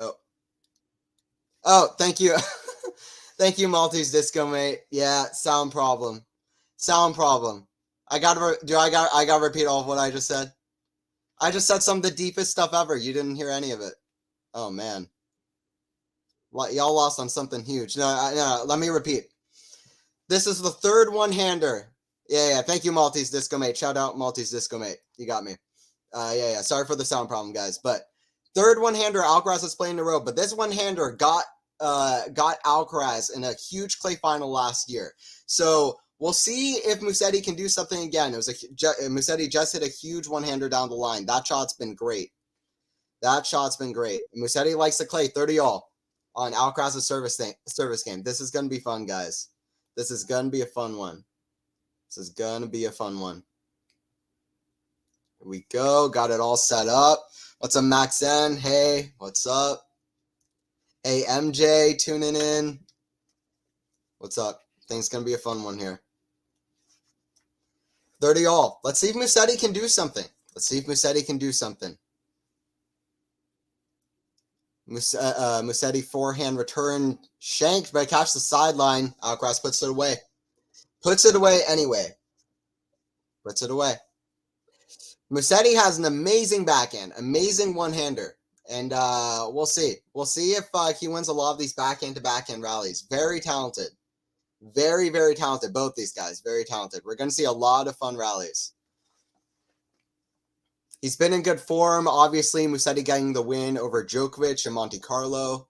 Oh, oh, thank you. Thank you, Maltese Disco Mate. Yeah, sound problem. Sound problem. I gotta repeat all of what I just said? I just said some of the deepest stuff ever. You didn't hear any of it. Oh man. Y'all lost on something huge. No, let me repeat. This is the third one-hander. Yeah. Thank you, Maltese Disco Mate. Shout out Maltese Disco Mate. You got me. Yeah. Sorry for the sound problem, guys. But third one-hander Alcaraz is playing in a row. But this one-hander got Alcaraz in a huge clay final last year. So we'll see if Musetti can do something again. Musetti just hit a huge one-hander down the line. That shot's been great. Musetti likes to clay 30-all on Alcaraz's service game. This is going to be fun, guys. This is going to be a fun one. Here we go. Got it all set up. What's up, Max N? Hey, what's up? Hey, MJ, tuning in. What's up? Think it's going to be a fun one here. 30-all. Let's see if Musetti can do something. Musetti forehand return shanked, but catch the sideline. Alcaraz puts it away. Anyway. Musetti has an amazing backhand, amazing one-hander. And we'll see. We'll see if he wins a lot of these backhand-to-backhand rallies. Very talented. Very, very talented. Both these guys, very talented. We're going to see a lot of fun rallies. He's been in good form. Obviously, Musetti getting the win over Djokovic in Monte Carlo.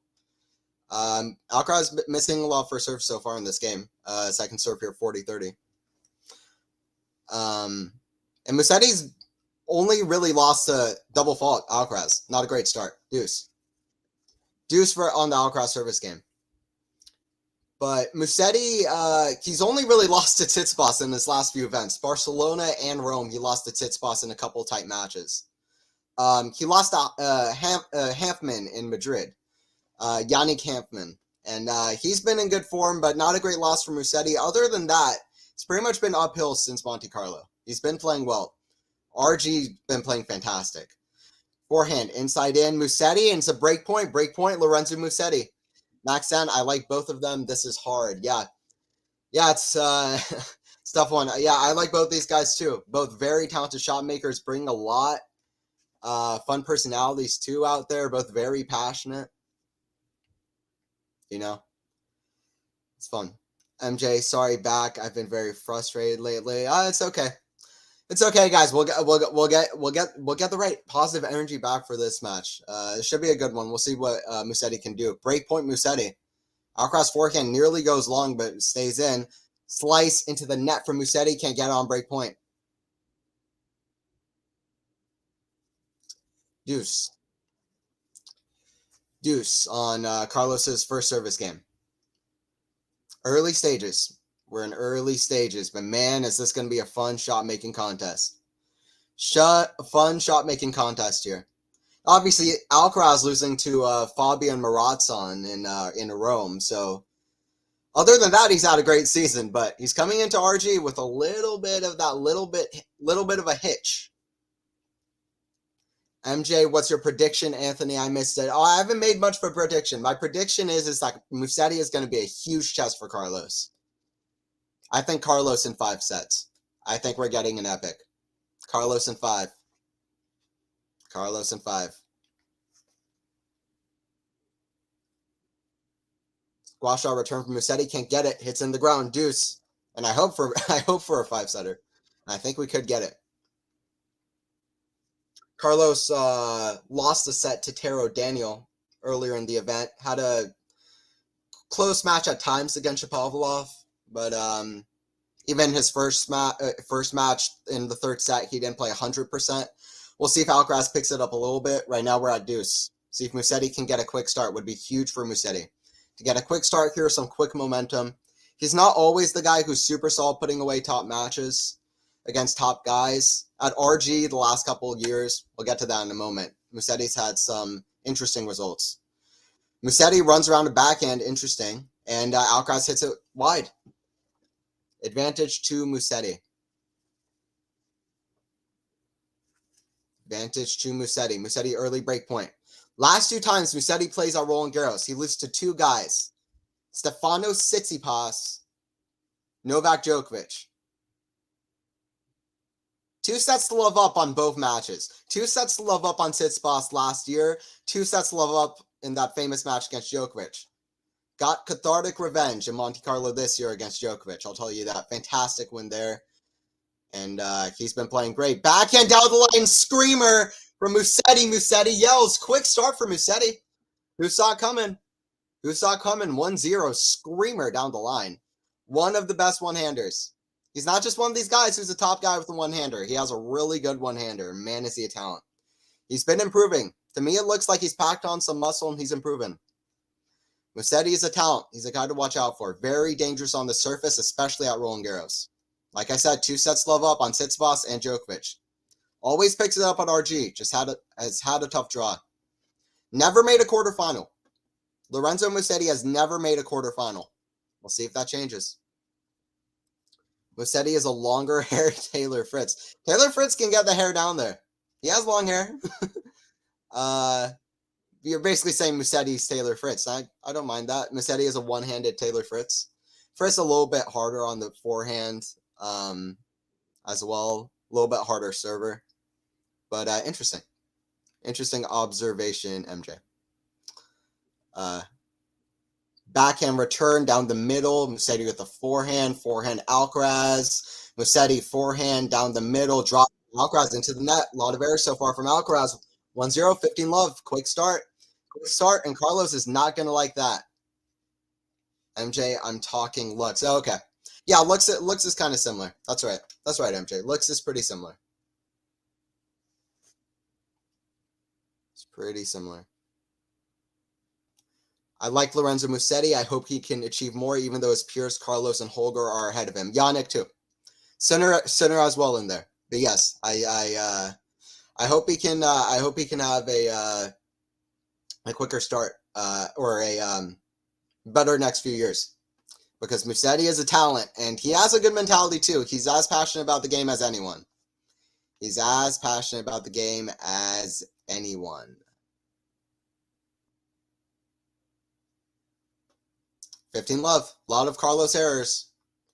Alcaraz missing a lot of first serve so far in this game. Second serve here, 40-30. And Musetti's only really lost to double fault Alcaraz. Not a great start. Deuce on the Alcaraz service game. But Musetti, he's only really lost to Tsitsipas in his last few events. Barcelona and Rome, he lost to Tsitsipas in a couple of tight matches. He lost to Hanfmann in Madrid, Yannick Hanfmann. And he's been in good form, but not a great loss for Musetti. Other than that, it's pretty much been uphill since Monte Carlo. He's been playing well. RG been playing fantastic. Forehand, inside in, Musetti, and it's a break point, Lorenzo Musetti. Max N, I like both of them. This is hard. Yeah, it's it's tough one. Yeah, I like both these guys too. Both very talented shot makers, bring a lot. Fun personalities too out there. Both very passionate. You know, it's fun. MJ, sorry back. I've been very frustrated lately. It's okay. It's okay, guys. We'll get the right positive energy back for this match. It should be a good one. We'll see what Musetti can do. Breakpoint Musetti. Alcaraz forehand nearly goes long, but stays in. Slice into the net from Musetti. Can't get it on breakpoint. Deuce on Carlos's first service game. Early stages. We're in early stages, but man, is this going to be a fun shot-making contest. Fun shot-making contest here. Obviously, Alcaraz losing to Fabian Maratson in Rome. So, other than that, he's had a great season. But he's coming into RG with a little bit of a hitch. MJ, what's your prediction, Anthony? I missed it. Oh, I haven't made much of a prediction. My prediction is that Musetti is going to be a huge test for Carlos. I think Carlos in 5 sets. I think we're getting an epic. Carlos in 5. Squash shot return from Musetti. Can't get it. Hits in the ground. Deuce. And I hope for a 5-setter. I think we could get it. Carlos lost a set to Taro Daniel earlier in the event. Had a close match at times against Shapovalov. But even his first match in the third set, he didn't play 100%. We'll see if Alcaraz picks it up a little bit. Right now, we're at deuce. See if Musetti can get a quick start. Would be huge for Musetti. To get a quick start here, some quick momentum. He's not always the guy who's super solid putting away top matches against top guys. At RG the last couple of years, we'll get to that in a moment. Musetti's had some interesting results. Musetti runs around the backhand, interesting. And Alcaraz hits it wide. Advantage to Musetti. Musetti early break point. Last 2 times Musetti plays at Roland Garros, he loses to 2 guys. Stefanos Tsitsipas, Novak Djokovic. 2 sets to love up on both matches. 2 sets to love up on Tsitsipas last year. 2 sets to love up in that famous match against Djokovic. Got cathartic revenge in Monte Carlo this year against Djokovic. I'll tell you that. Fantastic win there. And he's been playing great. Backhand down the line, screamer from Musetti. Musetti yells. Quick start for Musetti. Who saw it coming? Who saw it coming? 1-0. Screamer down the line. One of the best one-handers. He's not just one of these guys who's a top guy with a one-hander. He has a really good one-hander. Man, is he a talent. He's been improving. To me, it looks like he's packed on some muscle and he's improving. Musetti is a talent. He's a guy to watch out for. Very dangerous on the surface, especially at Roland Garros. Like I said, 2 sets love up on Tsitsipas and Djokovic. Always picks it up on RG. Just has had a tough draw. Never made a quarterfinal. Lorenzo Musetti has never made a quarterfinal. We'll see if that changes. Musetti is a longer hair Taylor Fritz. Taylor Fritz can get the hair down there. He has long hair. You're basically saying Musetti's Taylor Fritz. I don't mind that. Musetti is a one-handed Taylor Fritz. Fritz a little bit harder on the forehand as well. A little bit harder server. But interesting. Interesting observation, MJ. Backhand return down the middle. Musetti with the forehand. Forehand Alcaraz. Musetti forehand down the middle. Drop Alcaraz into the net. A lot of errors so far from Alcaraz. 1-0, 15 love. Quick start. Quick start. And Carlos is not going to like that. MJ, I'm talking looks. Oh, okay. Yeah, looks is kind of similar. That's right. That's right, MJ. Looks is pretty similar. It's pretty similar. I like Lorenzo Musetti. I hope he can achieve more, even though his peers Carlos and Holger are ahead of him. Yannick too. Sinner as well in there. But yes, I hope he can. I hope he can have a quicker start or a better next few years, because Musetti is a talent and he has a good mentality too. He's as passionate about the game as anyone. He's as passionate about the game as anyone. 15 love. A lot of Carlos errors,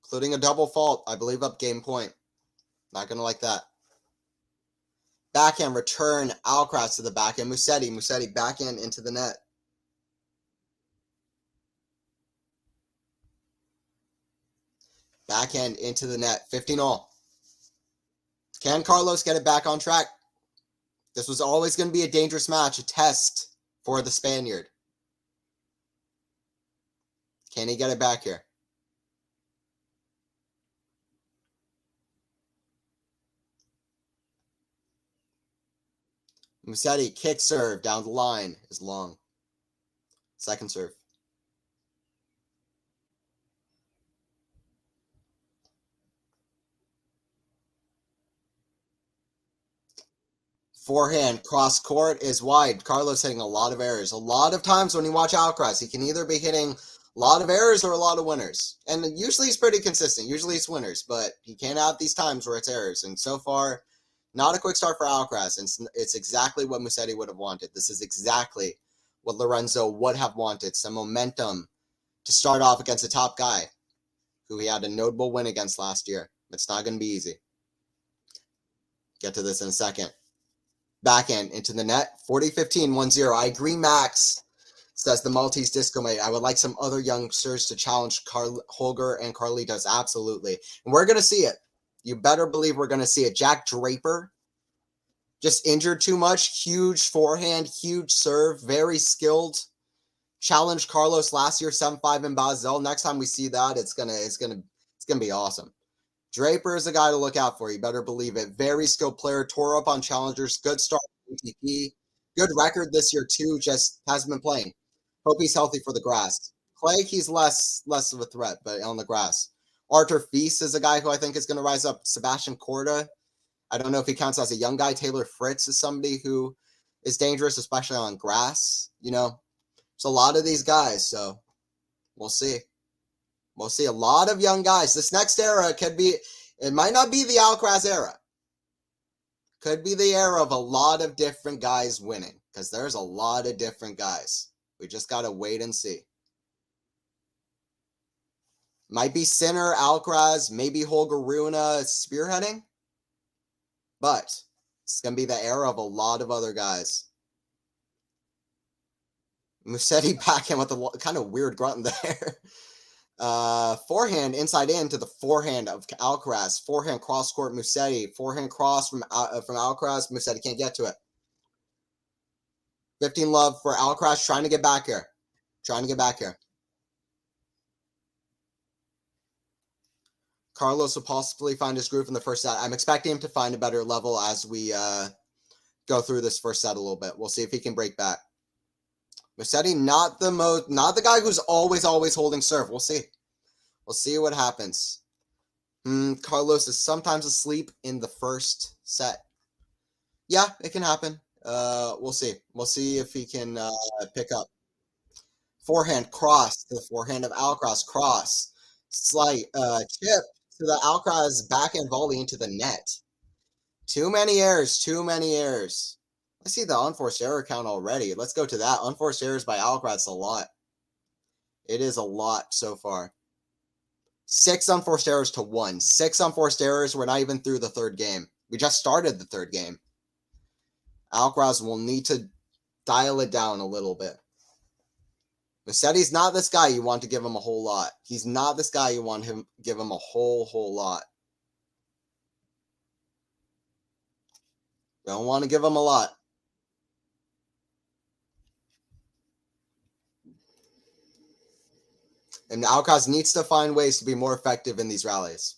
including a double fault, I believe, up game point. Not going to like that. Backhand return. Alcaraz to the backhand. Musetti backhand into the net. Backhand into the net. 15 all. Can Carlos get it back on track? This was always going to be a dangerous match, a test for the Spaniard. Can he get it back here? Musetti, kick serve down the line is long. Second serve. Forehand, cross court is wide. Carlos hitting a lot of errors. A lot of times when you watch Alcaraz, he can either be hitting a lot of errors or a lot of winners. And usually he's pretty consistent. Usually it's winners, but he can have these times where it's errors. And so far, not a quick start for Alcaraz. It's exactly what Musetti would have wanted. This is exactly what Lorenzo would have wanted. Some momentum to start off against a top guy who he had a notable win against last year. It's not going to be easy. Get to this in a second. Backhand into the net. 40-15, 1-0. I agree, Max, says the Maltese disco mate. I would like some other youngsters to challenge Holger and Carlitos. Absolutely. And we're going to see it. You better believe we're going to see it. Jack Draper, just injured too much. Huge forehand, huge serve, very skilled. Challenged Carlos last year, 7-5 in Basel. Next time we see that, it's gonna be awesome. Draper is a guy to look out for. You better believe it. Very skilled player. Tore up on challengers. Good start on ATP. Good record this year too. Just hasn't been playing. Hope he's healthy for the grass. Clay, he's less of a threat, but on the grass. Artur Feast is a guy who I think is going to rise up. Sebastian Korda. I don't know if he counts as a young guy. Taylor Fritz is somebody who is dangerous, especially on grass. You know, there's a lot of these guys, so we'll see. We'll see a lot of young guys. This next era could be, it might not be the Alcaraz era. Could be the era of a lot of different guys winning, because there's a lot of different guys. We just got to wait and see. Might be Sinner, Alcaraz, maybe Holger Rune spearheading. But it's going to be the era of a lot of other guys. Musetti backhand with a kind of weird grunt there. Forehand inside in to the forehand of Alcaraz. Forehand cross court Musetti. Forehand cross from Alcaraz. Musetti can't get to it. 15 love for Alcaraz, trying to get back here. Carlos will possibly find his groove in the first set. I'm expecting him to find a better level as we go through this first set a little bit. We'll see if he can break back. Musetti, not the guy who's always holding serve. We'll see. We'll see what happens. Carlos is sometimes asleep in the first set. Yeah, it can happen. We'll see. We'll see if he can pick up. Forehand cross to the forehand of Alcaraz. Cross. Slight chip to the Alcaraz backhand volley into the net. Too many errors. I see the unforced error count already. Let's go to that. Unforced errors by Alcaraz, a lot. It is a lot so far. 6 unforced errors to 1. 6 unforced errors. We're not even through the third game. We just started the third game. Alcaraz will need to dial it down a little bit. Musetti's not this guy you want to give him a whole lot. He's not this guy you want him give him a whole lot. Don't want to give him a lot. And Alcaraz needs to find ways to be more effective in these rallies.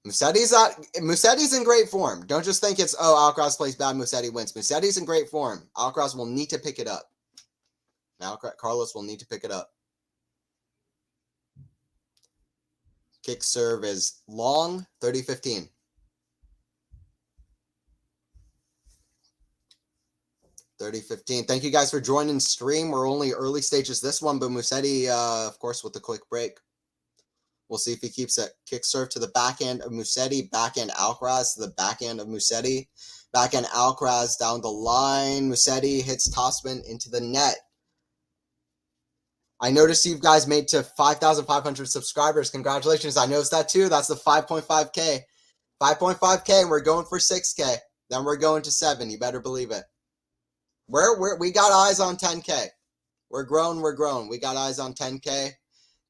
Musetti's in great form. Don't just think it's, oh, Alcaraz plays bad, Musetti wins. Musetti's in great form. Alcaraz will need to pick it up. Now Carlos will need to pick it up. Kick serve is long, 30-15. Thank you guys for joining the stream. We're only early stages this one, but Musetti, of course, with the quick break. We'll see if he keeps it. Kick serve to the backhand of Musetti. Backhand Alcaraz to the backhand of Musetti. Backhand Alcaraz down the line. Musetti hits topspin into the net. I noticed you guys made to 5,500 subscribers. Congratulations. I noticed that too. That's the 5.5K. 5.5K, and we're going for 6K. Then we're going to 7. You better believe it. We got eyes on 10K. We're grown. We got eyes on 10K.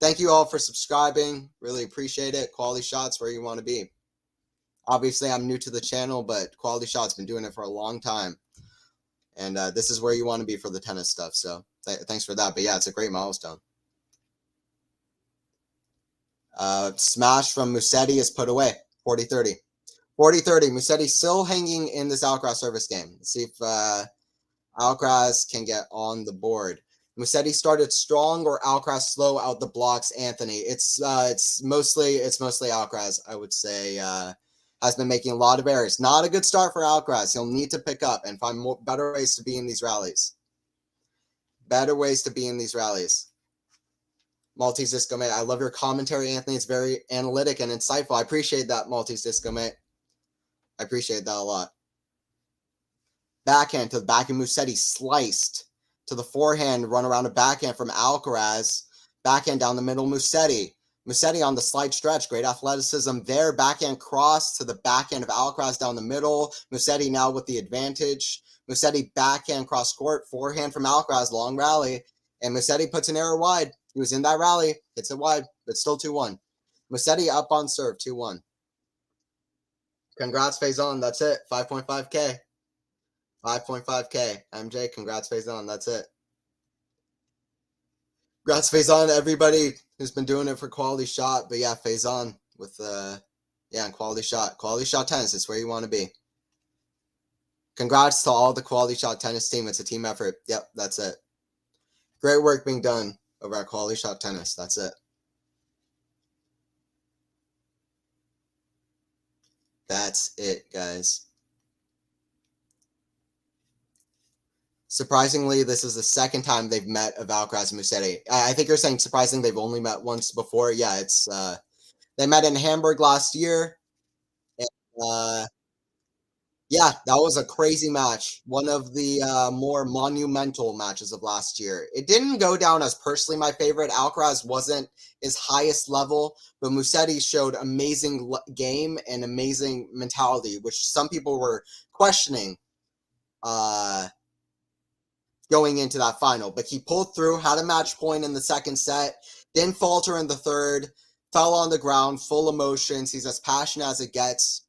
Thank you all for subscribing. Really appreciate it. Quality Shots where you want to be. Obviously, I'm new to the channel, but Quality Shots been doing it for a long time. And this is where you want to be for the tennis stuff. So thanks for that. But yeah, it's a great milestone. Smash from Musetti is put away. 40-30. 40-30. Musetti still hanging in this Alcaraz service game. Let's see if Alcaraz can get on the board. Musetti started strong or Alcaraz slow out the blocks, Anthony. It's mostly Alcaraz, I would say, has been making a lot of errors. Not a good start for Alcaraz. He'll need to pick up and find better ways to be in these rallies. Maltese Disco Mate, I love your commentary, Anthony. It's very analytic and insightful. I appreciate that, Maltese Disco Mate. I appreciate that a lot. Backhand to the backhand, Musetti sliced to the forehand, run around a backhand from Alcaraz. Backhand down the middle, Musetti. Musetti on the slide stretch, great athleticism there. Backhand cross to the backhand of Alcaraz down the middle. Musetti now with the advantage. Musetti backhand cross court, forehand from Alcaraz, long rally. And Musetti puts an error wide. He was in that rally, hits it wide, but still 2-1. Musetti up on serve, 2-1. Congrats, Faison. That's it. 5.5K. 5.5K. MJ, congrats, Faison. That's it. Congrats, Faison, everybody who's been doing it for Quality Shot. But yeah, Faison with and Quality Shot. Quality Shot Tennis is where you want to be. Congrats to all the Quality Shot Tennis team. It's a team effort. Yep, that's it. Great work being done over at Quality Shot Tennis. That's it. That's it, guys. Surprisingly, this is the second time they've met of Alcaraz and Musetti. I think you're saying surprising they've only met once before. Yeah, it's they met in Hamburg last year. And Yeah, that was a crazy match. One of the more monumental matches of last year. It didn't go down as personally my favorite. Alcaraz wasn't his highest level, but Musetti showed amazing game and amazing mentality, which some people were questioning uh, going into that final. But he pulled through, had a match point in the second set, didn't falter in the third, fell on the ground, full emotions. He's as passionate as it gets,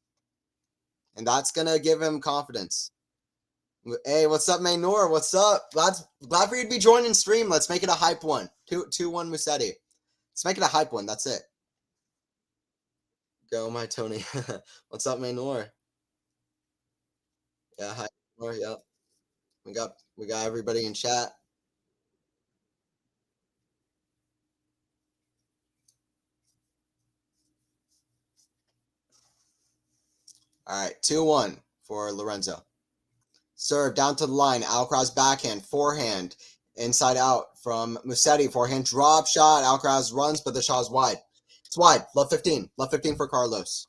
and that's going to give him confidence. Hey, what's up, Maynor? What's up? Glad for you to be joining stream. Let's make it a hype one. 2-1 Musetti. Let's make it a hype one. That's it. Go, my Tony. What's up, Maynor? Yeah, hi, Maynor. Yep. We got everybody in chat. All right, 2-1 for Lorenzo. Serve down to the line. Alcaraz backhand, forehand, inside out from Musetti. Forehand drop shot. Alcaraz runs, but the shot is wide. It's wide. Love 15. Love 15 for Carlos.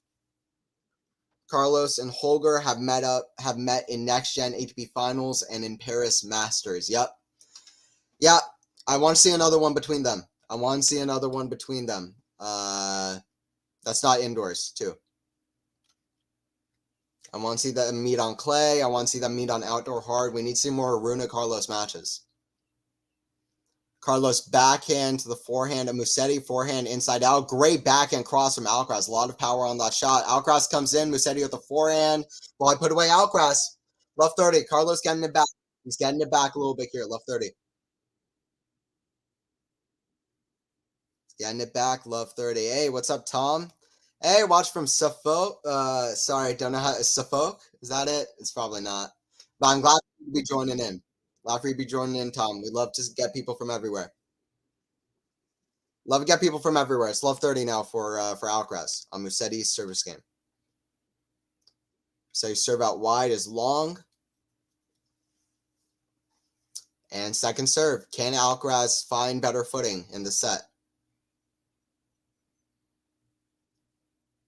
Carlos and Holger have met in next gen ATP finals and in Paris Masters. Yep. I want to see another one between them. That's not indoors too. I want to see them meet on clay. I want to see them meet on outdoor hard. We need to see more Runa Carlos matches. Carlos backhand to the forehand of Musetti, forehand inside out. Great backhand cross from Alcaraz. A lot of power on that shot. Alcaraz comes in, Musetti with the forehand. Well, I put away Alcaraz. Left 30. Carlos getting it back. He's getting it back a little bit here. Left 30. Getting it back. Love 30. Hey, what's up, Tom? Hey, watch from Suffolk. Sorry, don't know how. Suffolk? Is that it? It's probably not. But I'm glad you be joining in. Glad for you to be joining in, Tom. We love to get people from everywhere. Love to get people from everywhere. It's love 30 now for Alcaraz on Musetti's service game. So you serve out wide is long. And second serve. Can Alcaraz find better footing in the set?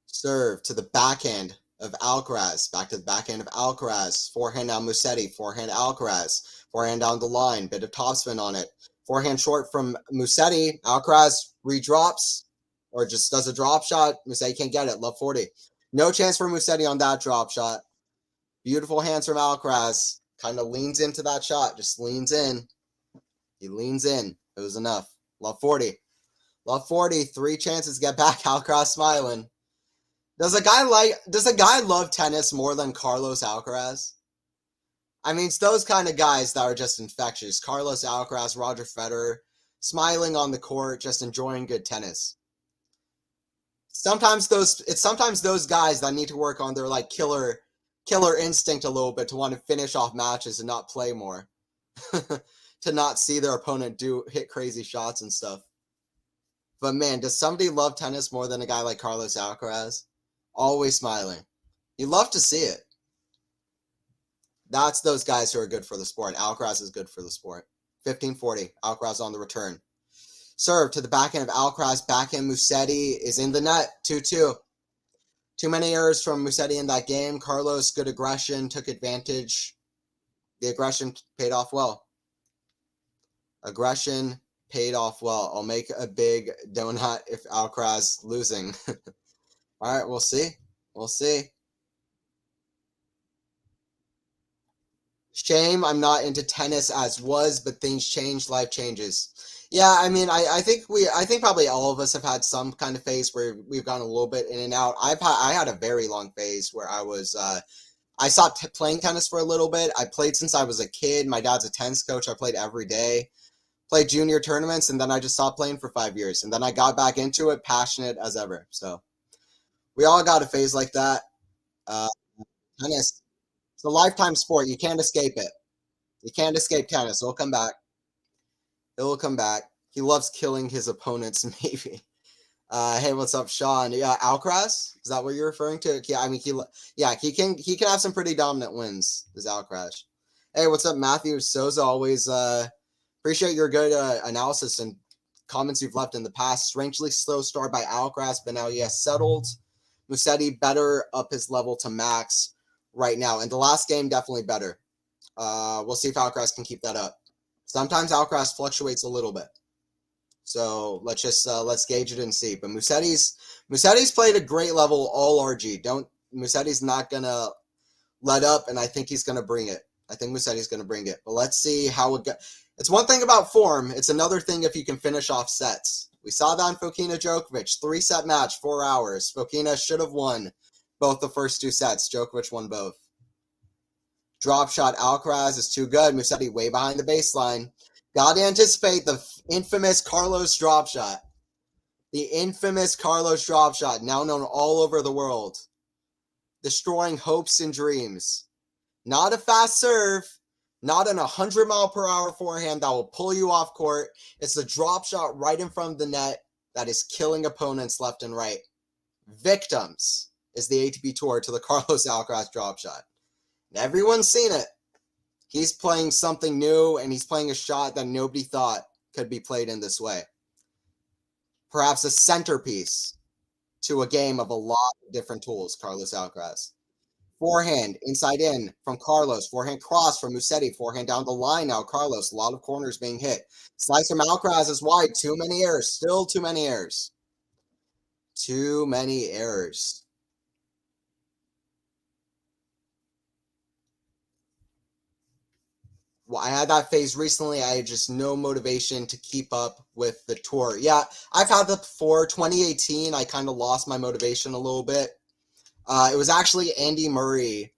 Serve to the backhand of Alcaraz. Back to the backhand of Alcaraz. Forehand now Musetti. Forehand Alcaraz. Forehand down the line. Bit of topspin on it. Forehand short from Musetti. Alcaraz redrops or just does a drop shot. Musetti can't get it. Love 40. No chance for Musetti on that drop shot. Beautiful hands from Alcaraz. Kind of leans into that shot. Just leans in. He leans in. It was enough. Love 40. Love 40. 3 chances to get back. Alcaraz smiling. Does a guy love tennis more than Carlos Alcaraz? I mean, it's those kind of guys that are just infectious. Carlos Alcaraz, Roger Federer, smiling on the court, just enjoying good tennis. Sometimes those guys that need to work on their like killer instinct a little bit to want to finish off matches and not play more. To not see their opponent hit crazy shots and stuff. But man, does somebody love tennis more than a guy like Carlos Alcaraz? Always smiling. You love to see it. That's those guys who are good for the sport. Alcaraz is good for the sport. 15-40. Alcaraz on the return. Serve to the backhand of Alcaraz. Backhand Musetti is in the net. 2-2. Too many errors from Musetti in that game. Carlos, good aggression, took advantage. The aggression paid off well. Aggression paid off well. I'll make a big donut if Alcaraz losing. All right, we'll see. We'll see. Shame I'm not into tennis as was, but things change, life changes. Yeah, I mean, I think probably all of us have had some kind of phase where we've gone a little bit in and out. I had a very long phase where I stopped playing tennis for a little bit. I played since I was a kid. My dad's a tennis coach. I played every day. Played junior tournaments, and then I just stopped playing for 5 years. And then I got back into it, passionate as ever. So we all got a phase like that. Tennis, it's a lifetime sport. You can't escape it. You can't escape tennis. It'll come back. It will come back. He loves killing his opponents, maybe. Hey, what's up, Sean? Yeah, Alcaraz? Is that what you're referring to? Yeah, I mean, he can have some pretty dominant wins, this Alcaraz. Hey, what's up, Matthew Souza? Always appreciate your good analysis and comments you've left in the past. Strangely slow start by Alcaraz, but now he has settled. Musetti better up his level to max right now. And the last game, definitely better. We'll see if Alcaraz can keep that up. Sometimes Alcaraz fluctuates a little bit. So let's gauge it and see. But Musetti's played a great level all RG. Musetti's not gonna let up, and I think he's gonna bring it. I think Musetti's gonna bring it. But let's see how it goes. It's one thing about form. It's another thing if you can finish off sets. We saw that in Fokina Djokovic, 3-set match, 4 hours. Fokina should have won both the first 2 sets. Djokovic won both. Drop shot Alcaraz is too good. Musetti way behind the baseline. Got to anticipate the infamous Carlos drop shot. The infamous Carlos drop shot, now known all over the world. Destroying hopes and dreams. Not a fast serve. Not an 100-mile-per-hour forehand that will pull you off court. It's the drop shot right in front of the net that is killing opponents left and right. Victims is the ATP Tour to the Carlos Alcaraz drop shot. And everyone's seen it. He's playing something new, and he's playing a shot that nobody thought could be played in this way. Perhaps a centerpiece to a game of a lot of different tools, Carlos Alcaraz. Forehand, inside in from Carlos. Forehand cross from Musetti. Forehand down the line now, Carlos. A lot of corners being hit. Slice from Alcaraz is wide. Too many errors. Still too many errors. Too many errors. Well, I had that phase recently. I had just no motivation to keep up with the tour. Yeah, I've had that before. 2018, I kind of lost my motivation a little bit. It was actually Andy Murray.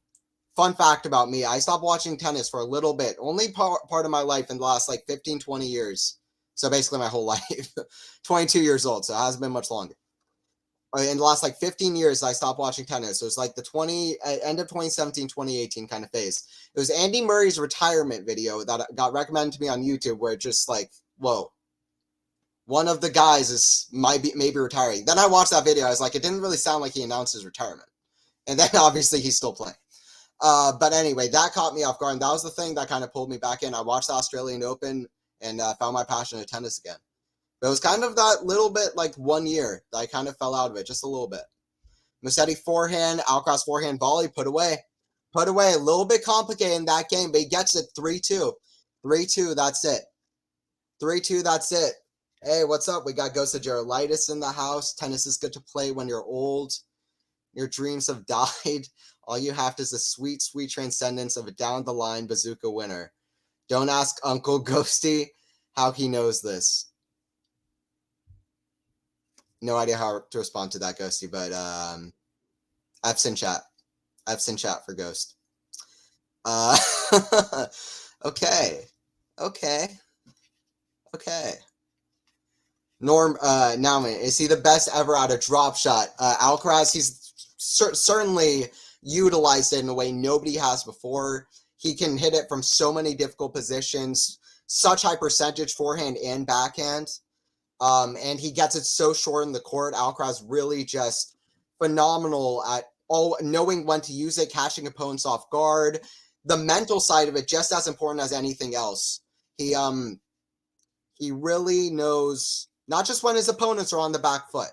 Fun fact about me, I stopped watching tennis for a little bit. Only part of my life in the last like 15, 20 years. So basically my whole life. 22 years old, so it hasn't been much longer. In the last like 15 years, I stopped watching tennis. It was like the end of 2017, 2018 kind of phase. It was Andy Murray's retirement video that got recommended to me on YouTube where it just like, whoa. One of the guys maybe retiring. Then I watched that video. I was like, it didn't really sound like he announced his retirement. And then obviously he's still playing. But anyway, that caught me off guard. And that was the thing that kind of pulled me back in. I watched the Australian Open and found my passion in tennis again. But it was kind of that little bit like 1 year that I kind of fell out of it, just a little bit. Musetti forehand, Alcaraz forehand volley, put away. Put away. A little bit complicated in that game, but he gets it 3-2. 3-2, that's it. 3-2, that's it. Hey, what's up? We got Ghost of Gerolitis in the house. Tennis is good to play when you're old. Your dreams have died. All you have is the sweet, sweet transcendence of a down-the-line bazooka winner. Don't ask Uncle Ghosty how he knows this. No idea how to respond to that, Ghosty, but I've seen chat. I've seen chat for Ghost. Okay. Norm, Nauman, is he the best ever at a drop shot? Alcaraz, he's certainly utilized it in a way nobody has before. He can hit it from so many difficult positions, such high percentage forehand and backhand. And he gets it so short in the court. Alcaraz really just phenomenal at knowing when to use it, catching opponents off guard. The mental side of it, just as important as anything else. He really knows not just when his opponents are on the back foot.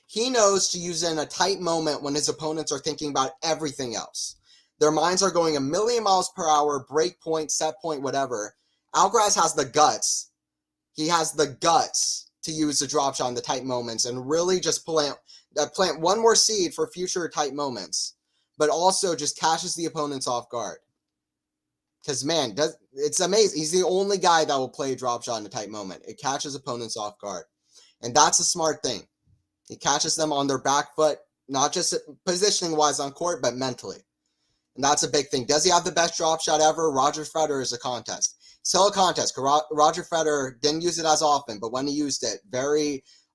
He knows to use it in a tight moment when his opponents are thinking about everything else. Their minds are going a million miles per hour, break point, set point, whatever. Alcaraz has the guts. He has the guts to use the drop shot in the tight moments and really just plant one more seed for future tight moments, but also just catches the opponents off guard. Because, man, it's amazing. He's the only guy that will play a drop shot in a tight moment. It catches opponents off guard. And that's a smart thing. He catches them on their back foot, not just positioning-wise on court, but mentally. And that's a big thing. Does he have the best drop shot ever? Roger Federer is a contest. Still a contest. Roger Federer didn't use it as often, but when he used it,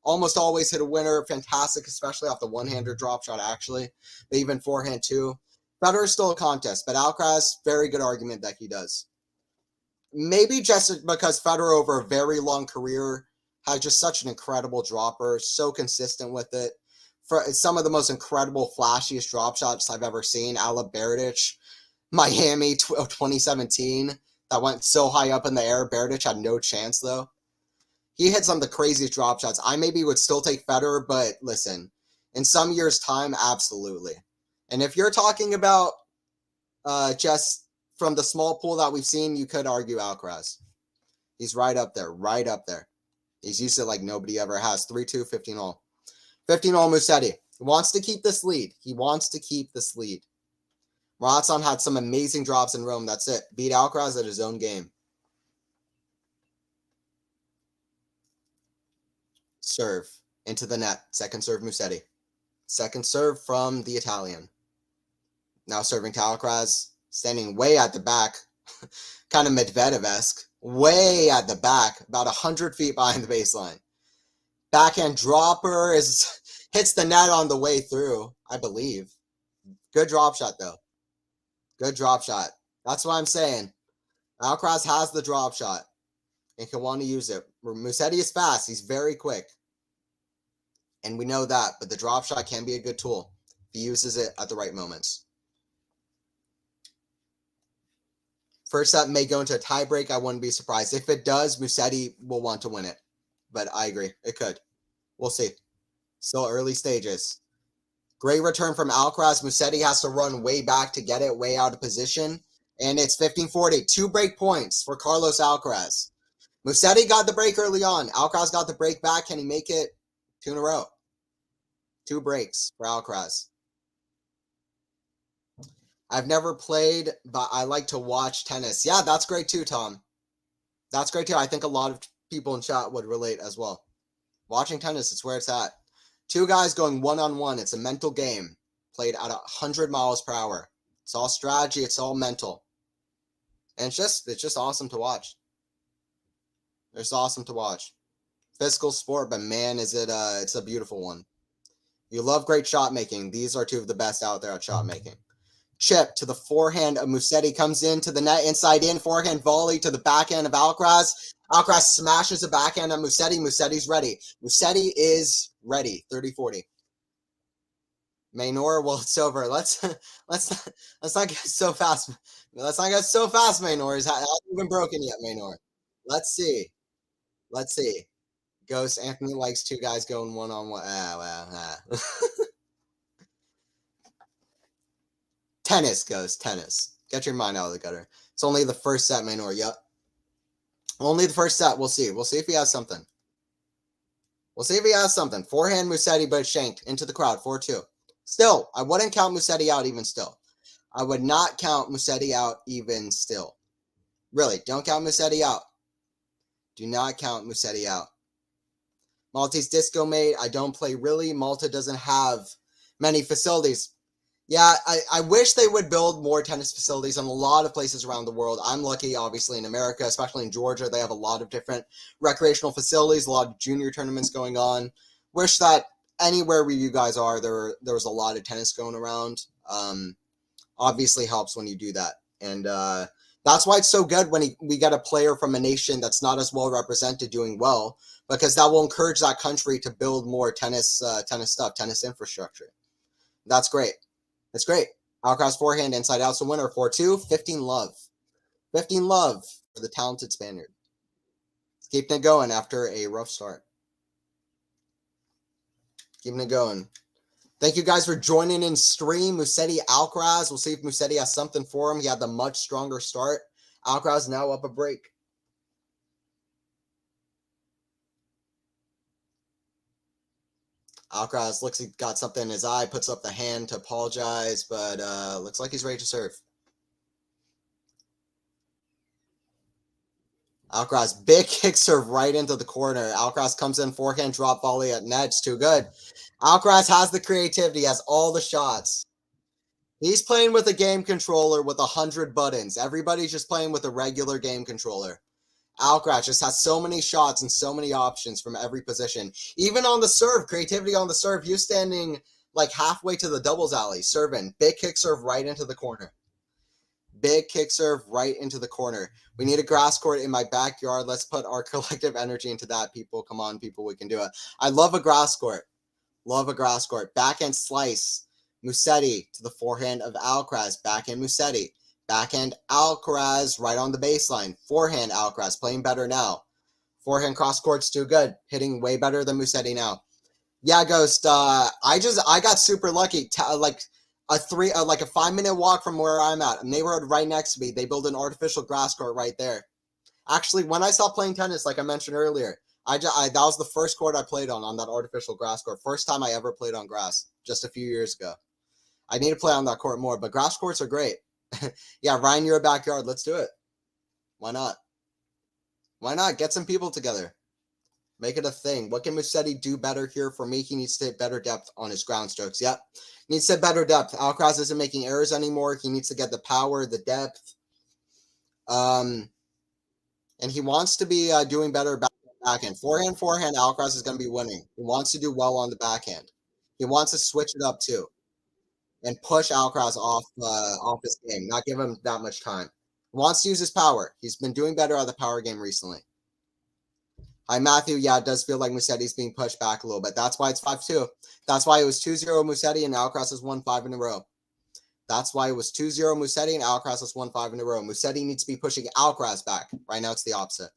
almost always hit a winner. Fantastic, especially off the one-hander drop shot, actually. But even forehand, too. Federer's still a contest, but Alcaraz, very good argument that he does. Maybe just because Federer, over a very long career, has just such an incredible dropper, so consistent with it. For some of the most incredible, flashiest drop shots I've ever seen. Ala Berdych, Miami 2017, that went so high up in the air. Berdych had no chance, though. He hit some of the craziest drop shots. I maybe would still take Federer, but listen, In some years' time, absolutely. And if you're talking about just from the small pool that we've seen, you could argue ALCARAZ. He's right up there, right up there. He's used it like nobody ever has. 3-2, 15-all. 15-all Musetti. He wants to keep this lead. He wants to keep this lead. Maratson had some amazing drops in Rome. That's it. Beat ALCARAZ at his own game. Serve into the net. Second serve Musetti. Second serve from the Italian. Now serving to ALCARAZ. Standing way at the back. Kind of Medvedev-esque. Way at the back. About 100 feet behind the baseline. Backhand dropper hits the net on the way through, I believe. Good drop shot, though. Good drop shot. That's what I'm saying. ALCARAZ has the drop shot and can want to use it. Musetti is fast. He's very quick. And we know that, but the drop shot can be a good tool if he uses it at the right moments. First set may go into a tiebreak. I wouldn't be surprised. If it does, Musetti will want to win it. But I agree. It could. We'll see. Still early stages. Great return from ALCARAZ. Musetti has to run way back to get it, way out of position. And it's 15-40. 2 break points for Carlos ALCARAZ. Musetti got the break early on. ALCARAZ got the break back. Can he make it 2 in a row? 2 breaks for ALCARAZ. I've never played, but I like to watch tennis. Yeah, that's great too, Tom. That's great too. I think a lot of people in chat would relate as well. Watching tennis, it's where it's at. 2 guys going one-on-one. It's a mental game played at 100 miles per hour. It's all strategy. It's all mental. And it's just awesome to watch. It's awesome to watch. Physical sport, but man, is it it's a beautiful one. You love great shot making. These are 2 of the best out there at shot making. Chip to the forehand of Musetti, comes into the net, inside in, forehand volley to the backhand of ALCARAZ. ALCARAZ smashes the backhand of Musetti. Musetti's ready. Musetti is ready. 30-40. Maynor, well, it's over. Let's not get so fast. Let's not get so fast, Maynor. It hasn't even broken yet, Maynor. Let's see. Let's see. Ghost Anthony likes 2 guys going one-on-one. Tennis, Ghost. Tennis. Get your mind out of the gutter. It's only the first set, Maynor. Yep. Only the first set. We'll see. We'll see if he has something. We'll see if he has something. Forehand Musetti, but shanked into the crowd. 4-2. Still, I wouldn't count Musetti out even still. I would not count Musetti out even still. Really, don't count Musetti out. Do not count Musetti out. Maltese Disco Mate, I don't play really. Malta doesn't have many facilities. Yeah, I wish they would build more tennis facilities in a lot of places around the world. I'm lucky, obviously, in America, especially in Georgia. They have a lot of different recreational facilities, a lot of junior tournaments going on. Wish that anywhere where you guys are, there was a lot of tennis going around. Obviously helps when you do that. And that's why it's so good when we get a player from a nation that's not as well represented doing well, because that will encourage that country to build more tennis stuff, tennis infrastructure. That's great. That's great. ALCARAZ forehand inside out. So winner 4-2. 15-love. 15-love for the talented Spaniard. Keeping it going after a rough start. Keeping it going. Thank you guys for joining in stream. Musetti ALCARAZ. We'll see if Musetti has something for him. He had the much stronger start. ALCARAZ now up a break. ALCARAZ looks like he got something in his eye, puts up the hand to apologize, but looks like he's ready to serve. ALCARAZ, big kick serve right into the corner. ALCARAZ comes in, forehand drop volley at net. It's too good. ALCARAZ has the creativity, has all the shots. He's playing with a game controller with 100 buttons. Everybody's just playing with a regular game controller. ALCARAZ just has so many shots and so many options from every position. Even on the serve, creativity on the serve. You're standing like halfway to the doubles alley, serving. Big kick serve right into the corner. Big kick serve right into the corner. We need a grass court in my backyard. Let's put our collective energy into that, people. Come on, people. We can do it. I love a grass court. Love a grass court. Backhand slice. Musetti to the forehand of ALCARAZ. Backhand Musetti. Backhand ALCARAZ right on the baseline. Forehand ALCARAZ playing better now. Forehand cross court's too good. Hitting way better than Musetti now. Yeah, Ghost. I got super lucky. Like a 5-minute walk from where I'm at, a neighborhood right next to me. They built an artificial grass court right there. Actually, when I stopped playing tennis, like I mentioned earlier, that was the first court I played on that artificial grass court. First time I ever played on grass, just a few years ago. I need to play on that court more, but grass courts are great. Yeah, Ryan, your backyard. Let's do it. Why not? Why not? Get some people together. Make it a thing. What can Musetti do better here? For me, he needs to hit better depth on his ground strokes. Yep. He needs to hit better depth. Alcaraz isn't making errors anymore. He needs to get the power, the depth. And he wants to be doing better backhand. Forehand, Alcaraz is going to be winning. He wants to do well on the backhand. He wants to switch it up too and push Alcaraz off his game, not give him that much time. He wants to use his power. He's been doing better at the power game recently. Hi, Matthew. Yeah, it does feel like Musetti's being pushed back a little bit. That's why it's 5-2. That's why it was 2-0 Musetti and Alcaraz has won 5 in a row. That's why it was 2-0 Musetti and Alcaraz has won 5 in a row. Musetti needs to be pushing Alcaraz back. Right now, it's the opposite.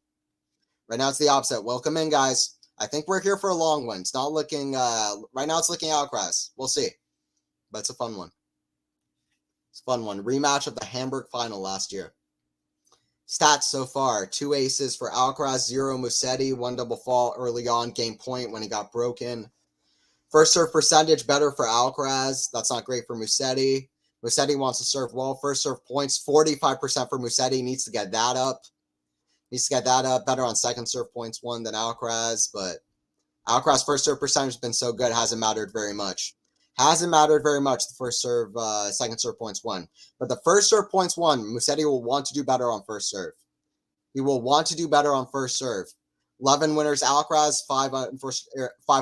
Welcome in, guys. I think we're here for a long one. It's not looking, right now it's looking Alcaraz. We'll see. But it's a fun one. Rematch of the Hamburg final last year. Stats so far: 2 aces for Alcaraz, 0 Musetti, 1 double fault early on, game point when he got broken. First serve percentage better for Alcaraz. That's not great for Musetti. Musetti wants to serve well. First serve points, 45% for Musetti. Needs to get that up. Better on second serve points won than Alcaraz, but Alcaraz first serve percentage has been so good, hasn't mattered very much. The first serve, second serve points won. But the first serve points won, Musetti will want to do better on first serve. He will want to do better on first serve. 11 winners Alcaraz, 5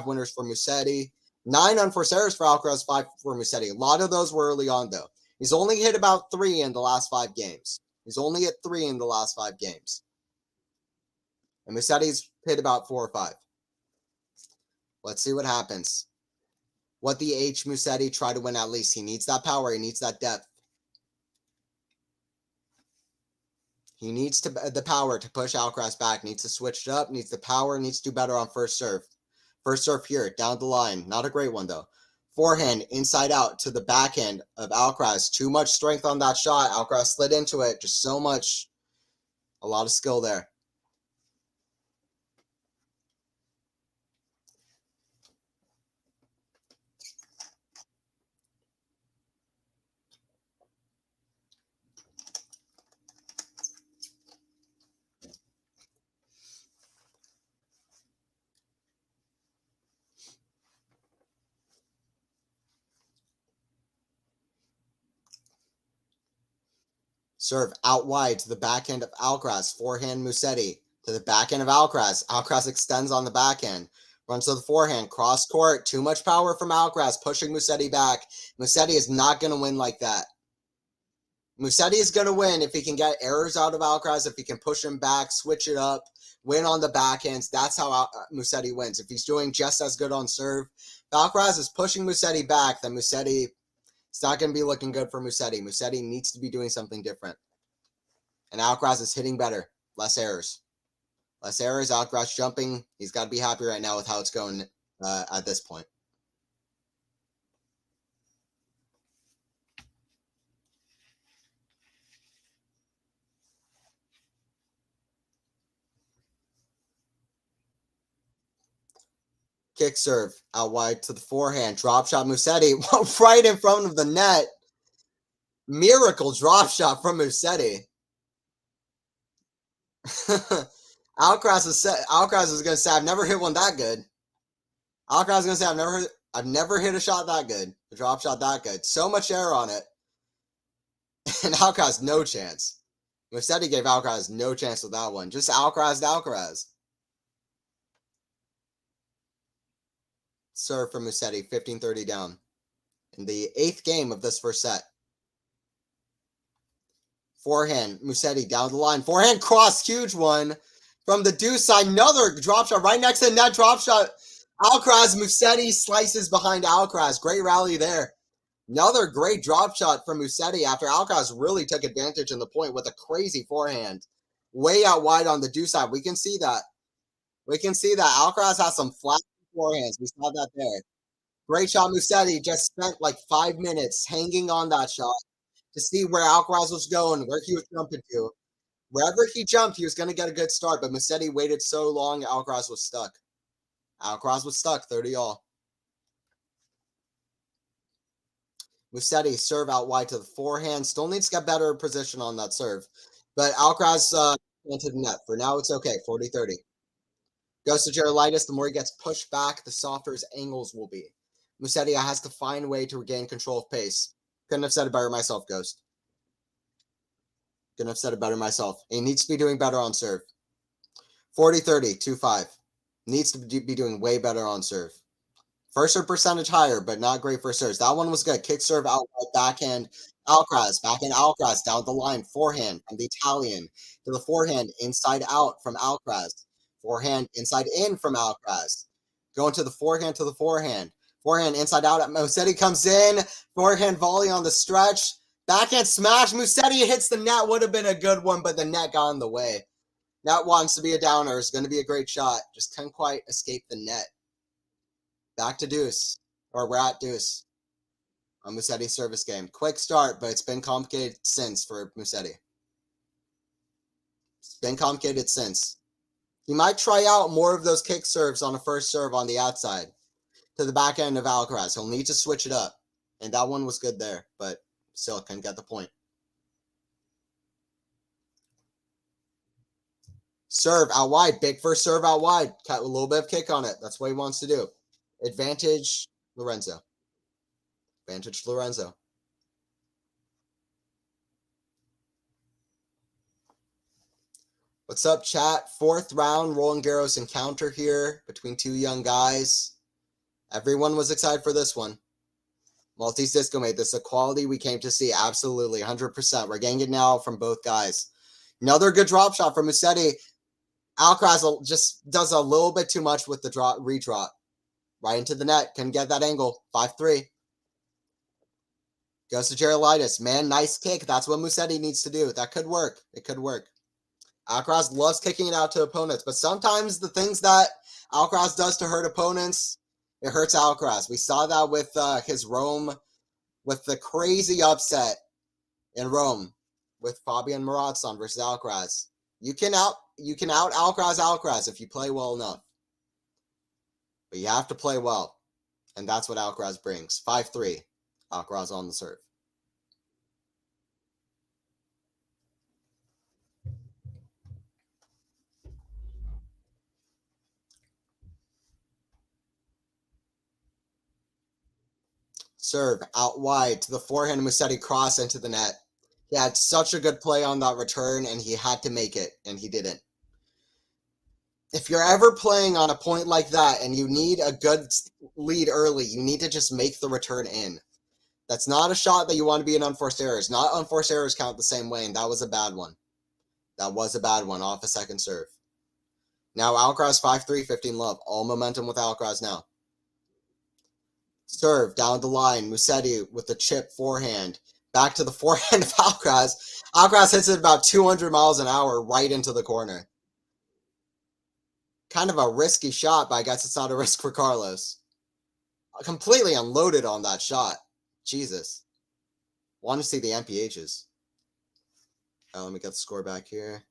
winners for Musetti. 9 unforced errors for Alcaraz, 5 for Musetti. A lot of those were early on, though. He's only hit about 3 in the last 5 games. And Musetti's hit about 4 or 5. Let's see what happens. What the H Musetti try to win at least. He needs that power. He needs that depth. He needs the power to push Alcaraz back. Needs to switch it up. Needs the power. Needs to do better on first serve. First serve here, down the line. Not a great one, though. Forehand, inside out to the backhand of Alcaraz. Too much strength on that shot. Alcaraz slid into it. Just so much. A lot of skill there. Serve out wide to the backhand of Alcaraz. Forehand Musetti to the backhand of Alcaraz. Alcaraz extends on the backhand. Runs to the forehand. Cross court. Too much power from Alcaraz. Pushing Musetti back. Musetti is not going to win like that. Musetti is going to win if he can get errors out of Alcaraz, if he can push him back, switch it up, win on the backhands. That's how Musetti wins. If he's doing just as good on serve, if Alcaraz is pushing Musetti back, then Musetti, it's not going to be looking good for Musetti. Musetti needs to be doing something different. And Alcaraz is hitting better. Less errors. Alcaraz jumping. He's got to be happy right now with how it's going at this point. Kick serve out wide to the forehand. Drop shot Musetti right in front of the net. Miracle drop shot from Musetti. Alcaraz is going to say, I've never hit one that good. Alcaraz is going to say, I've never hit a shot that good. A drop shot that good. So much air on it. And Alcaraz, no chance. Musetti gave Alcaraz no chance with that one. Just Alcaraz to Alcaraz. Serve from Musetti, 15-30 down. In the 8th game of this first set. Forehand, Musetti down the line. Forehand cross, huge one. From the deuce side, another drop shot right next to the net. Drop shot. Alcaraz, Musetti slices behind Alcaraz. Great rally there. Another great drop shot from Musetti after Alcaraz really took advantage in the point with a crazy forehand. Way out wide on the deuce side. We can see that. Alcaraz has some flat forehands. We saw that there. Great shot, Musetti. Just spent like 5 minutes hanging on that shot to see where Alcaraz was going, where he was jumping to. Wherever he jumped, he was going to get a good start, but Musetti waited so long, Alcaraz was stuck. Alcaraz was stuck, 30 all. Musetti serve out wide to the forehand. Still needs to get better position on that serve. But Alcaraz went to the net. For now, it's okay, 40-30. Goes to Gerolaitis. The more he gets pushed back, the softer his angles will be. Musetti has to find a way to regain control of pace. Couldn't have said it better myself, Ghost. Couldn't have said it better myself. He needs to be doing better on serve. 40-30, 2-5. Needs to be doing way better on serve. First serve percentage higher, but not great for serves. That one was good. Kick serve out, backhand Alcaraz. Backhand Alcaraz down the line. Forehand from the Italian to the forehand. Inside out from Alcaraz. Forehand inside in from Alcaraz. Going to the forehand to the forehand. Forehand inside out. Musetti comes in. Forehand volley on the stretch. Backhand smash. Musetti hits the net. Would have been a good one, but the net got in the way. Net wants to be a downer. It's going to be a great shot. Just couldn't quite escape the net. Back to deuce. Or we're at deuce. On Musetti's service game. Quick start, but it's been complicated since for Musetti. It's been complicated since. He might try out more of those kick serves on a first serve on the outside to the back end of Alcaraz. He'll need to switch it up. And that one was good there, but still couldn't get the point. Serve out wide. Big first serve out wide. Got a little bit of kick on it. That's what he wants to do. Advantage Lorenzo. Advantage Lorenzo. What's up, chat? 4th round Roland Garros encounter here between two young guys. Everyone was excited for this one. Maltese Disco made this a quality we came to see. Absolutely, 100%. We're getting it now from both guys. Another good drop shot from Musetti. Alcaraz just does a little bit too much with the redrop. Right into the net. Couldn't get that angle. 5-3. Goes to Gerolaitis. Man, nice kick. That's what Musetti needs to do. That could work. It could work. Alcaraz loves kicking it out to opponents, but sometimes the things that Alcaraz does to hurt opponents, it hurts Alcaraz. We saw that with his Rome, with the crazy upset in Rome with Fabian Muratsan versus Alcaraz. You can out Alcaraz if you play well enough. But you have to play well. And that's what Alcaraz brings. 5-3. Alcaraz on the serve. Serve out wide to the forehand. Musetti cross into the net. He had such a good play on that return, and he had to make it, and he didn't. If you're ever playing on a point like that and you need a good lead early, you need to just make the return in. That's not a shot that you want to be in unforced errors. Not unforced errors count the same way, and that was a bad one. That was a bad one off a second serve. Now Alcaraz 5-3, 15 love. All momentum with Alcaraz now. Serve down the line. Musetti with the chip forehand. Back to the forehand of Alcaraz. Alcaraz hits it about 200 miles an hour right into the corner. Kind of a risky shot, but I guess it's not a risk for Carlos. Completely unloaded on that shot. Jesus. Want to see the MPHs. Let me get the score back here.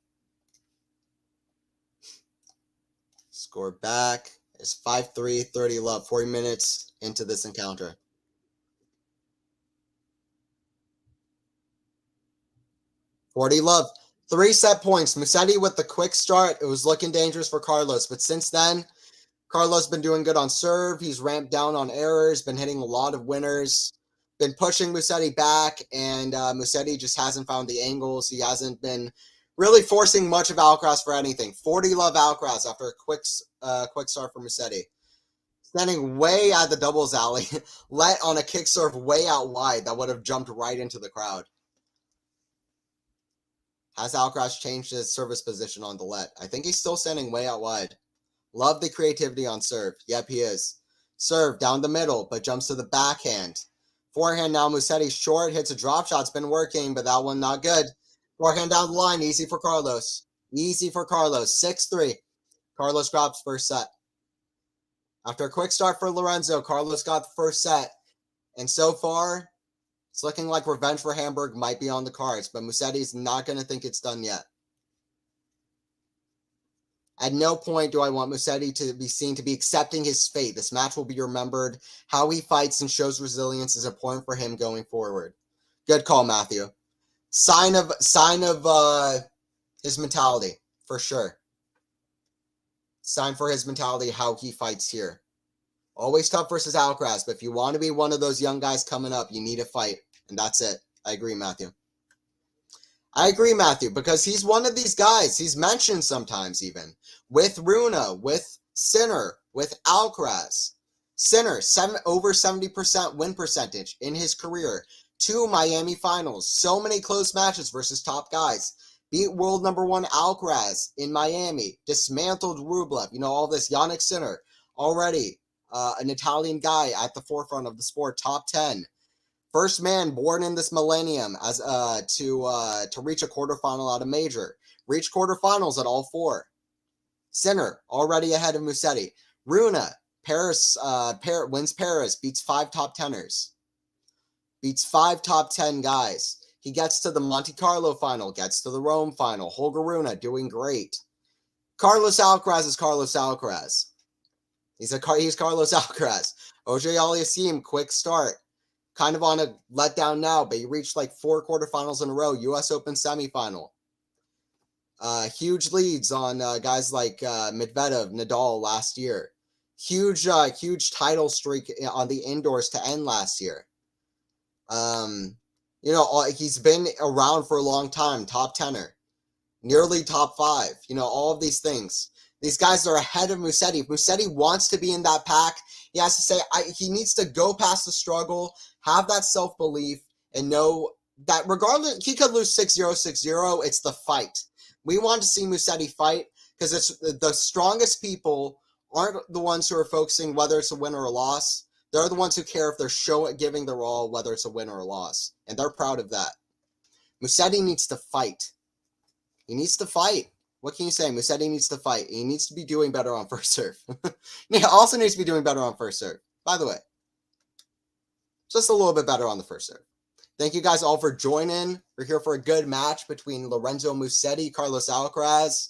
Score back. It's 5-3, 30 love. 40 minutes into this encounter. $40 love. 3 set points. Musetti with the quick start. It was looking dangerous for Carlos. But since then, Carlos been doing good on serve. He's ramped down on errors. Been hitting a lot of winners. Been pushing Musetti back. And Musetti just hasn't found the angles. He hasn't been really forcing much of Alcaraz for anything. 40 love Alcaraz after a quick start for Musetti. Standing way at the doubles alley. Let on a kick serve way out wide. That would have jumped right into the crowd. Has Alcaraz changed his service position on the let? I think he's still standing way out wide. Love the creativity on serve. Yep, he is. Serve down the middle, but jumps to the backhand. Forehand now, Musetti short, hits a drop shot. It's been working, but that one not good. Forehand down the line, easy for Carlos. Easy for Carlos. 6-3. Carlos drops first set. After a quick start for Lorenzo, Carlos got the first set. And so far, it's looking like revenge for Hamburg might be on the cards, but Musetti's not going to think it's done yet. At no point do I want Musetti to be seen to be accepting his fate. This match will be remembered. How he fights and shows resilience is important for him going forward. Good call, Matthew. Sign of his mentality, for sure. Sign for his mentality, how he fights here. Always tough versus ALCARAZ, but if you want to be one of those young guys coming up, you need a fight, and that's it. I agree, Matthew. I agree, Matthew, because he's one of these guys. He's mentioned sometimes even with Runa, with Sinner, with ALCARAZ. Sinner, over 70% win percentage in his career. 2 Miami finals. So many close matches versus top guys. Beat world number 1 ALCARAZ in Miami. Dismantled Rublev. You know, all this. Yannick Sinner, already an Italian guy at the forefront of the sport. Top 10. First man born in this millennium as to reach a quarterfinal at a major. Reach quarterfinals at all 4. Sinner, already ahead of Musetti. Runa, wins Paris, beats 5 top 10ers. Beats 5 top 10 guys. He gets to the Monte Carlo final, gets to the Rome final. Holger Rune doing great. Carlos Alcaraz is Carlos Alcaraz. He's Carlos Alcaraz. OJ Aliassime, quick start. Kind of on a letdown now, but he reached like 4 quarterfinals in a row. U.S. Open semifinal. Huge leads on guys like Medvedev, Nadal last year. Huge title streak on the indoors to end last year. You know, he's been around for a long time, top 10er, nearly top 5, you know, all of these things. These guys are ahead of Musetti. If Musetti wants to be in that pack, he has to say, he needs to go past the struggle, have that self-belief, and know that regardless, he could lose 6-0, 6-0, it's the fight. We want to see Musetti fight because it's the strongest people aren't the ones who are focusing whether it's a win or a loss. They're the ones who care if they're giving their all, whether it's a win or a loss. And they're proud of that. Musetti needs to fight. He needs to fight. What can you say? Musetti needs to fight. He needs to be doing better on first serve. He also needs to be doing better on first serve. By the way, just a little bit better on the first serve. Thank you guys all for joining. We're here for a good match between Lorenzo Musetti, Carlos Alcaraz.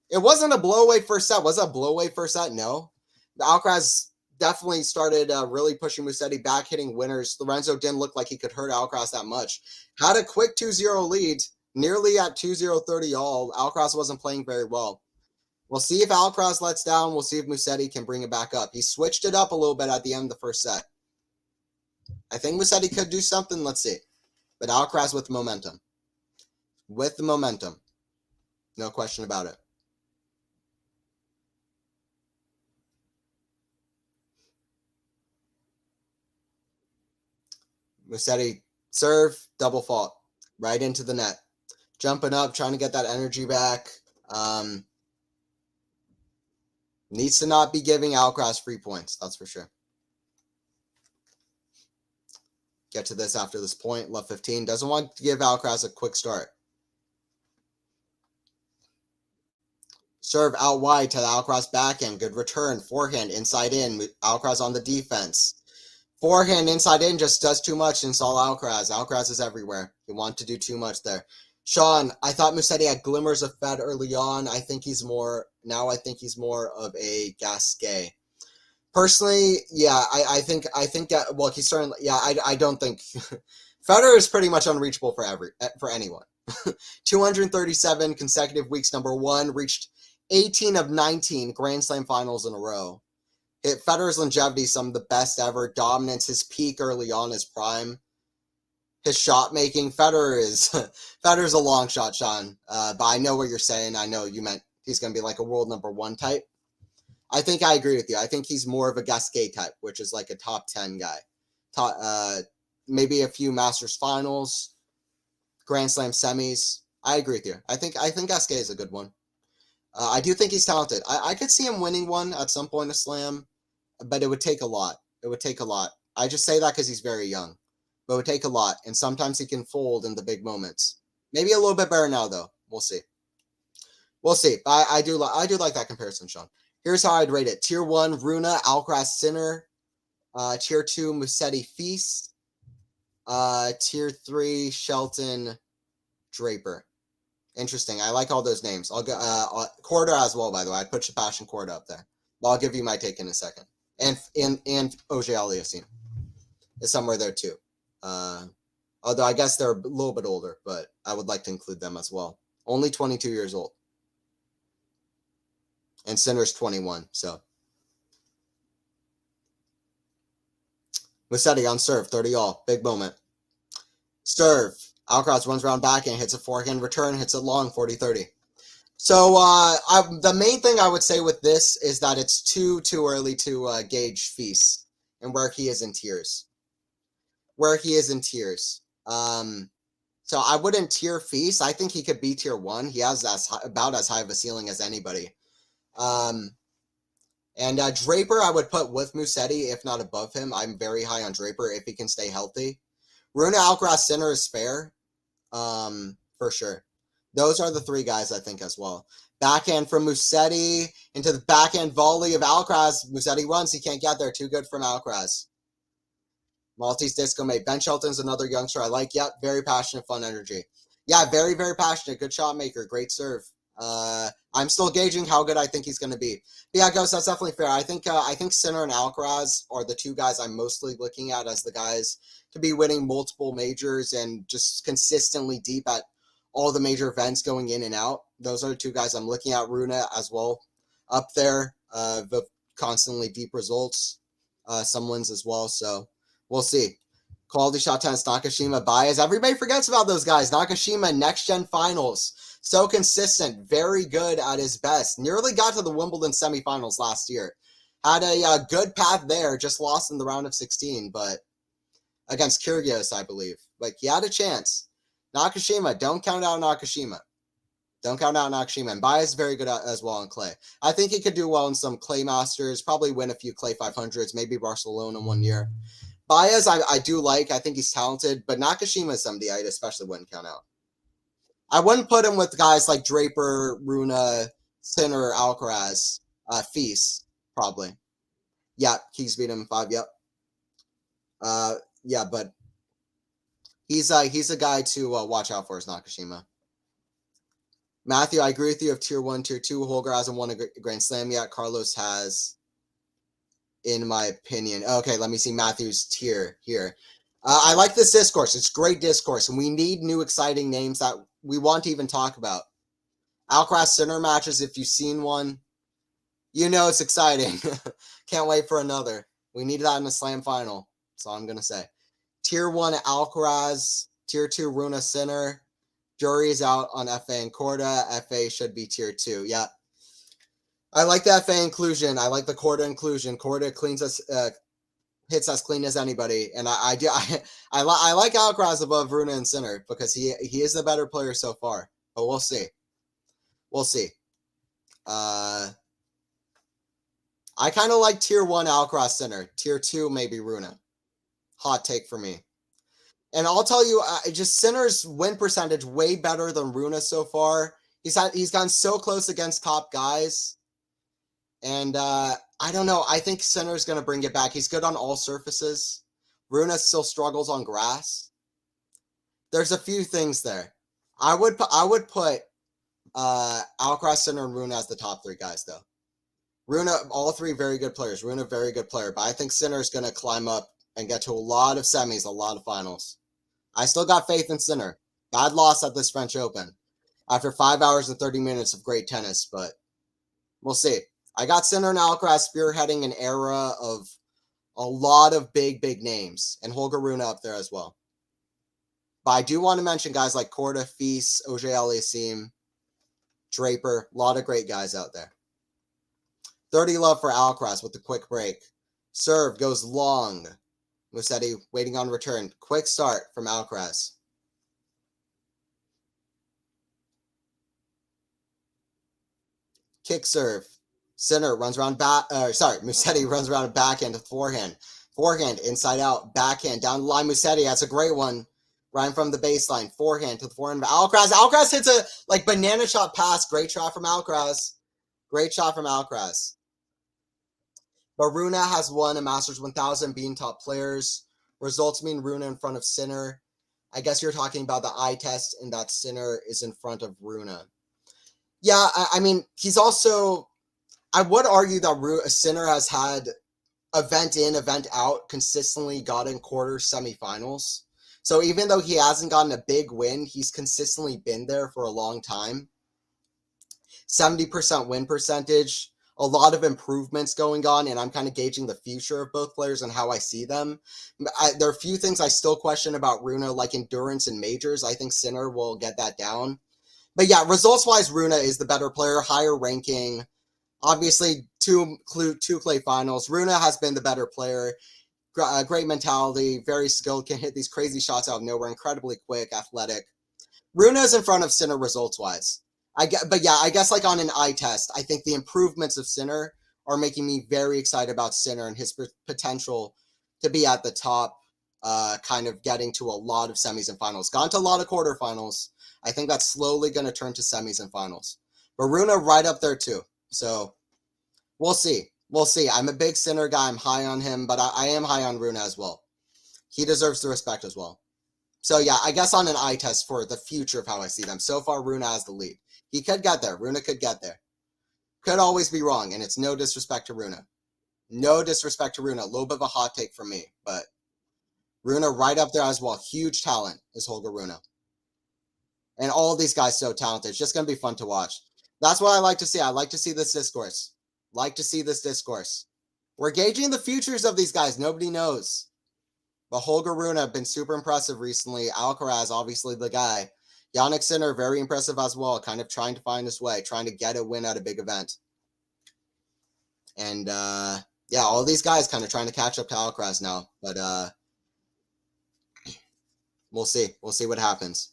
It wasn't a blowaway first set. Was it a blowaway first set? No. Alcaraz definitely started really pushing Musetti back, hitting winners. Lorenzo didn't look like he could hurt Alcaraz that much. Had a quick 2-0 lead, nearly at 2-0-30 all. Alcaraz wasn't playing very well. We'll see if Alcaraz lets down. We'll see if Musetti can bring it back up. He switched it up a little bit at the end of the first set. I think Musetti could do something. Let's see. But Alcaraz with momentum. With the momentum. No question about it. Musetti serve, double fault. Right into the net. Jumping up, trying to get that energy back. Needs to not be giving Alcaraz free points. That's for sure. Get to this after this point. Love 15. Doesn't want to give Alcaraz a quick start. Serve out wide to the Alcaraz backhand. Good return. Forehand inside in. Alcaraz on the defense. Forehand inside in just does too much and saw Alcaraz. Alcaraz is everywhere. He wanted to do too much there. Sean, I thought Musetti had glimmers of Fed early on. I think he's more of a Gasquet. Personally, yeah, I think that, well, he's certainly, yeah, I don't think Federer is pretty much unreachable for anyone. 237 consecutive weeks, number 1, reached 18 of 19 Grand Slam finals in a row. Federer's longevity, some of the best ever. Dominance, his peak early on, his prime. His shot making, Federer's a long shot, Sean. But I know what you're saying. I know you meant he's going to be like a world number 1 type. I think I agree with you. I think he's more of a Gasquet type, which is like a top 10 guy. Maybe a few Masters finals, Grand Slam semis. I agree with you. I think Gasquet is a good one. I do think he's talented. I could see him winning one at some point, a slam, but it would take a lot. It would take a lot. I just say that because he's very young, but it would take a lot, and sometimes he can fold in the big moments. Maybe a little bit better now, though. We'll see. We'll see. I do like that comparison, Sean. Here's how I'd rate it. Tier 1, Runa, Alcaraz, Sinner. Tier 2, Musetti, Feast. Tier 3, Shelton, Draper. Interesting. I like all those names. I'll go Korda as well, by the way. I'd put Sebastian Korda up there. But I'll give you my take in a second. And Auger Aliassime is somewhere there too. Although I guess they're a little bit older, but I would like to include them as well. Only 22 years old. And Sinner's 21, so. Musetti on serve, 30 all. Big moment. Serve. Alcaraz runs around back and hits a forehand return, hits it long, 40-30. So the main thing I would say with this is that it's too early to gauge Feast and where he is in tiers. So I wouldn't tier Feast. I think he could be tier 1. He has about as high of a ceiling as anybody. And Draper, I would put with Musetti, if not above him. I'm very high on Draper if he can stay healthy. Runa, Alcaraz, Sinner is fair, for sure. Those are the 3 guys, I think, as well. Backhand from Musetti into the backhand volley of Alcaraz. Musetti runs. He can't get there. Too good from Alcaraz. Maltese Disco Mate. Ben Shelton's another youngster I like. Yep, very passionate, fun energy. Yeah, very, very passionate. Good shot maker. Great serve. I'm still gauging how good I think he's going to be. But yeah, Ghost, that's definitely fair. I think Sinner and Alcaraz are the 2 guys I'm mostly looking at as the guys to be winning multiple majors and just consistently deep at all the major events going in and out. Those are the 2 guys I'm looking at. Runa as well up there, the constantly deep results, some wins as well. So we'll see. QualityShot tennis, Nakashima, Baez. Everybody forgets about those guys. Nakashima, next gen finals. So consistent, very good at his best. Nearly got to the Wimbledon semifinals last year. Had a good path there, just lost in the round of 16, but against Kyrgios, I believe. Like, he had a chance. Nakashima, don't count out Nakashima. Don't count out Nakashima. And Baez is very good as well on clay. I think he could do well in some clay masters, probably win a few clay 500s, maybe Barcelona one year. Baez, I do like. I think he's talented, but Nakashima is somebody I especially wouldn't count out. I wouldn't put him with guys like Draper, Runa, Sinner, Alcaraz, Feast, probably. Yeah, Keys beat him 5, yep. Yeah, but he's a guy to watch out for, is Nakashima. Matthew, I agree with you of tier 1, tier 2. Holger hasn't won a Grand Slam yet. Carlos has, in my opinion. Okay, let me see Matthew's tier here. I like this discourse. It's great discourse, and we need new exciting names that we want to even talk about. Alcaraz Sinner matches, if you've seen one, you know it's exciting. Can't wait for another. We need that in the Slam final. That's all I'm going to say. Tier 1 Alcaraz, Tier 2 Runa Sinner. Jury's out on FA and Korda. FA should be Tier 2. Yeah. I like the FA inclusion. I like the Korda inclusion. Korda cleans us, hits as clean as anybody. And I like Alcaraz above Runa and Sinner because he is the better player so far. But we'll see. We'll see. I kind of like Tier 1 Alcaraz Sinner. Tier 2 maybe Runa. Hot take for me. And I'll tell you, just Sinner's win percentage way better than Runa so far. He's gone so close against top guys. And I don't know. I think Sinner's going to bring it back. He's good on all surfaces. Runa still struggles on grass. There's a few things there. I would put Alcaraz, Sinner, and Runa as the top 3 guys, though. Runa, all 3 very good players. Runa, very good player. But I think Sinner's going to climb up and get to a lot of semis, a lot of finals. I still got faith in Sinner. Bad loss at this French Open after 5 hours and 30 minutes of great tennis, but we'll see. I got Sinner and Alcaraz spearheading an era of a lot of big names, and Holger Rune up there as well. But I do want to mention guys like Korda, Feast, Auger Aliassime, Draper, a lot of great guys out there. 30 love for Alcaraz with the quick break. Serve goes long. Musetti waiting on return. Quick start from Alcaraz. Kick serve. Sinner runs around back. Musetti runs around a backhand to forehand. Forehand inside out. Backhand down the line. Musetti, that's a great one. Right from the baseline. Forehand to the forehand of Alcaraz. Alcaraz hits a banana shot pass. Great shot from Alcaraz. Great shot from Alcaraz. But Runa has won a Masters 1000, being top players. Results mean Runa in front of Sinner. I guess you're talking about the eye test, and that Sinner is in front of Runa. Yeah, I mean, he's also... I would argue that Sinner has had event in, event out, consistently gotten quarters, semifinals. So even though he hasn't gotten a big win, he's consistently been there for a long time. 70% win percentage, a lot of improvements going on, and I'm kind of gauging the future of both players and how I see them. There are a few things I still question about Runa, like endurance in majors. I think Sinner will get that down. But yeah, results-wise, Runa is the better player, higher ranking. Obviously, two clay finals. Runa has been the better player. Great mentality, very skilled, can hit these crazy shots out of nowhere, incredibly quick, athletic. Runa is in front of Sinner results-wise. But yeah, I guess like on an eye test, I think the improvements of Sinner are making me very excited about Sinner and his potential to be at the top, kind of getting to a lot of semis and finals. Gone to a lot of quarterfinals. I think that's slowly going to turn to semis and finals. But Runa right up there too. So we'll see. We'll see. I'm a big Sinner guy. I'm high on him, but I am high on Runa as well. He deserves the respect as well. So yeah, I guess on an eye test for the future of how I see them. So far, Runa has the lead. He could get there. Runa could get there. Could always be wrong, and it's no disrespect to Runa. No disrespect to Runa. A little bit of a hot take from me, but Runa right up there as well. Huge talent is Holger Rune. And all of these guys so talented. It's just going to be fun to watch. That's what I like to see. I like to see this discourse. Like to see this discourse. We're gauging the futures of these guys. Nobody knows. But Holger Rune have been super impressive recently. Alcaraz, obviously the guy. Jannik Sinner, very impressive as well. Kind of trying to find his way. Trying to get a win at a big event. And, yeah, all these guys kind of trying to catch up to Alcaraz now. But, we'll see. We'll see what happens.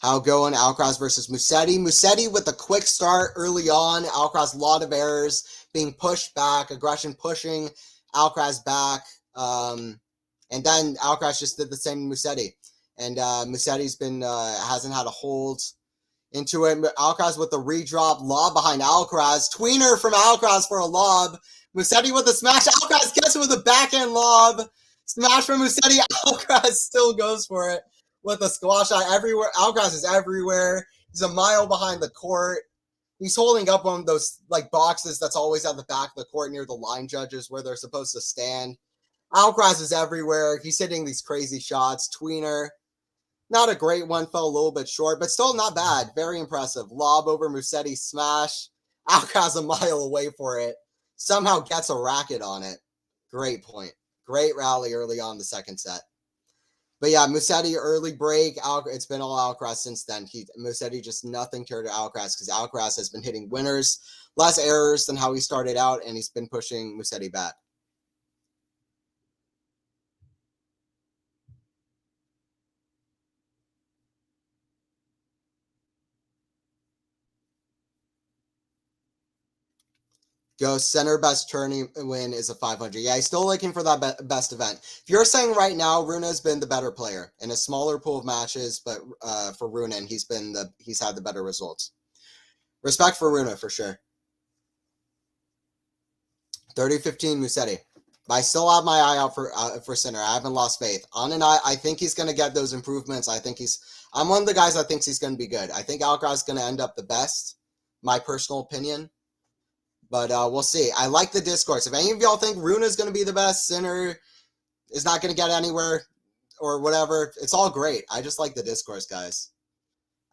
How going? Alcaraz versus Musetti. Musetti with a quick start early on. Alcaraz, a lot of errors, being pushed back, aggression pushing Alcaraz back. And then Alcaraz just did the same to Musetti. And Musetti's been hasn't had a hold into it. Alcaraz with the redrop, lob behind Alcaraz. Tweener from Alcaraz for a lob. Musetti with a smash. Alcaraz gets it with a backhand lob. Smash from Musetti. Alcaraz still goes for it with a squash shot everywhere. Alcaraz is everywhere. He's a mile behind the court. He's holding up on those like boxes that's always at the back of the court near the line judges where they're supposed to stand. Alcaraz is everywhere. He's hitting these crazy shots. Tweener, not a great one, fell a little bit short, but still not bad. Very impressive. Lob over Musetti, smash. Alcaraz a mile away for it. Somehow gets a racket on it. Great point. Great rally early on the second set. But yeah, Musetti early break. It's been all Alcaraz since then. Musetti just nothing to Alcaraz because Alcaraz has been hitting winners, less errors than how he started out, and he's been pushing Musetti back. Go center best tourney win is a 500. Yeah, he's still looking for that best event. If you're saying right now, Rune's been the better player in a smaller pool of matches, but for Rune, and he's had the better results. Respect for Rune for sure. 30-15 Musetti. But I still have my eye out for Sinner. I haven't lost faith. On an eye, I think he's going to get those improvements. I'm one of the guys that thinks he's going to be good. I think Alcaraz is going to end up the best, my personal opinion. But we'll see. I like the discourse. If any of y'all think Rune is going to be the best, Sinner is not going to get anywhere or whatever, it's all great. I just like the discourse, guys.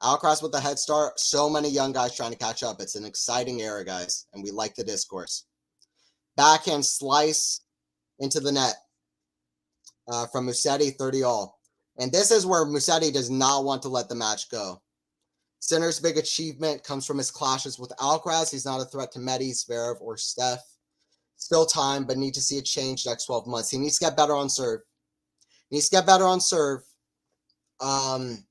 Alcaraz with the head start. So many young guys trying to catch up. It's an exciting era, guys, and we like the discourse. Backhand slice into the net from Musetti, 30-all. And this is where Musetti does not want to let the match go. Sinner's big achievement comes from his clashes with Alcaraz. He's not a threat to Medi, Zverev, or Steph. Still time, but need to see a change next 12 months. He needs to get better on serve. And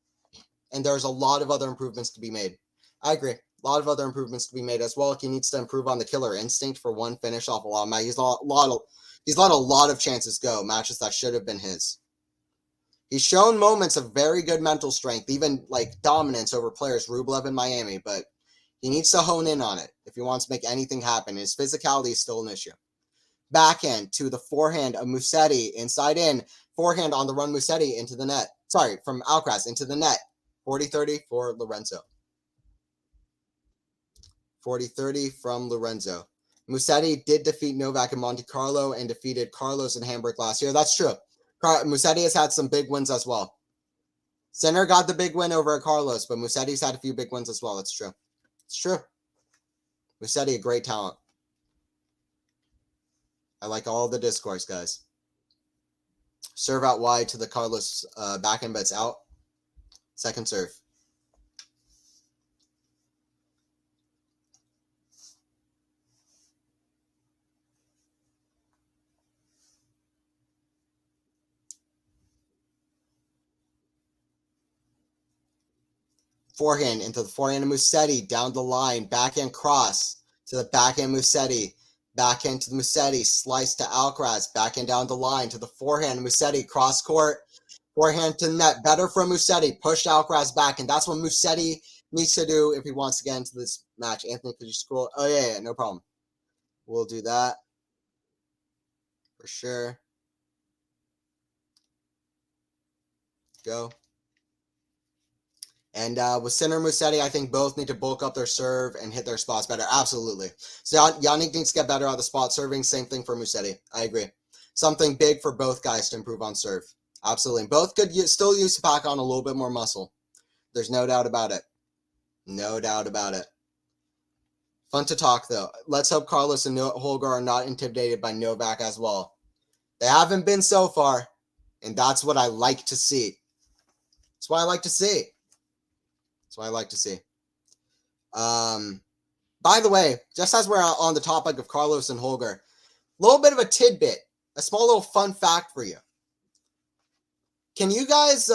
there's a lot of other improvements to be made. I agree. A lot of other improvements to be made as well. He needs to improve on the killer instinct for one finish off a lot of matches. He's let a lot of chances go, matches that should have been his. He's shown moments of very good mental strength, even like dominance over players, Rublev in Miami, but he needs to hone in on it if he wants to make anything happen. His physicality is still an issue. backhand to the forehand of Musetti, inside in, forehand on the run Musetti into the net. Sorry, from Alcaraz into the net. 40-30 for Lorenzo. 40-30 from Lorenzo. Musetti did defeat Novak in Monte Carlo and defeated Carlos in Hamburg last year. That's true. Musetti has had some big wins as well. Sinner got the big win over at Carlos, but Musetti's had a few big wins as well. It's true. It's true. Musetti, a great talent. I like all the discourse, guys. Serve out wide to the Carlos backhand, but it's out. Second serve. Forehand into the forehand of Musetti, down the line, backhand cross to the backhand Musetti, backhand to the Musetti, slice to Alcaraz, backhand down the line to the forehand Musetti, cross court, forehand to net, better from Musetti, push Alcaraz back, and that's what Musetti needs to do if he wants to get into this match. Anthony, could you scroll? Oh, yeah, no problem. We'll do that for sure. Go. And with Sinner and Musetti, I think both need to bulk up their serve and hit their spots better. Absolutely. So Yannick needs to get better at the spot serving. Same thing for Musetti. I agree. Something big for both guys to improve on serve. Absolutely. Both could still use to pack on a little bit more muscle. There's no doubt about it. No doubt about it. Fun to talk, though. Let's hope Carlos and Holger are not intimidated by Novak as well. They haven't been so far, and that's what I like to see. That's what I like to see. That's what I like to see. By the way, just as we're on the topic of Carlos and Holger, a little bit of a tidbit, a small little fun fact for you. Can you guys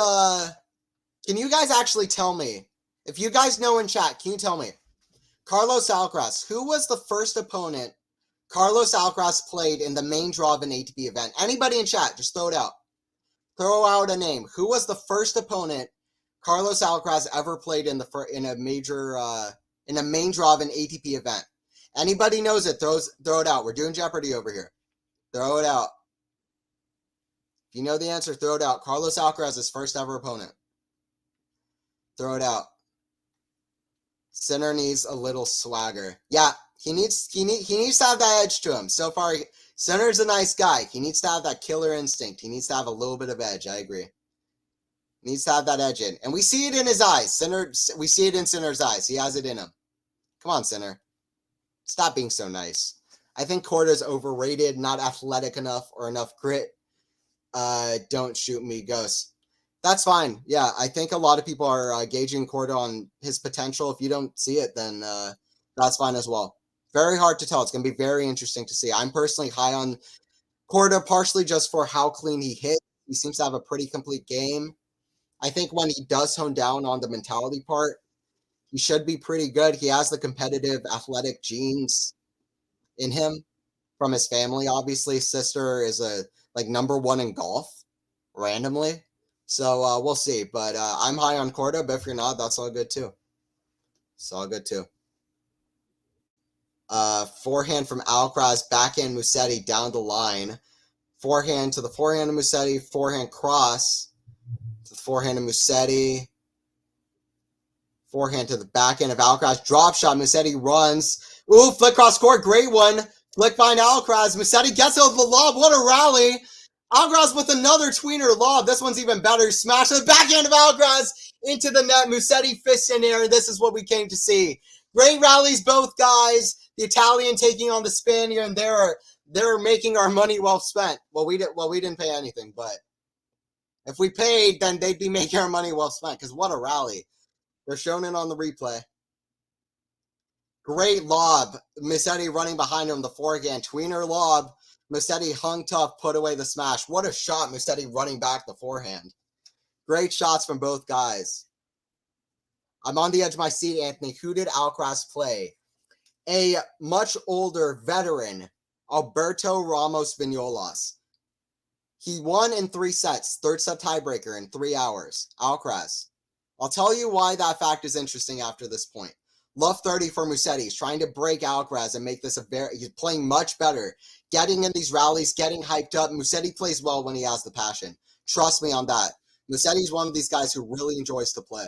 actually tell me, if you guys know in chat, can you tell me, Carlos Alcaraz, who was the first opponent Carlos Alcaraz played in the main draw of an ATP event? Anybody in chat, just throw it out. Throw out a name. Who was the first opponent Carlos Alcaraz ever played in a major in a main draw of an ATP event? Anybody knows it? Throw it out. We're doing Jeopardy over here. Throw it out. If you know the answer, throw it out. Carlos Alcaraz's first ever opponent. Throw it out. Sinner needs a little swagger. Yeah, he needs to have that edge to him. So far, Sinner's a nice guy. He needs to have that killer instinct. He needs to have a little bit of edge. I agree. Needs to have that edge in. And we see it in his eyes. We see it in Sinner's eyes. He has it in him. Come on, Sinner. Stop being so nice. I think Korda's overrated, not athletic enough or enough grit. Don't shoot me, Ghost. That's fine. Yeah, I think a lot of people are gauging Korda on his potential. If you don't see it, then that's fine as well. Very hard to tell. It's going to be very interesting to see. I'm personally high on Korda, partially just for how clean he hit. He seems to have a pretty complete game. I think when he does hone down on the mentality part, he should be pretty good. He has the competitive, athletic genes in him from his family. Obviously, sister is number one in golf, randomly. So we'll see. But I'm high on Korda, but if you're not, that's all good too. It's all good too. Forehand from Alcaraz, backhand Musetti down the line. Forehand to the forehand of Musetti, forehand cross to the forehand of Musetti. Forehand to the backhand of Alcaraz. Drop shot. Musetti runs. Ooh, flick cross court. Great one. Flick find Alcaraz. Musetti gets out of the lob. What a rally. Alcaraz with another tweener lob. This one's even better. Smash to the backhand of Alcaraz into the net. Musetti fists in air. This is what we came to see. Great rallies, both guys. The Italian taking on the Spaniard, and they're making our money well spent. Well, we didn't pay anything, but if we paid, then they'd be making our money well spent. Because what a rally! They're showing it on the replay. Great lob. Musetti running behind him. The forehand tweener lob. Musetti hung tough, put away the smash. What a shot. Musetti running back the forehand. Great shots from both guys. I'm on the edge of my seat, Anthony. Who did Alcaraz play? A much older veteran, Alberto Ramos Vinolas. He won in 3 sets, third set tiebreaker in 3 hours. Alcaraz. I'll tell you why that fact is interesting after this point. Love 30 for Musetti. He's trying to break Alcaraz and make this he's playing much better. Getting in these rallies, getting hyped up. Musetti plays well when he has the passion. Trust me on that. Musetti's one of these guys who really enjoys to play.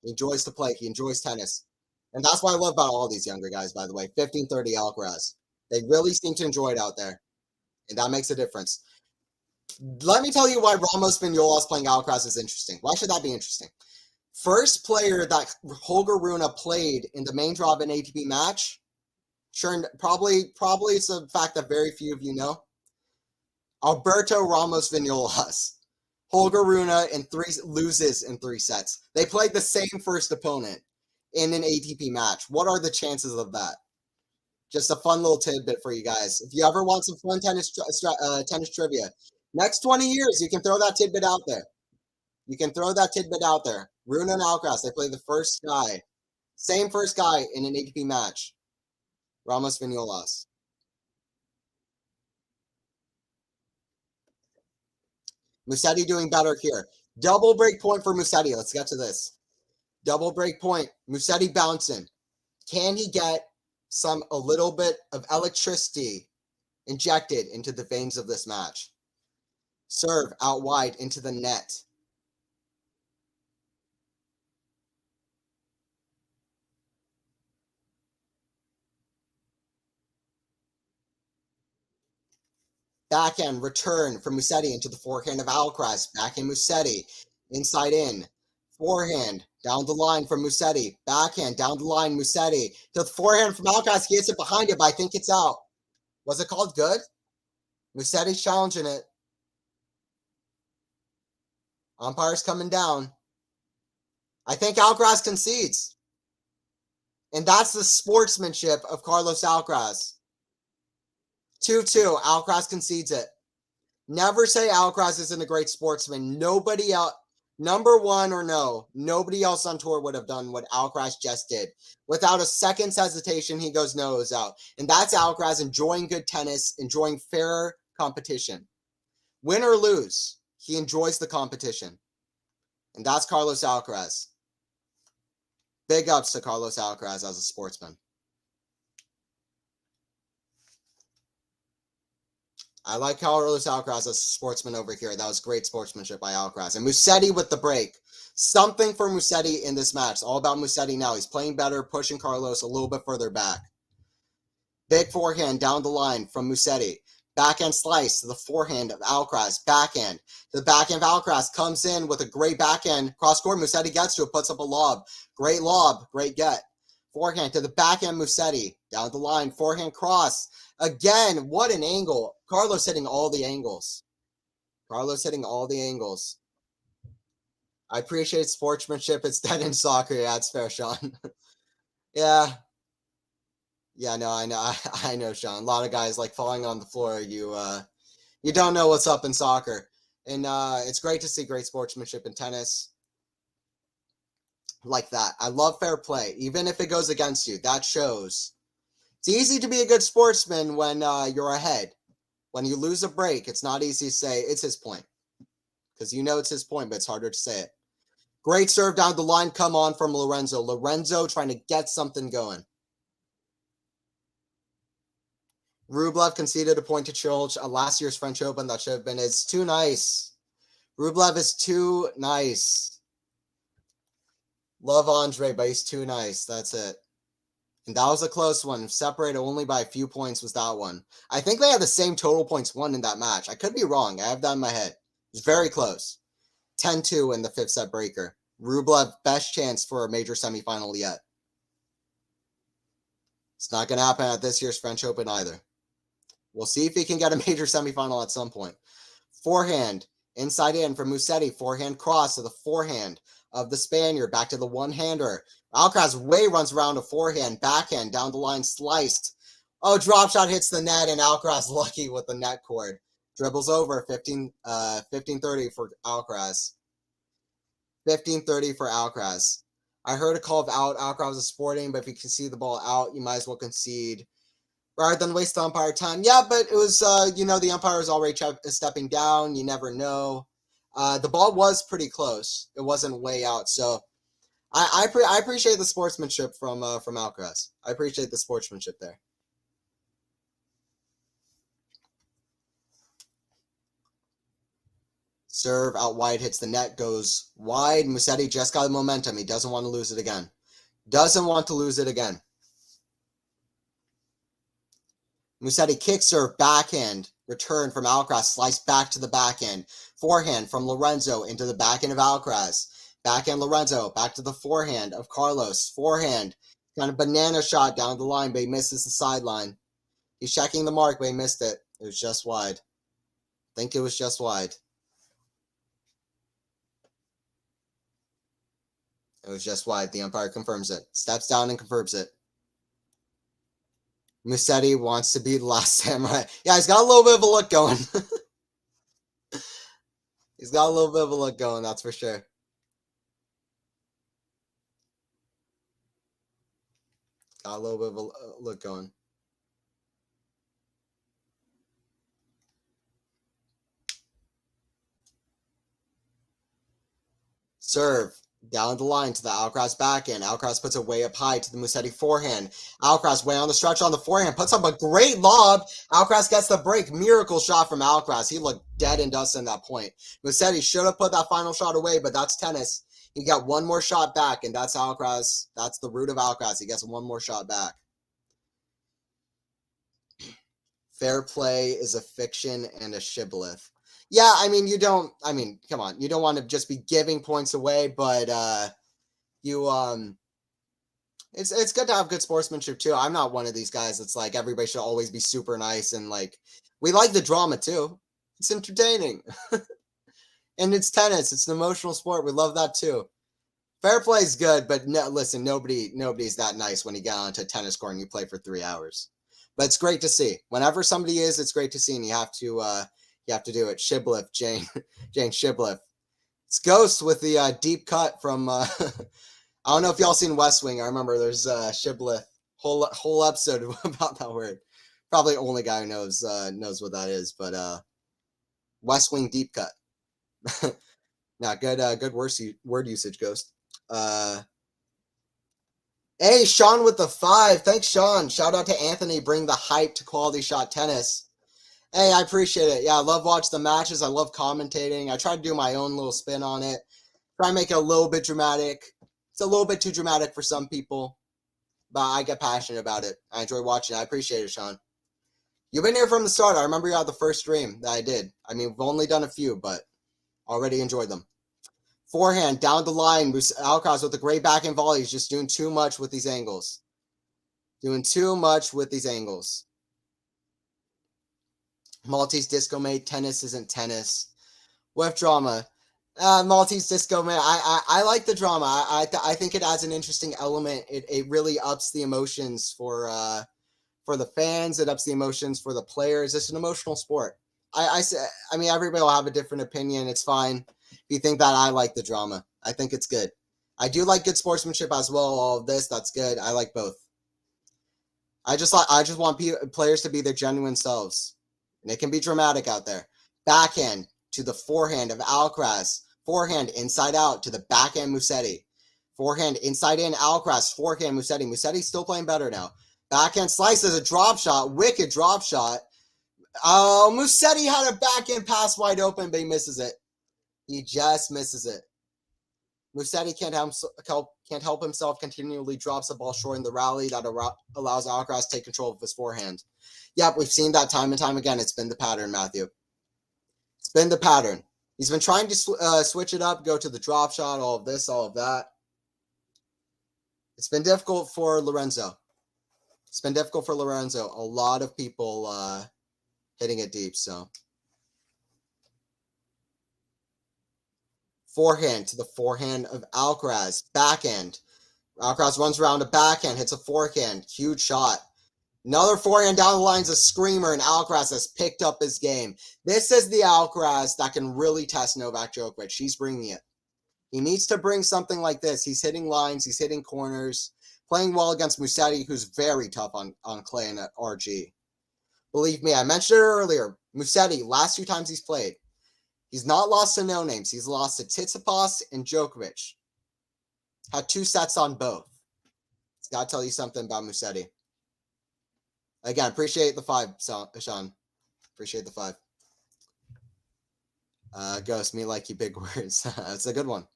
He enjoys to play. He enjoys tennis. And that's what I love about all these younger guys, by the way. 15-30 Alcaraz. They really seem to enjoy it out there. And that makes a difference. Let me tell you why Ramos Vignolas playing Alcaraz is interesting. Why should that be interesting? First player that Holger Rune played in the main draw of an ATP match. Sure, probably it's a fact that very few of you know. Alberto Ramos Vignolas. Holger Rune loses in 3 sets. They played the same first opponent in an ATP match. What are the chances of that? Just a fun little tidbit for you guys. If you ever want some fun tennis trivia, next 20 years, you can throw that tidbit out there. You can throw that tidbit out there. Rune and Alcaraz, they play the first guy. Same first guy in an ATP match. Ramos Vignolas. Musetti doing better here. Double break point for Musetti. Let's get to this. Double break point. Musetti bouncing. Can he get a little bit of electricity injected into the veins of this match? Serve out wide into the net. Backhand return from Musetti into the forehand of Alcaraz. Backhand Musetti. Inside in. Forehand down the line from Musetti. Backhand down the line Musetti. To the forehand from Alcaraz. He hits it behind it, but I think it's out. Was it called good? Musetti's challenging it. Umpire's coming down. I think Alcaraz concedes. And that's the sportsmanship of Carlos Alcaraz. 2-2. Alcaraz concedes it. Never say Alcaraz isn't a great sportsman. Nobody else, number one or no, nobody else on tour would have done what Alcaraz just did. Without a second's hesitation, he goes nose out. And that's Alcaraz enjoying good tennis, enjoying fair competition. Win or lose, he enjoys the competition. And that's Carlos Alcaraz. Big ups to Carlos Alcaraz as a sportsman. I like Carlos Alcaraz as a sportsman over here. That was great sportsmanship by Alcaraz. And Musetti with the break. Something for Musetti in this match. It's all about Musetti now. He's playing better, pushing Carlos a little bit further back. Big forehand down the line from Musetti. Backhand slice to the forehand of Alcaraz. Backhand. The backhand of Alcaraz comes in with a great backhand. Cross-court, Musetti gets to it, puts up a lob. Great lob, great get. Forehand to the backhand, Musetti. Down the line, forehand cross. Again, what an angle. Carlos hitting all the angles. Carlos hitting all the angles. I appreciate sportsmanship. It's dead in soccer. Yeah, it's fair, Sean. Yeah. Yeah, no, I know. I know, Sean. A lot of guys like falling on the floor. You don't know what's up in soccer. And it's great to see great sportsmanship in tennis. Like that. I love fair play. Even if it goes against you, that shows. It's easy to be a good sportsman when you're ahead. When you lose a break, it's not easy to say it's his point. Because you know it's his point, but it's harder to say it. Great serve down the line. Come on from Lorenzo. Lorenzo trying to get something going. Rublev conceded a point to Chilch at last year's French Open. That should have been. It's too nice. Rublev is too nice. Love Andre, but he's too nice. That's it. And that was a close one. Separated only by a few points was that one. I think they had the same total points won in that match. I could be wrong. I have that in my head. It was very close. 10-2 in the 5th set breaker. Rublev, best chance for a major semifinal yet. It's not going to happen at this year's French Open either. We'll see if he can get a major semifinal at some point. Forehand, inside in from Musetti. Forehand cross to the forehand of the Spaniard. Back to the one-hander. Alcaraz runs around a forehand, backhand, down the line, sliced. Oh, drop shot hits the net, and Alcaraz lucky with the net cord. Dribbles over, 15-30 for Alcaraz. 15-30 for Alcaraz. I heard a call of out. Alcaraz is sporting, but if you can see the ball out, you might as well concede. Rather than waste the umpire time. Yeah, but it was, the umpire was already stepping down. You never know. The ball was pretty close. It wasn't way out, so I appreciate the sportsmanship from Alcaraz. I appreciate the sportsmanship there. Serve out wide, hits the net, goes wide. Musetti just got the momentum. He doesn't want to lose it again. Doesn't want to lose it again. Musetti kick serve, backhand, return from Alcaraz, slice back to the backhand. Forehand from Lorenzo into the backhand of Alcaraz. Backhand Lorenzo, back to the forehand of Carlos. Forehand, kind of banana shot down the line, but he misses the sideline. He's checking the mark, but he missed it. It was just wide. I think it was just wide. It was just wide. The umpire confirms it. Steps down and confirms it. Musetti wants to be the last samurai. Yeah, he's got a little bit of a look going. He's got a little bit of a look going, that's for sure. Got a little bit of a look going. Serve. Down the line to the Alcaraz backhand. Alcaraz puts it way up high to the Musetti forehand. Alcaraz way on the stretch on the forehand. Puts up a great lob. Alcaraz gets the break. Miracle shot from Alcaraz. He looked dead and dusted at that point. Musetti should have put that final shot away, but that's tennis. He got one more shot back, and that's Alcaraz. That's the root of Alcaraz. He gets one more shot back. Fair play is a fiction and a shibboleth. Yeah, I mean, come on. You don't want to just be giving points away, but it's good to have good sportsmanship too. I'm not one of these guys that's like everybody should always be super nice, and like we like the drama too. It's entertaining. And it's tennis. It's an emotional sport. We love that too. Fair play is good, but no, listen, nobody's that nice when you get onto a tennis court and you play for 3 hours. But it's great to see. Whenever somebody is, it's great to see, and you have to do it. Shibboleth, Jane Shibboleth. It's Ghost with the deep cut from. I don't know if y'all seen West Wing. I remember there's Shibboleth whole episode about that word. Probably only guy who knows what that is. But West Wing deep cut. Nah, good word usage, Ghost. Hey, Sean with the 5. Thanks, Sean. Shout out to Anthony. Bring the hype to Quality Shot Tennis. Hey, I appreciate it. Yeah, I love watching the matches. I love commentating. I try to do my own little spin on it. Try and make it a little bit dramatic. It's a little bit too dramatic for some people, but I get passionate about it. I enjoy watching it. I appreciate it, Sean. You've been here from the start. I remember you had the first stream that I did. I mean, we've only done a few, but already enjoyed them. Forehand, down the line. Alcaraz with the great backhand volley. He's just doing too much with these angles. Maltese Disco Mate, tennis isn't tennis. With drama. Maltese Disco Man, I like the drama. I think it adds an interesting element. It really ups the emotions for the fans. It ups the emotions for the players. It's an emotional sport. I mean, everybody will have a different opinion. It's fine. If you think that, I like the drama. I think it's good. I do like good sportsmanship as well. All of this, that's good. I like both. I just want players to be their genuine selves, and it can be dramatic out there. Backhand to the forehand of Alcaraz. Forehand inside out to the backhand Musetti. Forehand inside in Alcaraz. Forehand Musetti. Musetti's still playing better now. Backhand slice is a drop shot. Wicked drop shot. Oh, Musetti had a backhand pass wide open, but he misses it. He just misses it. Musetti can't help himself. Continually drops the ball short in the rally. That allows Alcaraz to take control of his forehand. Yep, we've seen that time and time again. It's been the pattern, Matthew. It's been the pattern. He's been trying to switch it up, go to the drop shot, all of this, all of that. It's been difficult for Lorenzo. A lot of people hitting it deep, so. Forehand to the forehand of Alcaraz. Backhand. Alcaraz runs around a backhand, hits a forehand. Huge shot. Another forehand down the line's a screamer, and Alcaraz has picked up his game. This is the Alcaraz that can really test Novak Djokovic. He's bringing it. He needs to bring something like this. He's hitting lines. He's hitting corners. Playing well against Musetti, who's very tough on clay and at RG. Believe me, I mentioned it earlier. Musetti, last 2 times he's played, he's not lost to no-names. He's lost to Tsitsipas and Djokovic. Had 2 sets on both. It's got to tell you something about Musetti. Again, appreciate the 5, Sean. Appreciate the 5. Ghost, me like you big words. That's a good one.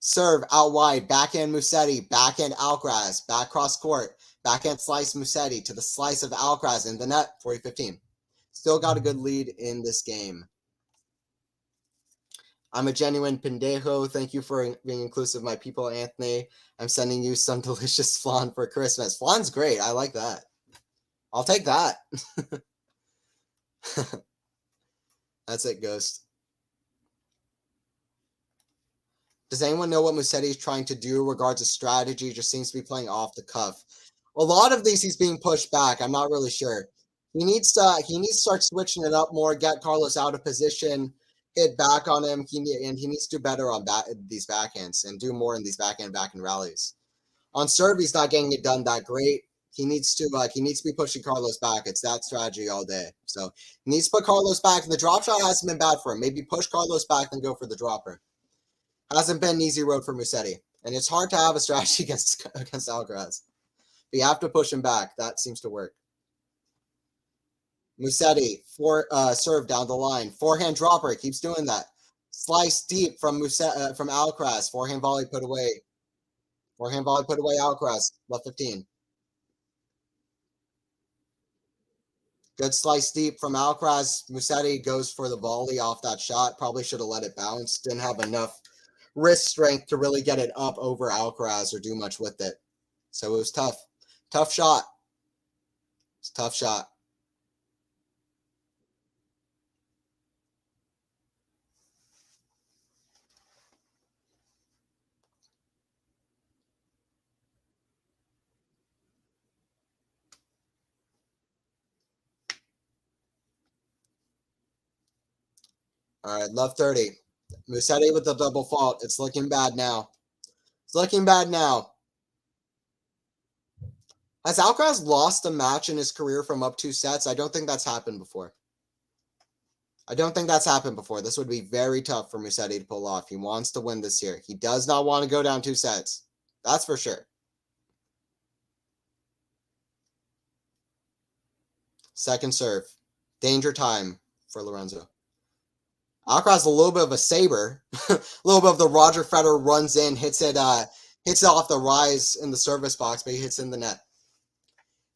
Serve out wide, backhand Musetti, backhand Alcaraz, back cross court, backhand slice Musetti to the slice of Alcaraz in the net, 40-15. Still got a good lead in this game. I'm a genuine pendejo. Thank you for being inclusive, my people, Anthony. I'm sending you some delicious flan for Christmas. Flan's great. I like that. I'll take that. That's it, Ghost. Does anyone know what Musetti is trying to do regards to strategy? Just seems to be playing off the cuff. A lot of these he's being pushed back. I'm not really sure. He needs to start switching it up more, get Carlos out of position, hit back on him. He needs to do better on these backhands and do more in these backhand rallies. On serve, he's not getting it done that great. He needs to be pushing Carlos back. It's that strategy all day. So he needs to put Carlos back. And the drop shot hasn't been bad for him. Maybe push Carlos back and go for the dropper. Hasn't been an easy road for Musetti. And it's hard to have a strategy against Alcaraz. But you have to push him back. That seems to work. Musetti, serve down the line. Forehand dropper, keeps doing that. Slice deep from Alcaraz. Forehand volley put away. Forehand volley put away Alcaraz. Left 15. Good slice deep from Alcaraz. Musetti goes for the volley off that shot. Probably should have let it bounce. Didn't have enough wrist strength to really get it up over Alcaraz or do much with it. So it was tough. Tough shot. It's a tough shot. All right, love 30. Musetti with the double fault. It's looking bad now. It's looking bad now. Has Alcaraz lost a match in his career from up 2 sets? I don't think that's happened before. This would be very tough for Musetti to pull off. He wants to win this year. He does not want to go down 2 sets. That's for sure. Second serve. Danger time for Lorenzo. Alcaraz a little bit of a saber. A little bit of the Roger Federer runs in, hits it off the rise in the service box, but he hits in the net.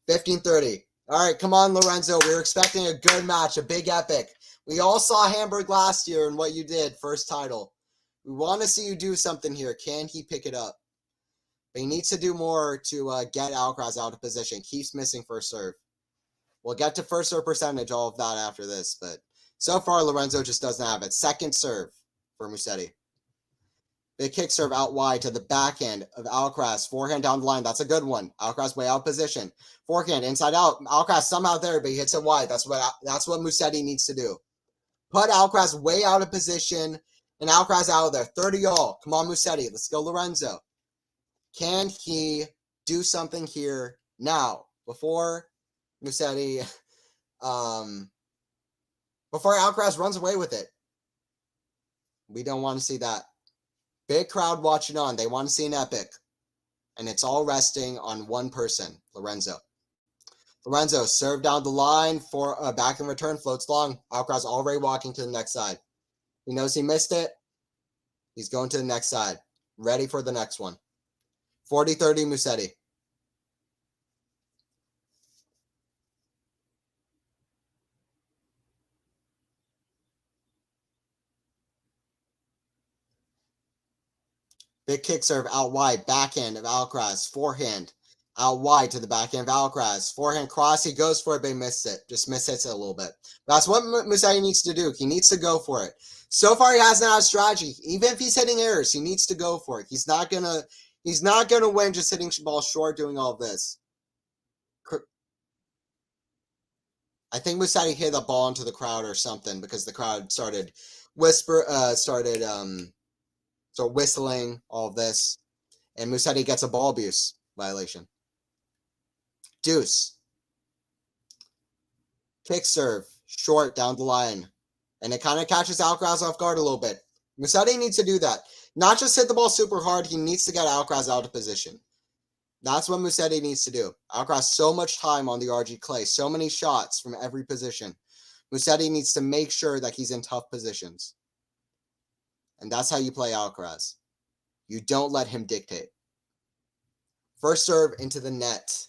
15-30. All right, come on, Lorenzo. We were expecting a good match, a big epic. We all saw Hamburg last year and what you did, first title. We want to see you do something here. Can he pick it up? But he needs to do more to get Alcaraz out of position. Keeps missing first serve. We'll get to first serve percentage, all of that after this, but so far, Lorenzo just doesn't have it. Second serve for Musetti. Big kick serve out wide to the backhand of Alcaraz. Forehand down the line. That's a good one. Alcaraz way out position. Forehand inside out. Alcaraz somehow there, but he hits it wide. That's what Musetti needs to do. Put Alcaraz way out of position and Alcaraz out of there. 30-all. Come on, Musetti. Let's go, Lorenzo. Can he do something here now before Musetti before Alcaraz runs away with it? We don't want to see that. Big crowd watching on. They want to see an epic. And it's all resting on one person, Lorenzo. Lorenzo, serve down the line for a back and return, floats long. Alcaraz already walking to the next side. He knows he missed it. He's going to the next side. Ready for the next one. 40-30 Musetti. Big kick serve out wide, backhand of Alcaraz, forehand out wide to the backhand of Alcaraz. Forehand cross, he goes for it, but he missed it. Just mishits it a little bit. That's what Musetti needs to do. He needs to go for it. So far, he hasn't had a strategy. Even if he's hitting errors, he needs to go for it. He's not gonna win just hitting balls short, doing all of this. I think Musetti hit a ball into the crowd or something because the crowd started whistling, all of this, and Musetti gets a ball abuse violation. Deuce. Kick serve, short down the line, and it kind of catches Alcaraz off guard a little bit. Musetti needs to do that. Not just hit the ball super hard, he needs to get Alcaraz out of position. That's what Musetti needs to do. Alcaraz so much time on the RG clay, so many shots from every position. Musetti needs to make sure that he's in tough positions. And that's how you play Alcaraz. You don't let him dictate. First serve into the net.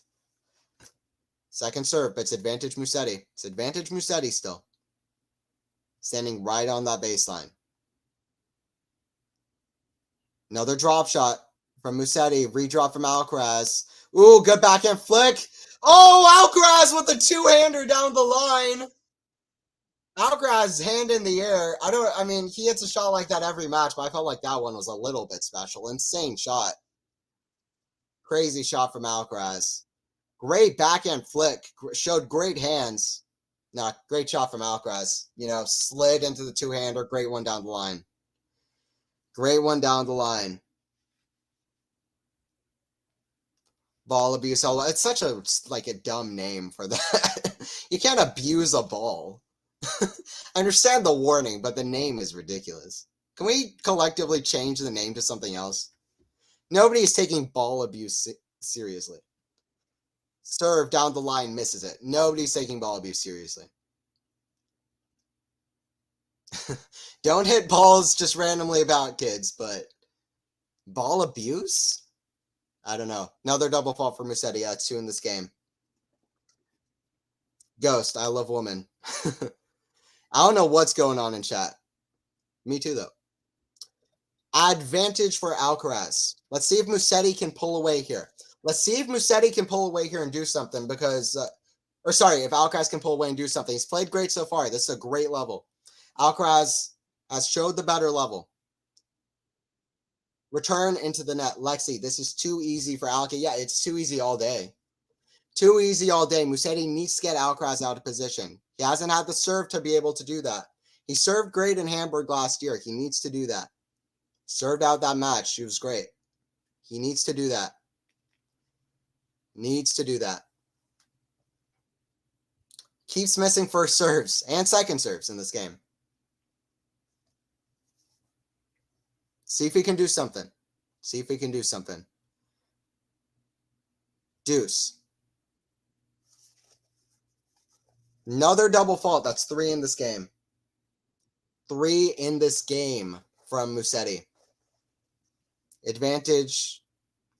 Second serve, but it's advantage Musetti. It's advantage Musetti still. Standing right on that baseline. Another drop shot from Musetti. Redrop from Alcaraz. Ooh, good backhand flick. Oh, Alcaraz with a two-hander down the line. Alcaraz hand in the air. I mean, he hits a shot like that every match, but I felt like that one was a little bit special. Insane shot. Crazy shot from Alcaraz. Great backhand flick. Showed great hands. Nah, great shot from Alcaraz. You know, slid into the two-hander. Great one down the line. Great one down the line. Ball abuse. It's such a dumb name for that. You can't abuse a ball. I understand the warning, but the name is ridiculous. Can we collectively change the name to something else? Nobody is taking ball abuse seriously. Serve down the line, misses it. Nobody's taking ball abuse seriously. Don't hit balls just randomly about, kids, but ball abuse? I don't know. Another double fault for Musetti. That's 2 in this game. Ghost, I love woman. I don't know what's going on in chat. Me too, though. Advantage for Alcaraz. Let's see if Musetti can pull away here. Let's see if Musetti can pull away here and do something because, if Alcaraz can pull away and do something. He's played great so far. This is a great level. Alcaraz has showed the better level. Return into the net. Lexi, this is too easy for Alca. Yeah, it's too easy all day. Too easy all day. Musetti needs to get Alcaraz out of position. He hasn't had the serve to be able to do that. He served great in Hamburg last year. He needs to do that. Served out that match. She was great. He needs to do that. Needs to do that. Keeps missing first serves and second serves in this game. See if he can do something. See if he can do something. Deuce. Another double fault. That's 3 in this game. 3 in this game from Musetti. Advantage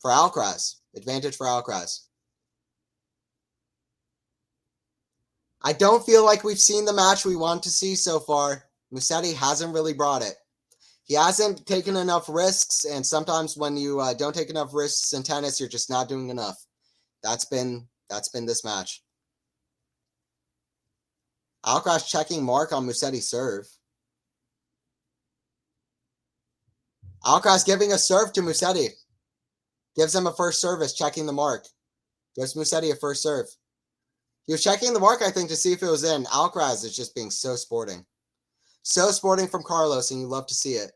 for Alcaraz. Advantage for Alcaraz. I don't feel like we've seen the match we want to see so far. Musetti hasn't really brought it. He hasn't taken enough risks, and sometimes when you don't take enough risks in tennis, you're just not doing enough. That's been this match. Alcaraz checking mark on Musetti's serve. Alcaraz giving a serve to Musetti. Gives him a first service, checking the mark. Gives Musetti a first serve. He was checking the mark, I think, to see if it was in. Alcaraz is just being so sporting. So sporting from Carlos, and you love to see it.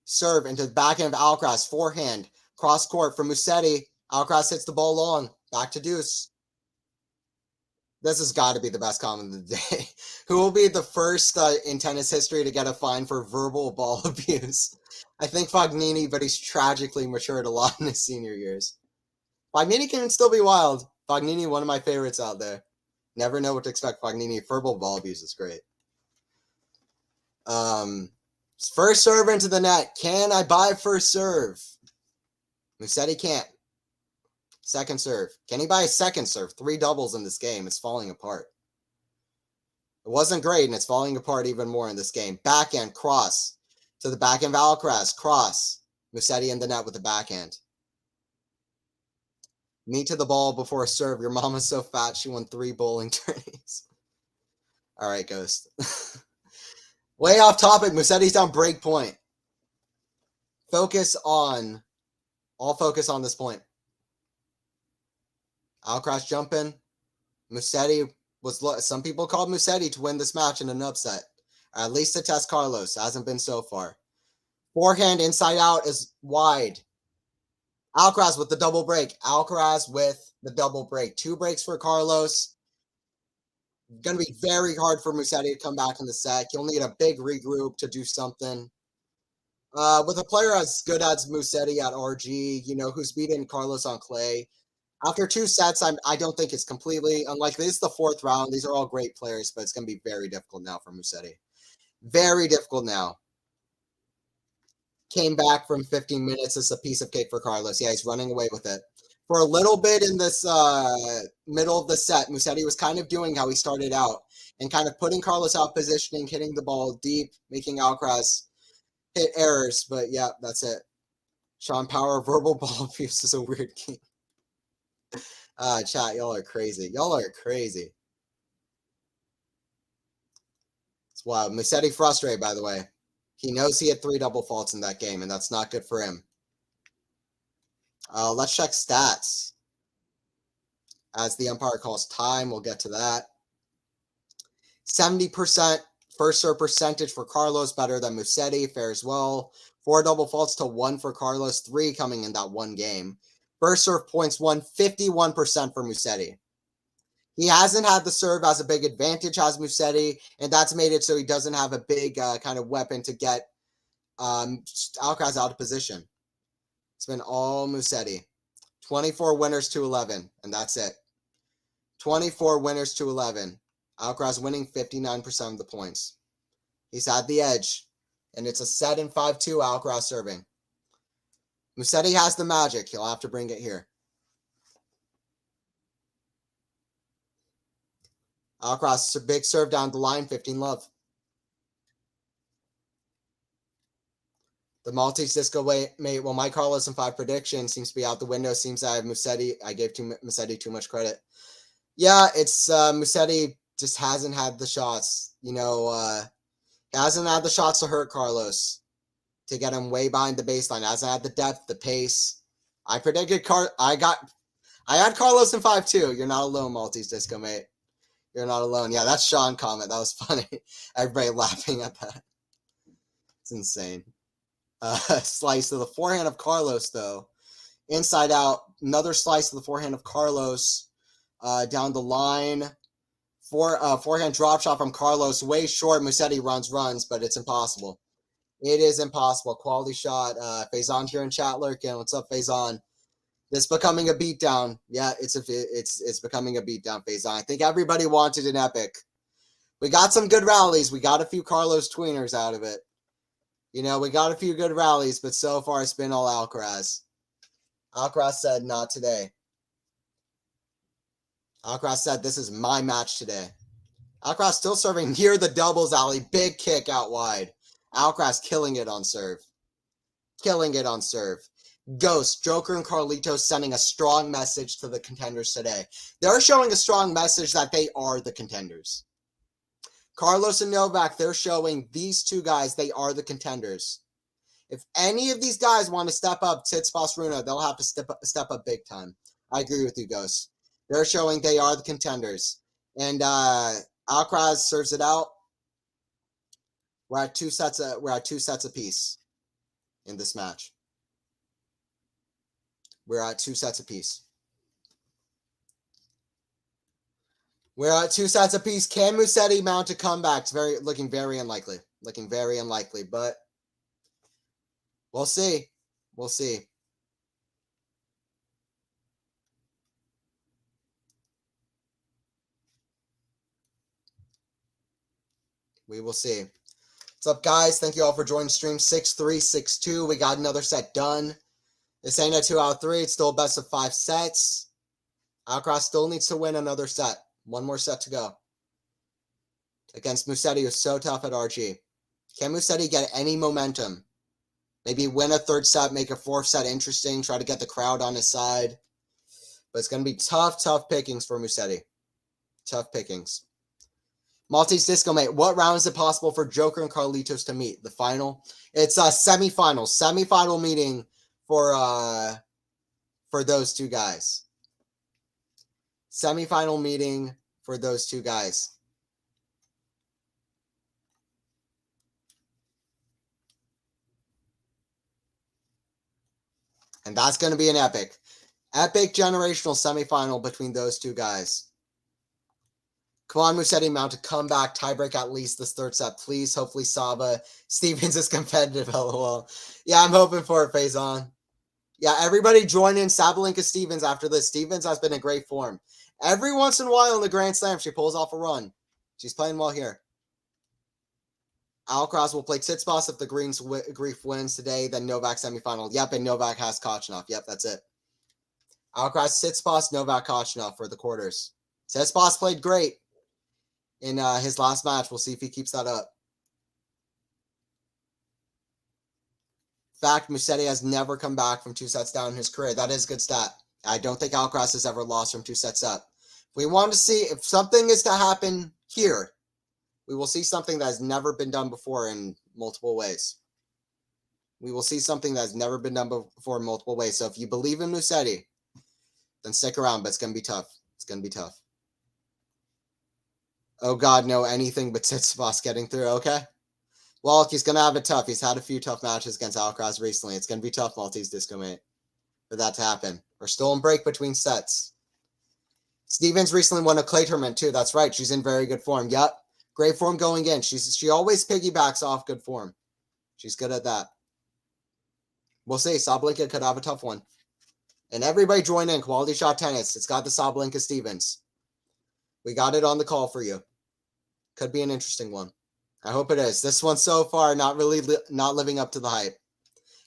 Serve into the backhand of Alcaraz. Forehand. Cross court from Musetti. Alcaraz hits the ball long. Back to deuce. This has got to be the best comment of the day. Who will be the first in tennis history to get a fine for verbal ball abuse? I think Fognini, but he's tragically matured a lot in his senior years. Fognini can still be wild. Fognini, one of my favorites out there. Never know what to expect. Fognini, verbal ball abuse is great. First serve into the net. Can I buy first serve? Musetti can't. Second serve. Can he buy a second serve? 3 doubles in this game. It's falling apart. It wasn't great, and it's falling apart even more in this game. Backhand, cross. To the backhand of Alcaraz. Cross. Musetti in the net with the backhand. Knee to the ball before a serve. Your mama's so fat she won 3 bowling tourneys. All right, Ghost. Way off topic. Musetti's down break point. All focus on this point. Alcaraz jumping. Musetti was, some people called Musetti to win this match in an upset. Or at least to test Carlos. Hasn't been so far. Forehand inside out is wide. Alcaraz with the double break. Alcaraz with the double break. 2 breaks for Carlos. Going to be very hard for Musetti to come back in the set. He'll need a big regroup to do something. With a player as good as Musetti at RG, who's beaten Carlos on clay, after 2 sets, I don't think it's completely unlikely. This is the 4th round. These are all great players, but it's going to be very difficult now for Musetti. Very difficult now. Came back from 15 minutes. It's a piece of cake for Carlos. Yeah, he's running away with it. For a little bit in this middle of the set, Musetti was kind of doing how he started out and kind of putting Carlos out positioning, hitting the ball deep, making Alcaraz hit errors. But yeah, that's it. Sean Power, verbal ball abuse is a weird game. Chat, y'all are crazy. Y'all are crazy. It's wild. Musetti frustrated, by the way. He knows he had 3 double faults in that game, and that's not good for him. Let's check stats. As the umpire calls time, we'll get to that. 70% first serve percentage for Carlos, better than Musetti, fares well. 4 double faults to 1 for Carlos, 3 coming in that one game. First serve points won, 51% for Musetti. He hasn't had the serve as a big advantage as Musetti, and that's made it so he doesn't have a big kind of weapon to get Alcaraz out of position. It's been all Musetti. 24 winners to 11, and that's it. 24 winners to 11. Alcaraz winning 59% of the points. He's had the edge, and it's a set in 5-2 Alcaraz serving. Musetti has the magic. He'll have to bring it here. Alcaraz, big serve down the line, 15-love. The Maltese disco mate, well, my Carlos in 5 predictions seems to be out the window. Seems I have Musetti. I gave Musetti too much credit. Yeah, it's Musetti just hasn't had the shots. Hasn't had the shots to hurt Carlos, to get him way behind the baseline. Hasn't had the depth, the pace. I predicted I had Carlos in 5-2. You're not alone, Maltese disco mate. You're not alone. Yeah, that's Sean comment. That was funny. Everybody laughing at that. It's insane. Slice of the forehand of Carlos, though. Inside out. Another slice of the forehand of Carlos. Down the line. Forehand drop shot from Carlos. Way short. Musetti runs, but it's impossible. It is impossible. Quality shot. Faison here in chat lurking. What's up, Faison? This becoming a beatdown. Yeah, it's becoming a beatdown, Faison. I think everybody wanted an epic. We got some good rallies. We got a few Carlos tweeners out of it. We got a few good rallies, but so far it's been all Alcaraz. Alcaraz said, not today. Alcaraz said, this is my match today. Alcaraz still serving near the doubles alley. Big kick out wide. Alcaraz killing it on serve. Killing it on serve. Ghost, Joker, and Carlitos sending a strong message to the contenders today. They're showing a strong message that they are the contenders. Carlos and Novak, they're showing these 2 guys, they are the contenders. If any of these guys want to step up, Tsitsipas, Rune, they'll have to step up big time. I agree with you, Ghost. They're showing they are the contenders. And Alcaraz serves it out. We're at 2 sets apiece in this match. We're at 2 sets apiece. We're at 2 sets apiece. Can Musetti mount a comeback? It's looking very unlikely. Looking very unlikely, but we'll see. We'll see. We will see. What's up, guys? Thank you all for joining stream. 6-3, 6-2. We got another set done. This ain't a 2 out of 3. It's still a best of 5 sets. Alcaraz still needs to win another set. One more set to go. Against Musetti, who's so tough at RG. Can Musetti get any momentum? Maybe win a 3rd set, make a 4th set interesting, try to get the crowd on his side. But it's going to be tough pickings for Musetti. Tough pickings. Maltese disco mate, what round is it possible for Joker and Carlitos to meet? The final? It's a semifinal. Semifinal meeting for those 2 guys. Semifinal meeting for those 2 guys. And that's going to be an epic. Epic generational semifinal between those 2 guys. Come on, Musetti, mount a comeback, tiebreak at least this third set, please. Hopefully Saba. Stevens is competitive, lol. Yeah, I'm hoping for it, Faison. Yeah, everybody join in Sabalenka Stevens after this. Stevens has been in great form. Every once in a while in the Grand Slam, she pulls off a run. She's playing well here. Alcaraz will play Tsitsipas if the Grief wins today, then Novak semifinal. Yep, and Novak has Kachanov. Yep, that's it. Alcaraz, Tsitsipas, Novak, Kachanov for the quarters. Tsitsipas played great in his last match. We'll see if he keeps that up. In fact, Musetti has never come back from 2 sets down in his career. That is a good stat. I don't think Alcaraz has ever lost from 2 sets up. We want to see if something is to happen here. We will see something that has never been done before in multiple ways. We will see something that has never been done before in multiple ways. So if you believe in Musetti, then stick around, but it's going to be tough. It's going to be tough. Oh, God, no, anything but Tsitsipas getting through. Okay. Well, he's going to have it tough. He's had a few tough matches against Alcaraz recently. It's going to be tough, Maltese Disco Mate, for that to happen. We're still in break between sets. Stevens recently won a clay tournament, too. That's right. She's in very good form. Yep. Great form going in. She always piggybacks off good form. She's good at that. We'll see. Sabalenka could have a tough one. And everybody join in. Quality Shot Tennis. It's got the Sabalenka Stevens. We got it on the call for you. Could be an interesting one. I hope it is. This one so far not living up to the hype.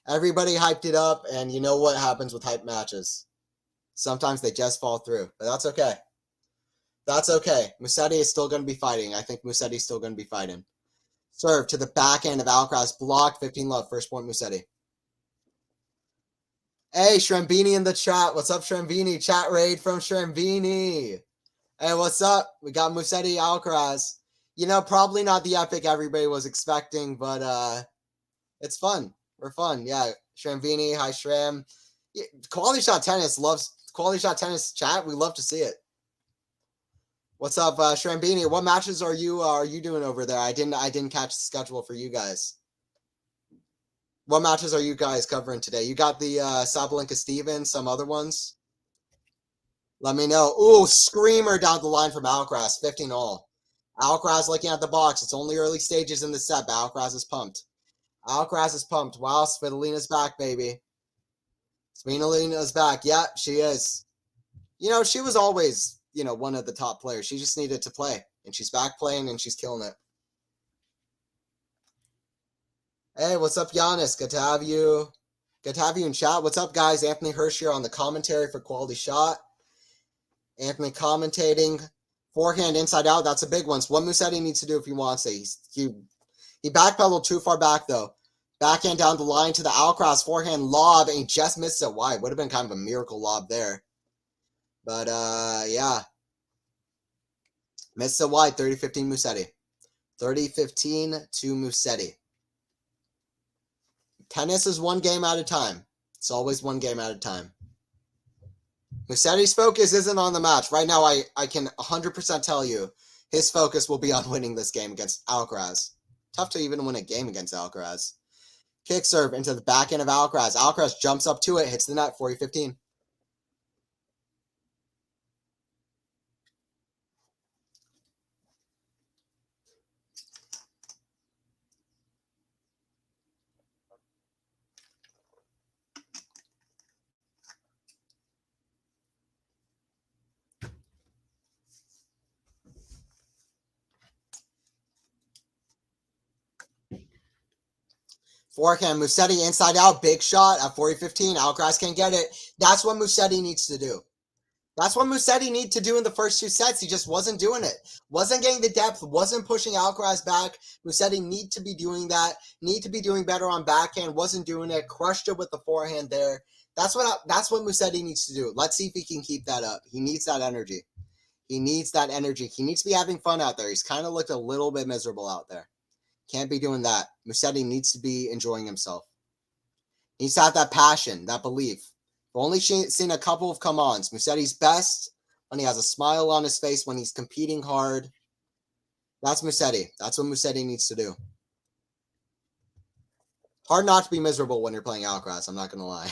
Everybody hyped it up, and you know what happens with hype matches. Sometimes they just fall through, but that's okay. That's okay. Musetti is still going to be fighting. I think Musetti is still going to be fighting. Serve to the backhand of Alcaraz. Blocked. 15-love. First point, Musetti. Hey, Shrambini in the chat. What's up, Shrambini? Chat raid from Shrambini. Hey, what's up? We got Musetti, Alcaraz. You know, probably not the epic everybody was expecting, but it's fun. We're fun. Yeah, Shrambini. Hi, Shram. Yeah, Quality Shot Tennis loves Quality Shot Tennis chat. We love to see it. What's up, Shrambini? What matches are you doing over there? I didn't catch the schedule for you guys. What matches are you guys covering today? You got the Sabalenka Stevens, some other ones? Let me know. Ooh, screamer down the line from Alcaraz, 15-all. Alcaraz looking at the box. It's only early stages in the set, but Alcaraz is pumped. Alcaraz is pumped. Wow, Svitolina's back, baby. Svitolina's back. Yeah, she is. You know, she was always, one of the top players. She just needed to play, and she's back playing, and she's killing it. Hey, what's up, Giannis? Good to have you. Good to have you in chat. What's up, guys? Anthony Hirsch here on the commentary for Quality Shot. Anthony commentating. Forehand inside out. That's a big one. So what Musetti needs to do if he wants it. He backpedaled too far back, though. Backhand down the line to the Alcaraz. Forehand lob, and he just missed it wide. Would have been kind of a miracle lob there. But, yeah. Missed it wide. 30-15 Musetti. 30-15 to Musetti. Tennis is one game at a time. It's always one game at a time. Musetti's focus isn't on the match. Right now, I can 100% tell you his focus will be on winning this game against Alcaraz. Tough to even win a game against Alcaraz. Kick serve into the back end of Alcaraz. Alcaraz jumps up to it, hits the net, 40-15. Forehand, Musetti inside out, big shot at 40-15. Alcaraz can't get it. That's what Musetti needs to do. That's what Musetti needed to do in the first 2 sets. He just wasn't doing it. Wasn't getting the depth, wasn't pushing Alcaraz back. Musetti need to be doing that. Need to be doing better on backhand. Wasn't doing it. Crushed it with the forehand there. That's what Musetti needs to do. Let's see if he can keep that up. He needs that energy. He needs that energy. He needs to be having fun out there. He's kind of looked a little bit miserable out there. Can't be doing that. Musetti needs to be enjoying himself. He needs to have that passion, that belief. We've only seen a couple of come-ons. Musetti's best when he has a smile on his face, when he's competing hard. That's Musetti. That's what Musetti needs to do. Hard not to be miserable when you're playing Alcaraz, I'm not going to lie.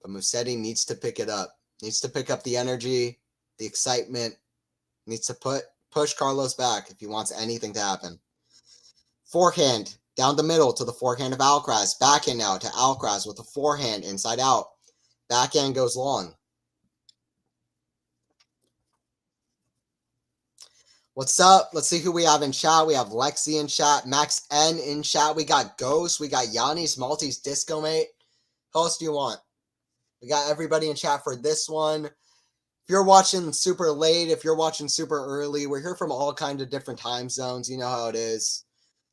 But Musetti needs to pick it up. Needs to pick up the energy, the excitement. Needs to push Carlos back if he wants anything to happen. Forehand down the middle to the forehand of ALCARAZ. Backhand now to ALCARAZ with a forehand inside out. Backhand goes long. What's up? Let's see who we have in chat. We have Lexi in chat, Max N in chat. We got Ghost. We got Yannis, Maltese, Disco Mate. Who else do you want? We got everybody in chat for this one. If you're watching super late, if you're watching super early, we're here from all kinds of different time zones. You know how it is.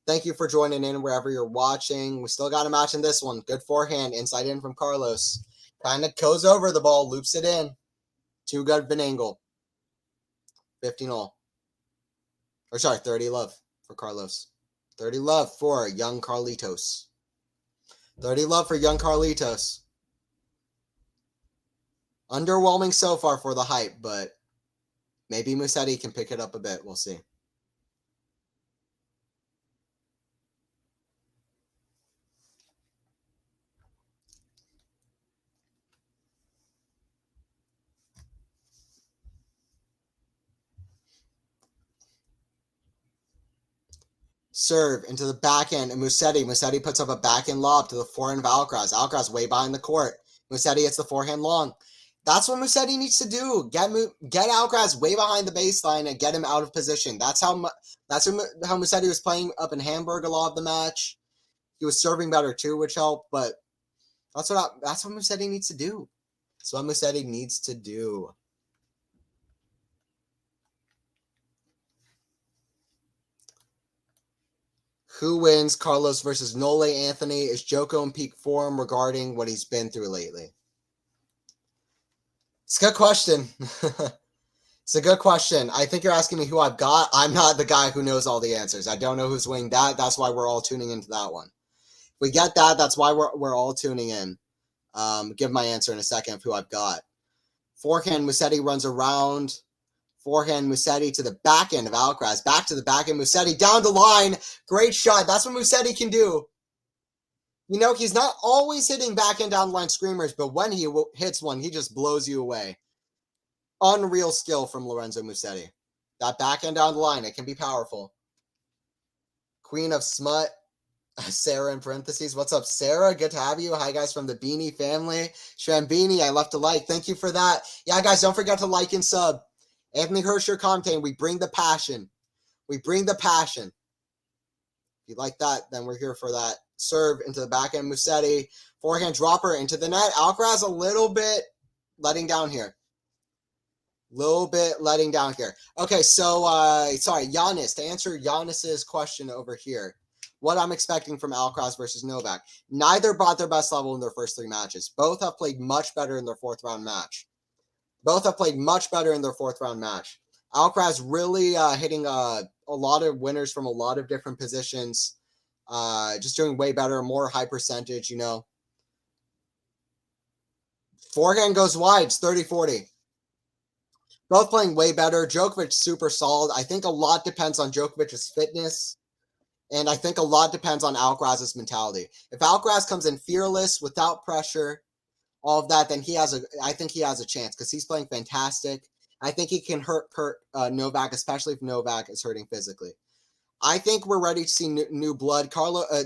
Thank you for joining in wherever you're watching. We still got a match in this one. Good forehand, inside in from Carlos. Kind of goes over the ball, loops it in. Too good of an angle. 15-all. Or sorry, 30 love for Carlos. 30 love for young Carlitos. 30 love for young Carlitos. Underwhelming so far for the hype, but maybe Musetti can pick it up a bit. We'll see. Serve into the backhand and Musetti. Musetti puts up a backhand lob to the forehand of ALCARAZ. ALCARAZ way behind the court. Musetti hits the forehand long. That's what Musetti needs to do. Get ALCARAZ way behind the baseline and get him out of position. That's how Musetti was playing up in Hamburg a lot of the match. He was serving better too, which helped. But that's what Musetti needs to do. That's what Musetti needs to do. Who wins Carlos versus Nole Anthony? Is Joko in peak form regarding what he's been through lately? It's a good question. It's a good question. I think you're asking me who I've got. I'm not the guy who knows all the answers. I don't know who's winning that. That's why we're all tuning into that one. If we get that, that's why we're all tuning in. Give my answer in a second of who I've got. Forehand, Musetti runs around. Forehand, Musetti to the backhand of ALCARAZ. Back to the backhand, Musetti down the line. Great shot. That's what Musetti can do. You know, he's not always hitting backhand down the line screamers, but when he hits one, he just blows you away. Unreal skill from Lorenzo Musetti. That backhand down the line, it can be powerful. Queen of Smut. Sarah in parentheses. What's up, Sarah? Good to have you. Hi, guys, from the Beanie family. Shrambini, I left a like. Thank you for that. Yeah, guys, don't forget to like and sub. Anthony Hersher commentating. We bring the passion. We bring the passion. If you like that, then we're here for that. Serve into the backhand, Musetti. Forehand dropper into the net. ALCARAZ a little bit letting down here. Okay, so, sorry, Giannis. To answer Giannis's question over here, what I'm expecting from ALCARAZ versus Novak. Neither brought their best level in their first three matches. Both have played much better in their fourth round match. ALCARAZ really hitting a lot of winners from a lot of different positions. Just doing way better, more high percentage, you know. Forehand goes wide, it's 30-40. Both playing way better. Djokovic super solid. I think a lot depends on Djokovic's fitness. And I think a lot depends on Alcaraz's mentality. If Alcaraz comes in fearless, without pressure, all of that, then I think he has a chance because he's playing fantastic. I think he can hurt Novak, especially if Novak is hurting physically. I think we're ready to see new blood.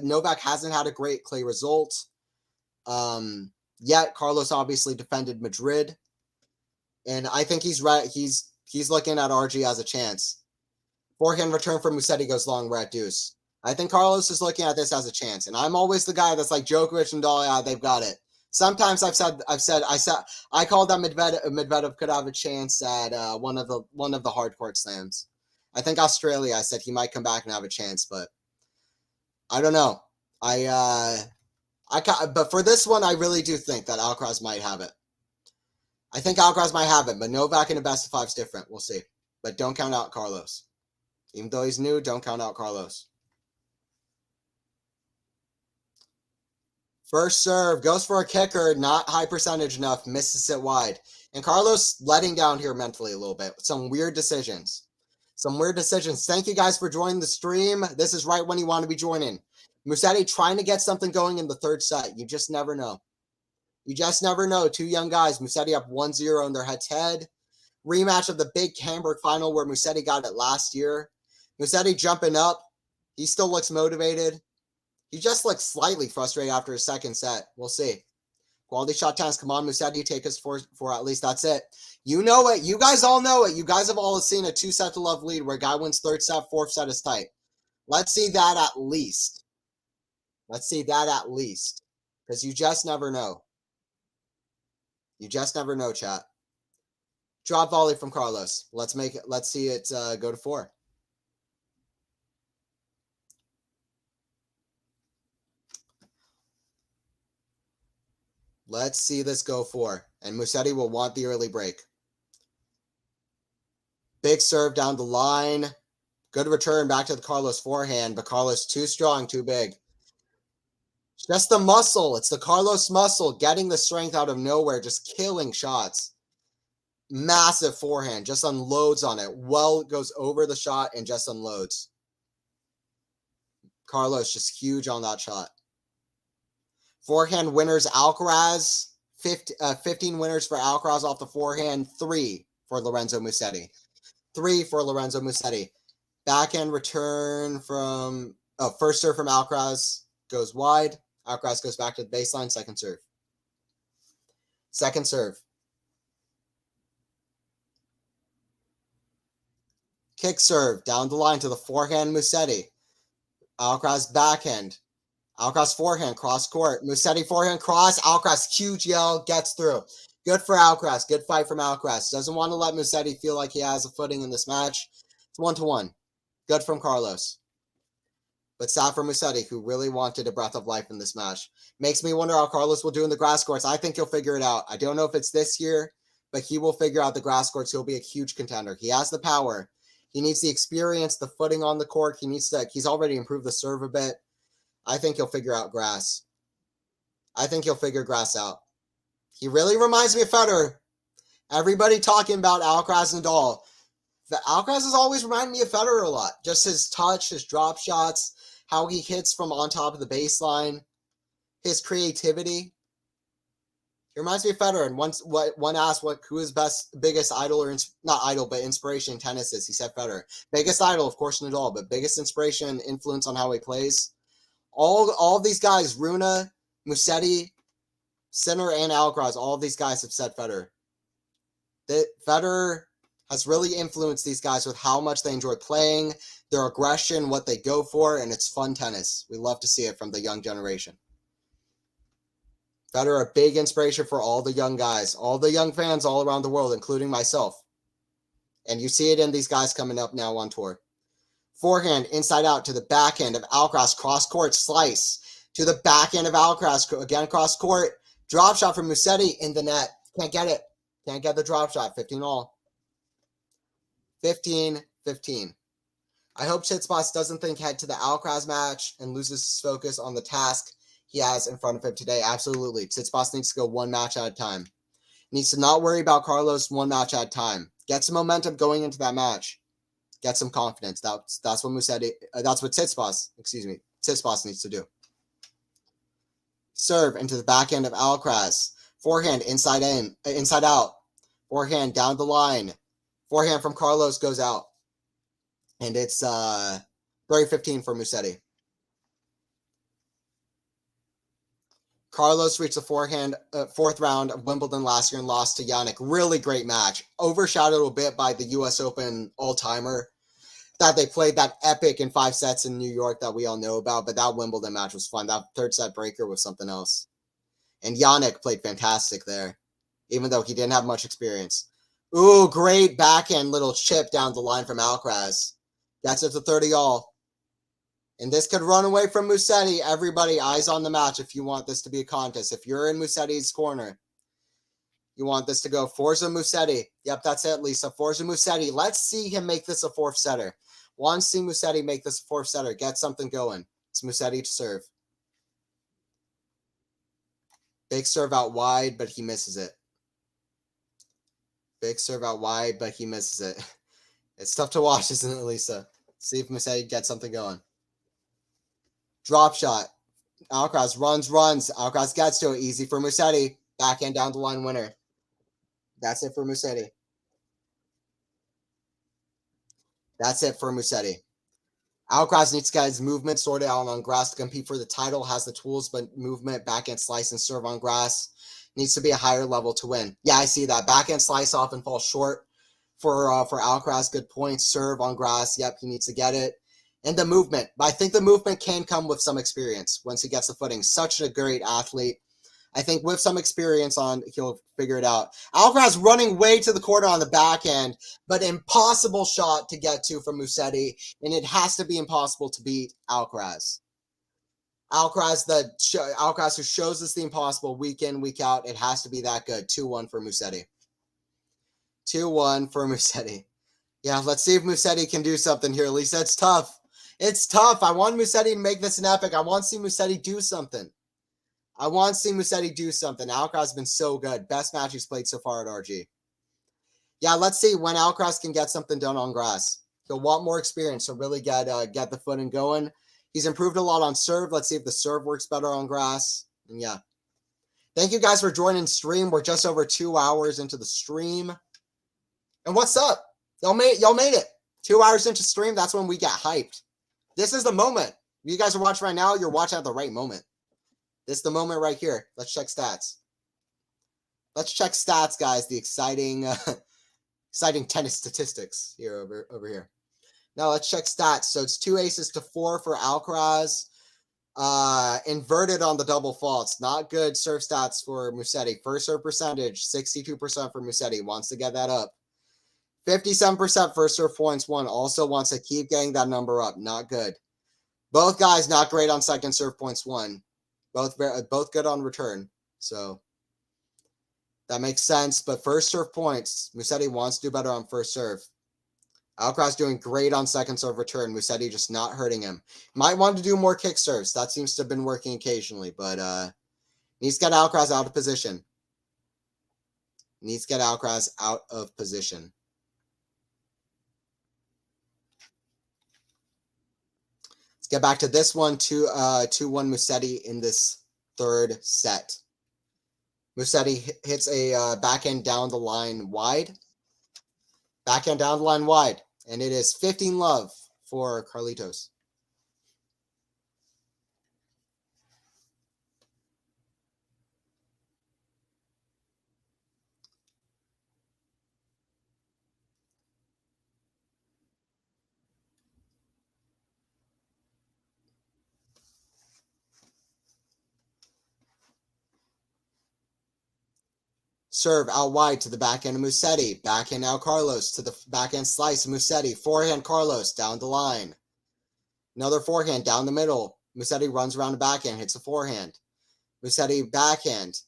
Novak hasn't had a great clay result yet. Carlos obviously defended Madrid, and I think he's right. He's looking at RG as a chance. Forehand return from Musetti goes long. We're at deuce. I think Carlos is looking at this as a chance, and I'm always the guy that's like Djokovic and Nadal. They've got it. Sometimes I called that Medvedev could have a chance at one of the hard court slams. I think Australia. I said he might come back and have a chance, but I don't know. But for this one, I really do think that Alcaraz might have it. I think Alcaraz might have it, but Novak in a best of five is different. We'll see. But don't count out Carlos. Even though he's new, don't count out Carlos. First serve, goes for a kicker, not high percentage enough, misses it wide. And Carlos letting down here mentally a little bit. Some weird decisions. Thank you guys for joining the stream. This is right when you want to be joining. Musetti trying to get something going in the third set. You just never know. You just never know. Two young guys. Musetti up 1-0 in their head-to-head. Rematch of the big Hamburg final where Musetti got it last year. Musetti jumping up. He still looks motivated. He just looks slightly frustrated after his second set. We'll see. Quality shot times. Come on, Musetti. Take us for at least. That's it. You know it. You guys all know it. You guys have all seen a 2-set-to-love lead where a guy wins third set, fourth set is tight. Let's see that at least. Let's see that at least. Because you just never know. You just never know, chat. Drop volley from Carlos. Let's see it go to 4. Let's see this go 4. And Musetti will want the early break. Big serve down the line. Good return back to the Carlos forehand, but Carlos too strong, too big. Just the muscle. It's the Carlos muscle getting the strength out of nowhere, just killing shots. Massive forehand, just unloads on it. Well, goes over the shot and just unloads. Carlos just huge on that shot. Forehand winners, ALCARAZ. 15 winners for ALCARAZ off the forehand. 3 for Lorenzo Musetti. 3 for Lorenzo Musetti. Backhand return from... first serve from ALCARAZ goes wide. ALCARAZ goes back to the baseline. Second serve. Second serve. Kick serve down the line to the forehand Musetti. ALCARAZ backhand. ALCARAZ forehand, cross court. Musetti forehand, cross. ALCARAZ, huge yell, gets through. Good for ALCARAZ. Good fight from ALCARAZ. Doesn't want to let Musetti feel like he has a footing in this match. It's 1-1. Good from Carlos. But sad for Musetti, who really wanted a breath of life in this match. Makes me wonder how Carlos will do in the grass courts. I think he'll figure it out. I don't know if it's this year, but he will figure out the grass courts. He'll be a huge contender. He has the power. He needs the experience, the footing on the court. He's already improved the serve a bit. I think he'll figure out grass. I think he'll figure grass out. He really reminds me of Federer. Everybody talking about ALCARAZ and Nadal. The ALCARAZ has always reminded me of Federer a lot. Just his touch, his drop shots, how he hits from on top of the baseline, his creativity. He reminds me of Federer. And one asked who his biggest idol, or not idol, but inspiration in tennis is. He said Federer. Biggest idol, of course, Nadal, but biggest inspiration and influence on how he plays. All of these guys, Runa, Musetti, Sinner, and ALCARAZ, all of these guys have said Federer. Federer has really influenced these guys with how much they enjoy playing, their aggression, what they go for, and it's fun tennis. We love to see it from the young generation. Federer, a big inspiration for all the young guys, all the young fans all around the world, including myself. And you see it in these guys coming up now on tour. Forehand, inside out to the backhand of ALCARAZ, cross court, slice. To the backhand of ALCARAZ, again cross court. Drop shot from Musetti in the net. Can't get it. Can't get the drop shot. 15-all. 15-15. I hope Tsitsipas doesn't think ahead to the ALCARAZ match and loses his focus on the task he has in front of him today. Absolutely. Tsitsipas needs to go one match at a time. Needs to not worry about Carlos one match at a time. Get some momentum going into that match. Get some confidence. That's what Musetti. That's what Tsitsipas needs to do. Serve into the backhand of ALCARAZ. Forehand inside out. Forehand down the line. Forehand from Carlos goes out. And it's 30-15 for Musetti. Carlos reached the fourth round of Wimbledon last year and lost to Jannik. Really great match. Overshadowed a bit by the U.S. Open all-timer that they played, that epic in 5 sets in New York that we all know about. But that Wimbledon match was fun. That third set breaker was something else. And Jannik played fantastic there, even though he didn't have much experience. Ooh, great backhand little chip down the line from ALCARAZ. That's it to 30-all. And this could run away from Musetti. Everybody, eyes on the match if you want this to be a contest. If you're in Musetti's corner, you want this to go. Forza Musetti. Yep, that's it, Lisa. Forza Musetti. Let's see him make this a fourth setter. Want to see Musetti make this a fourth setter. Get something going. It's Musetti to serve. Big serve out wide, but he misses it. Big serve out wide, but he misses it. It's tough to watch, isn't it, Lisa? See if Musetti gets something going. Drop shot. ALCARAZ runs. ALCARAZ gets to it. Easy for Musetti. Backhand down the line winner. That's it for Musetti. That's it for Musetti. Alcaraz needs to get his movement sorted out on grass to compete for the title. Has the tools, but movement, backhand slice, and serve on grass needs to be a higher level to win. Yeah, I see that. Backhand slice often falls short for Alcaraz. Good point. Serve on grass. Yep, he needs to get it. And the movement. But I think the movement can come with some experience once he gets the footing. Such a great athlete. I think with some experience he'll figure it out. Alcaraz running way to the corner on the backhand, but impossible shot to get to from Musetti, and it has to be impossible to beat Alcaraz. Alcaraz who shows us the impossible week in, week out. It has to be that good. 2-1 for Musetti. 2-1 for Musetti. Yeah, let's see if Musetti can do something here. At least that's tough. It's tough. I want Musetti to make this an epic. I want to see Musetti do something. Alcaraz has been so good. Best match he's played so far at RG. Yeah, let's see when Alcaraz can get something done on grass. He'll want more experience to really get the footing going. He's improved a lot on serve. Let's see if the serve works better on grass. And yeah. Thank you guys for joining stream. We're just over 2 hours into the stream. And what's up? Y'all made it. 2 hours into stream, that's when we get hyped. This is the moment. You guys are watching right now, you're watching at the right moment. This is the moment right here. Let's check stats. Let's check stats, guys. The exciting tennis statistics here over here. Now let's check stats. So it's 2 aces to 4 for Alcaraz. Inverted on the double faults. Not good serve stats for Musetti. First serve percentage, 62% for Musetti. Wants to get that up. 57% first serve points won. Also wants to keep getting that number up. Not good. Both guys not great on second serve points won. Both good on return. So that makes sense. But first serve points, Musetti wants to do better on first serve. Alcaraz doing great on second serve return. Musetti just not hurting him. Might want to do more kick serves. That seems to have been working occasionally. But needs to get Alcaraz out of position. Let's get back to this one. 2-1 Musetti in this third set. Musetti hits a backhand down the line wide. Backhand down the line wide. And it is 15-love for Carlitos. Serve out wide to the backhand of Musetti. Backhand out Carlos to the backhand slice of Musetti. Forehand Carlos down the line. Another forehand down the middle. Musetti runs around the backhand, hits a forehand. Musetti backhand.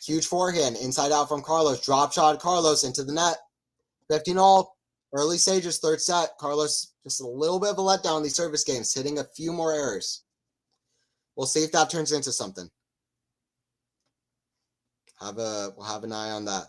Huge forehand inside out from Carlos. Drop shot Carlos into the net. 15-all. Early stages, third set. Carlos just a little bit of a letdown in these service games, hitting a few more errors. We'll see if that turns into something. We'll have an eye on that.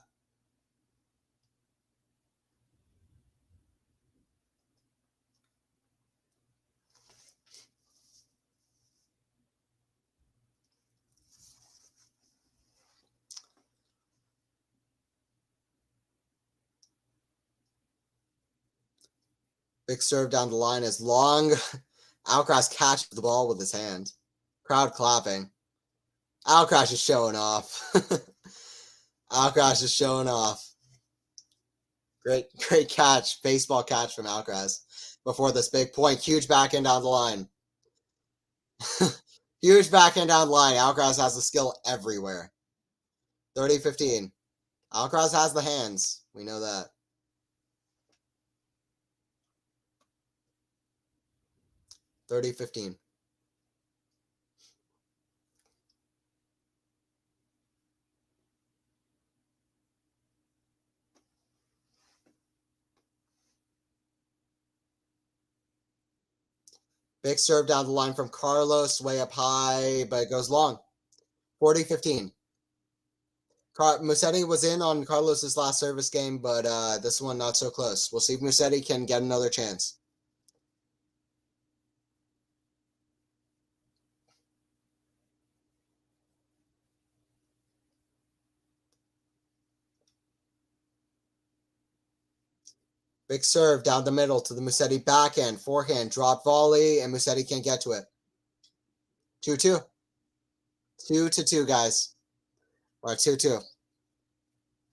Big serve down the line is long. Alcaraz catches the ball with his hand. Crowd clapping. Alcaraz is showing off. Alcaraz is showing off. Great catch. Baseball catch from Alcaraz before this big point. Huge backhand down the line. Huge backhand down the line. Alcaraz has the skill everywhere. 30-15. Alcaraz has the hands. We know that. 30-15. Big serve down the line from Carlos, way up high, but it goes long. 40-15. Musetti was in on Carlos's last service game, but this one not so close. We'll see if Musetti can get another chance. Big serve down the middle to the Musetti backhand, forehand, drop volley, and Musetti can't get to it. 2-2. 2-2, guys. All right, 2-2.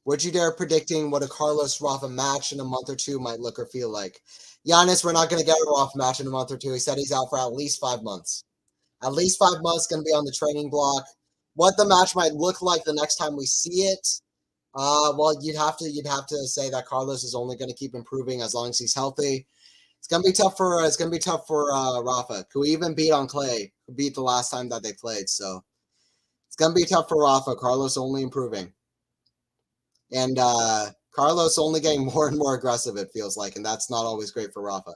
Would you dare predicting what a Carlos Rafa match in a month or two might look or feel like? Giannis, we're not going to get a Rafa match in a month or two. He said he's out for at least 5 months. At least 5 months, going to be on the training block. What the match might look like the next time we see it, well, you'd have to say that Carlos is only going to keep improving as long as he's healthy. It's gonna be tough for Rafa, who even beat on clay, who beat the last time that they played. So it's gonna be tough for Rafa. Carlos only improving, and Carlos only getting more and more aggressive. It feels like, and that's not always great for Rafa.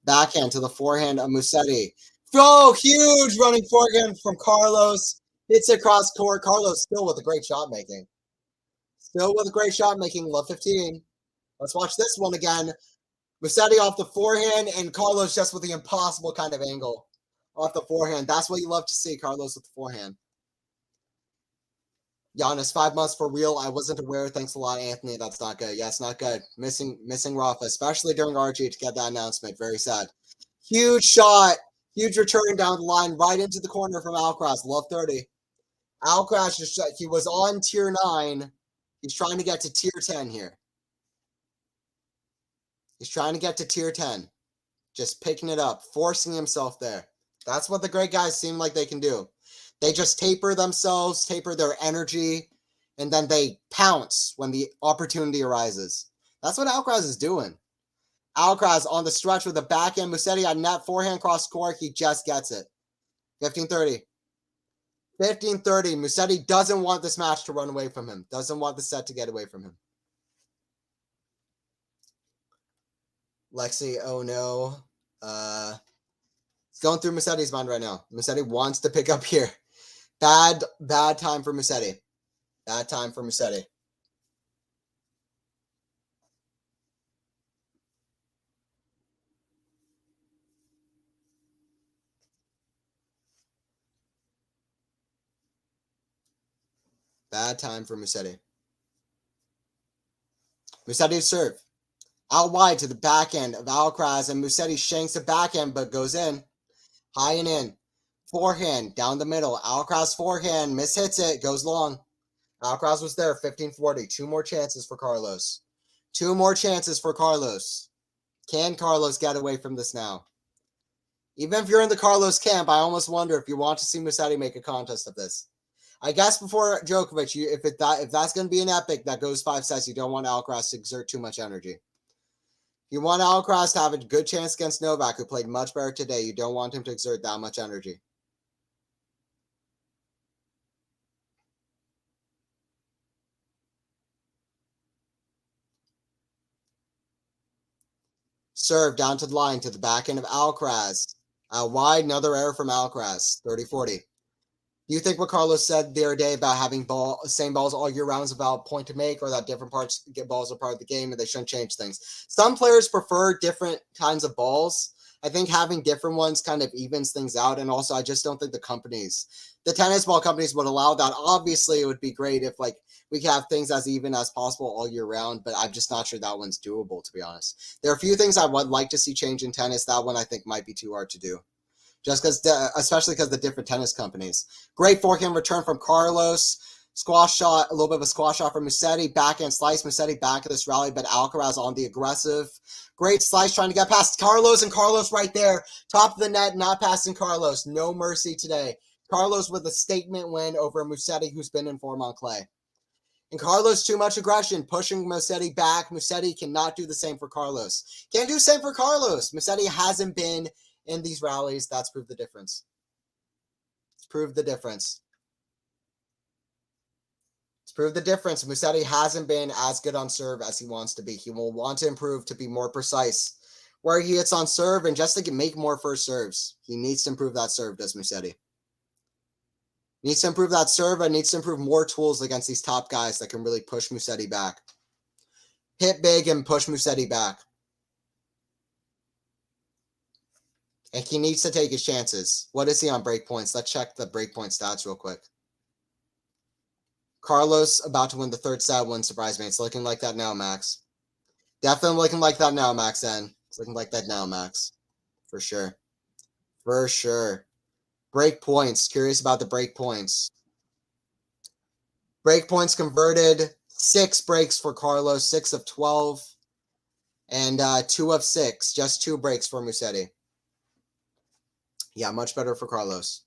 Backhand to the forehand of Musetti. Oh, huge running forehand from Carlos. Hits it across court. Carlos still with a great shot making. Still with a great shot making. Love 15. Let's watch this one again. Musetti off the forehand, and Carlos just with the impossible kind of angle off the forehand. That's what you love to see, Carlos with the forehand. Giannis, 5 months for real. I wasn't aware. Thanks a lot, Anthony. That's not good. Yeah, it's not good. Missing Rafa, especially during RG to get that announcement. Very sad. Huge shot. Huge return down the line, right into the corner from ALCARAZ. Love 30. ALCARAZ, he was on tier 9. He's trying to get to tier 10 here. He's trying to get to tier 10. Just picking it up, forcing himself there. That's what the great guys seem like they can do. They just taper themselves, taper their energy, and then they pounce when the opportunity arises. That's what ALCARAZ is doing. ALCARAZ on the stretch with the backhand. Musetti on net, forehand cross court. He just gets it. 15-30. 15-30. Musetti doesn't want this match to run away from him. Doesn't want the set to get away from him. Lexi, oh no. It's going through Musetti's mind right now. Musetti wants to pick up here. Bad time for Musetti. Bad time for Musetti. Bad time for Musetti. Musetti's serve. Out wide to the backhand of ALCARAZ, and Musetti shanks the backhand but goes in. High and in. Forehand down the middle. ALCARAZ forehand mishits it, goes long. ALCARAZ was there. 15-40. 2 more chances for Carlos. 2 more chances for Carlos. Can Carlos get away from this now? Even if you're in the Carlos camp, I almost wonder if you want to see Musetti make a contest of this. I guess before Djokovic, if that's going to be an epic that goes 5 sets, you don't want ALCARAZ to exert too much energy. You want ALCARAZ to have a good chance against Novak, who played much better today. You don't want him to exert that much energy. Serve down to the line to the back end of ALCARAZ. Wide, another error from ALCARAZ. 30-40. Do you think what Carlos said the other day about having same balls all year round is about point to make, or that different parts get balls are part of the game and they shouldn't change things? Some players prefer different kinds of balls. I think having different ones kind of evens things out. And also, I just don't think the tennis ball companies would allow that. Obviously, it would be great if we could have things as even as possible all year round, but I'm just not sure that one's doable, to be honest. There are a few things I would like to see change in tennis. That one I think might be too hard to do. Just because, especially because the different tennis companies. Great forehand return from Carlos. Squash shot, a little bit of a squash shot from Musetti. Backhand slice. Musetti back of this rally, but ALCARAZ on the aggressive. Great slice trying to get past Carlos, and Carlos right there. Top of the net, not passing Carlos. No mercy today. Carlos with a statement win over Musetti, who's been in form on clay. And Carlos, too much aggression, pushing Musetti back. Musetti cannot do the same for Carlos. Can't do the same for Carlos. Musetti hasn't been in these rallies. That's proved the difference. It's proved the difference. It's proved the difference. Musetti hasn't been as good on serve as he wants to be. He will want to improve to be more precise where he hits on serve, and just to make more first serves. He needs to improve that serve, does Musetti. Needs to improve that serve and needs to improve more tools against these top guys that can really push Musetti back. Hit big and push Musetti back. And he needs to take his chances. What is he on break points? Let's check the break point stats real quick. Carlos about to win the third set. Wouldn't surprise me. It's looking like that now, Max. Definitely looking like that now, Max. Then it's looking like that now, Max. For sure. For sure. Break points. Curious about the break points. Break points converted. 6 breaks for Carlos. 6 of 12. And 2 of 6. Just 2 breaks for Musetti. Yeah, much better for Carlos.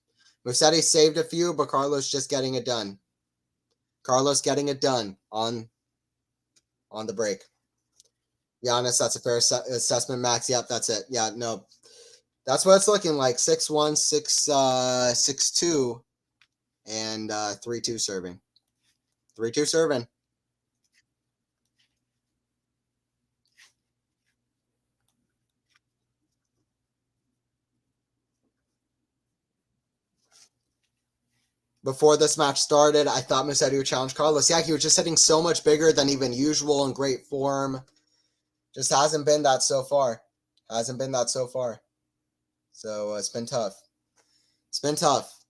Musetti saved a few, but Carlos just getting it done. Carlos getting it done on the break. Be honest, that's a fair assessment, Max. Yep, that's it. Yeah, no. That's what it's looking like. 6-1, 6-2, and 3-2 serving. 3-2 serving. Before this match started, I thought Musetti would challenge Carlos. Yeah, he was just hitting so much bigger than even usual in great form. Just hasn't been that so far. Hasn't been that so far. So it's been tough. It's been tough.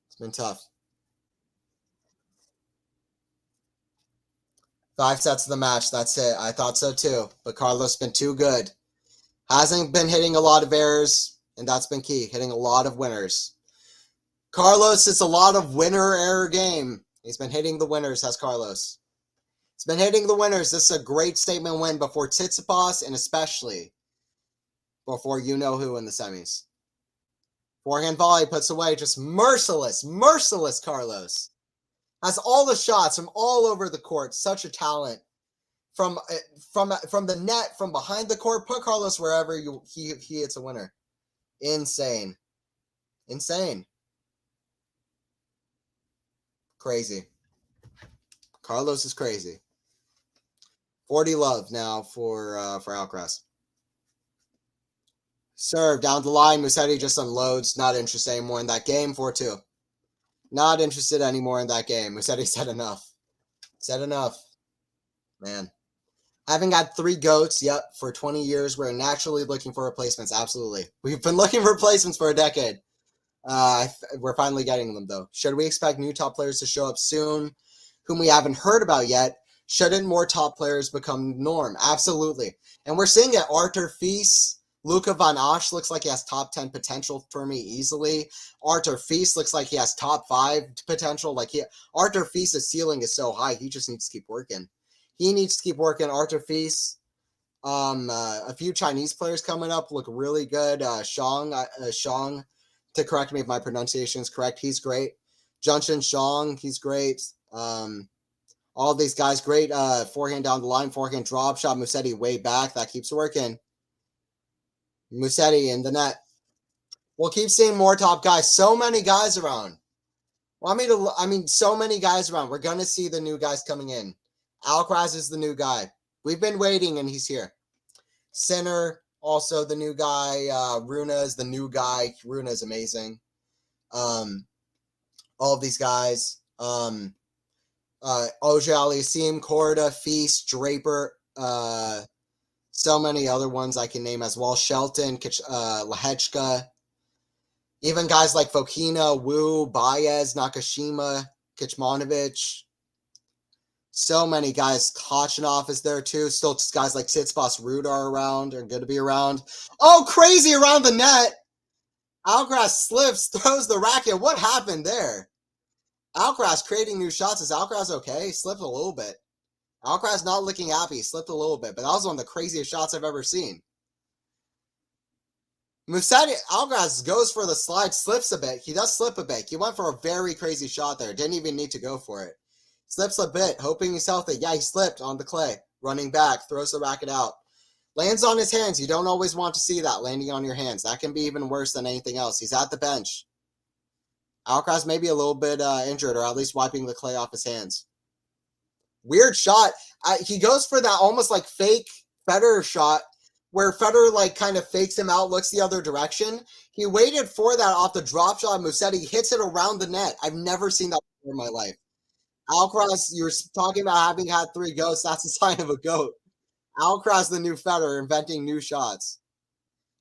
It's been tough. 5 sets of the match. That's it. I thought so too. But Carlos been too good. Hasn't been hitting a lot of errors, and that's been key. Hitting a lot of winners. Carlos, it's a lot of winner-error game. He's been hitting the winners, has Carlos. He's been hitting the winners. This is a great statement win before Tsitsipas, and especially before you-know-who in the semis. Forehand volley puts away just merciless Carlos. Has all the shots from all over the court. Such a talent. From the net, from behind the court, put Carlos wherever he hits a winner. Insane. Insane. Crazy. Carlos is crazy. 40 love now for Alcaraz. Serve down the line. Musetti just unloads. Not interested anymore in that game. 4-2. Not interested anymore in that game. Musetti said enough. Said enough. Man. Having had 3 GOATs, yep, for 20 years, we're naturally looking for replacements. Absolutely. We've been looking for replacements for a decade. We're finally getting them, though. Should we expect new top players to show up soon, whom we haven't heard about yet? Shouldn't more top players become norm? Absolutely. And we're seeing it. Arthur Feast, Luca Van Osch looks like he has top 10 potential for me easily. Arthur Feast looks like he has top 5 potential. Arthur Feast's ceiling is so high, he just needs to keep working. He needs to keep working. Arthur Feast. A few Chinese players coming up look really good. Shang, to correct me if my pronunciation is correct, he's great. Junshin Shang, he's great. All these guys, great. Forehand down the line, forehand drop shot. Musetti way back. That keeps working. Musetti in the net. We'll keep seeing more top guys. So many guys around. So many guys around. We're going to see the new guys coming in. Alcaraz is the new guy. We've been waiting, and he's here. Sinner, also the new guy. Runa is the new guy. Runa is amazing. All of these guys. Oja Aliassime, Korda, Feast, Draper, so many other ones I can name as well. Shelton, Lehechka, even guys like Fokina, Wu, Baez, Nakashima, Kecmanovic. So many guys. Kachanov is there too. Still guys like Tsitsipas, Ruud are around, are going to be around. Oh, crazy around the net. Alcaraz slips, throws the racket. What happened there? Alcaraz creating new shots. Is Alcaraz okay? He slipped a little bit. Alcaraz not looking happy. He slipped a little bit, but that was one of the craziest shots I've ever seen. Musetti, Alcaraz goes for the slide, slips a bit. He does slip a bit. He went for a very crazy shot there. Didn't even need to go for it. Slips a bit, hoping he's healthy. Yeah, he slipped on the clay. Running back, throws the racket out. Lands on his hands. You don't always want to see that, landing on your hands. That can be even worse than anything else. He's at the bench. Alcaraz may be a little bit injured, or at least wiping the clay off his hands. Weird shot. He goes for that almost like fake Federer shot, where Federer kind of fakes him out, looks the other direction. He waited for that off the drop shot. Musetti hits it around the net. I've never seen that before in my life. Alcaraz, you're talking about having had 3 GOATs. That's a sign of a GOAT. Alcaraz, the new Federer, inventing new shots.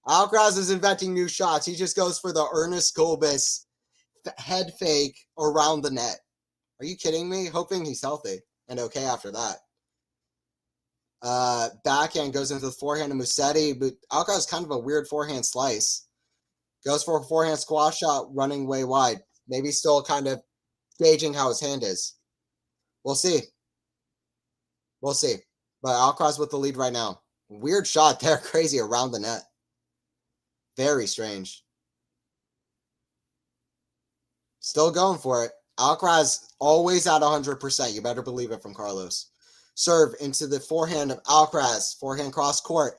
Alcaraz is inventing new shots. He just goes for the Ernest Gulbis head fake around the net. Are you kidding me? Hoping he's healthy. and okay after that. Backhand goes into the forehand of Musetti, but Alcaraz is kind of a weird forehand slice. Goes for a forehand squash shot, running way wide. Maybe still kind of gauging how his hand is. We'll see. We'll see. But Alcaraz with the lead right now. Weird shot there, crazy around the net. Very strange. Still going for it. Alcaraz always at 100%. You better believe it from Carlos. Serve into the forehand of Alcaraz. Forehand cross court.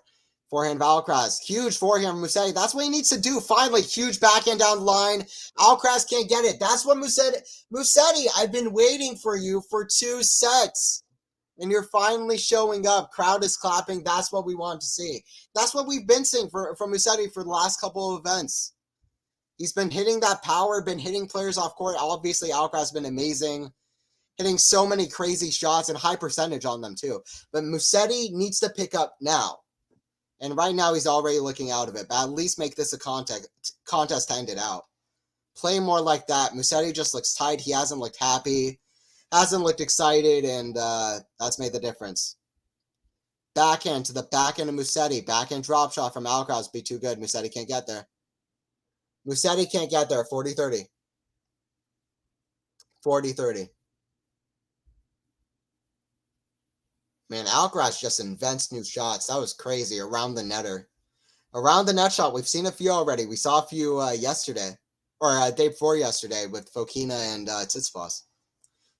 Forehand of Alcaraz. Huge forehand from Musetti. That's what he needs to do. Finally, huge backhand down the line. Alcaraz can't get it. That's what Musetti, I've been waiting for you for 2 sets. And you're finally showing up. Crowd is clapping. That's what we want to see. That's what we've been seeing from Musetti for the last couple of events. He's been hitting that power, been hitting players off court. Obviously, Alcaraz has been amazing, hitting so many crazy shots and high percentage on them too. But Musetti needs to pick up now. And right now, he's already looking out of it. But at least make this a contest to end it out. Play more like that. Musetti just looks tight. He hasn't looked happy. Hasn't looked excited, and that's made the difference. Backhand to the backhand of Musetti. Backhand drop shot from Alcaraz would be too good. Musetti can't get there. Musetti can't get there. 40-30. 40-30. Man, Alcaraz just invents new shots. That was crazy. Around the netter. Around the net shot, we've seen a few already. We saw a few yesterday. Or day before yesterday with Fokina and Tsitsipas.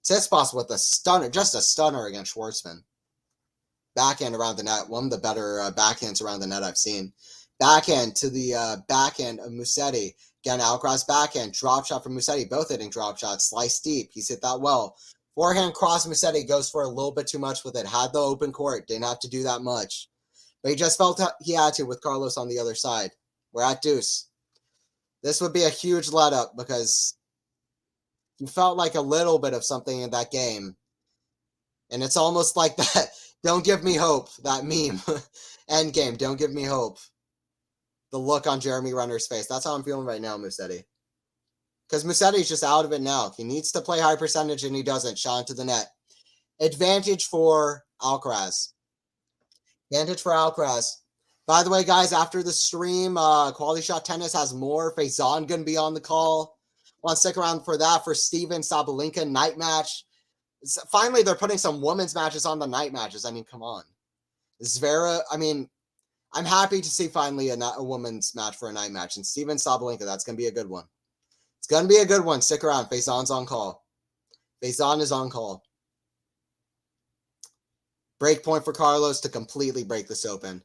Tsitsipas with a stunner, just a stunner against Schwartzman. Backhand around the net, one of the better backhands around the net I've seen. Backhand to the backhand of Musetti. Again, Alcaraz backhand, drop shot from Musetti, both hitting drop shots, slice deep. He's hit that well. Forehand cross Musetti goes for a little bit too much with it. Had the open court, didn't have to do that much. But he just felt he had to with Carlos on the other side. We're at deuce. This would be a huge let up because you felt like a little bit of something in that game. And it's almost like that, don't give me hope, that meme. End game, don't give me hope. The look on Jeremy Renner's face. That's how I'm feeling right now, Musetti. Because Musetti's just out of it now. He needs to play high percentage and he doesn't. Shot into the net. Advantage for Alcaraz. Advantage for Alcaraz. By the way, guys, after the stream, QualityShot Tennis has more. Faison going to be on the call. Want to stick around for that for Steven Sabalenka night match. Finally, they're putting some women's matches on the night matches. I mean, come on. Zvera, I mean, I'm happy to see finally a women's match for a night match. And Steven Sabalenka, that's going to be a good one. It's going to be a good one. Stick around. Faison's on call. Faison is on call. Break point for Carlos to completely break this open.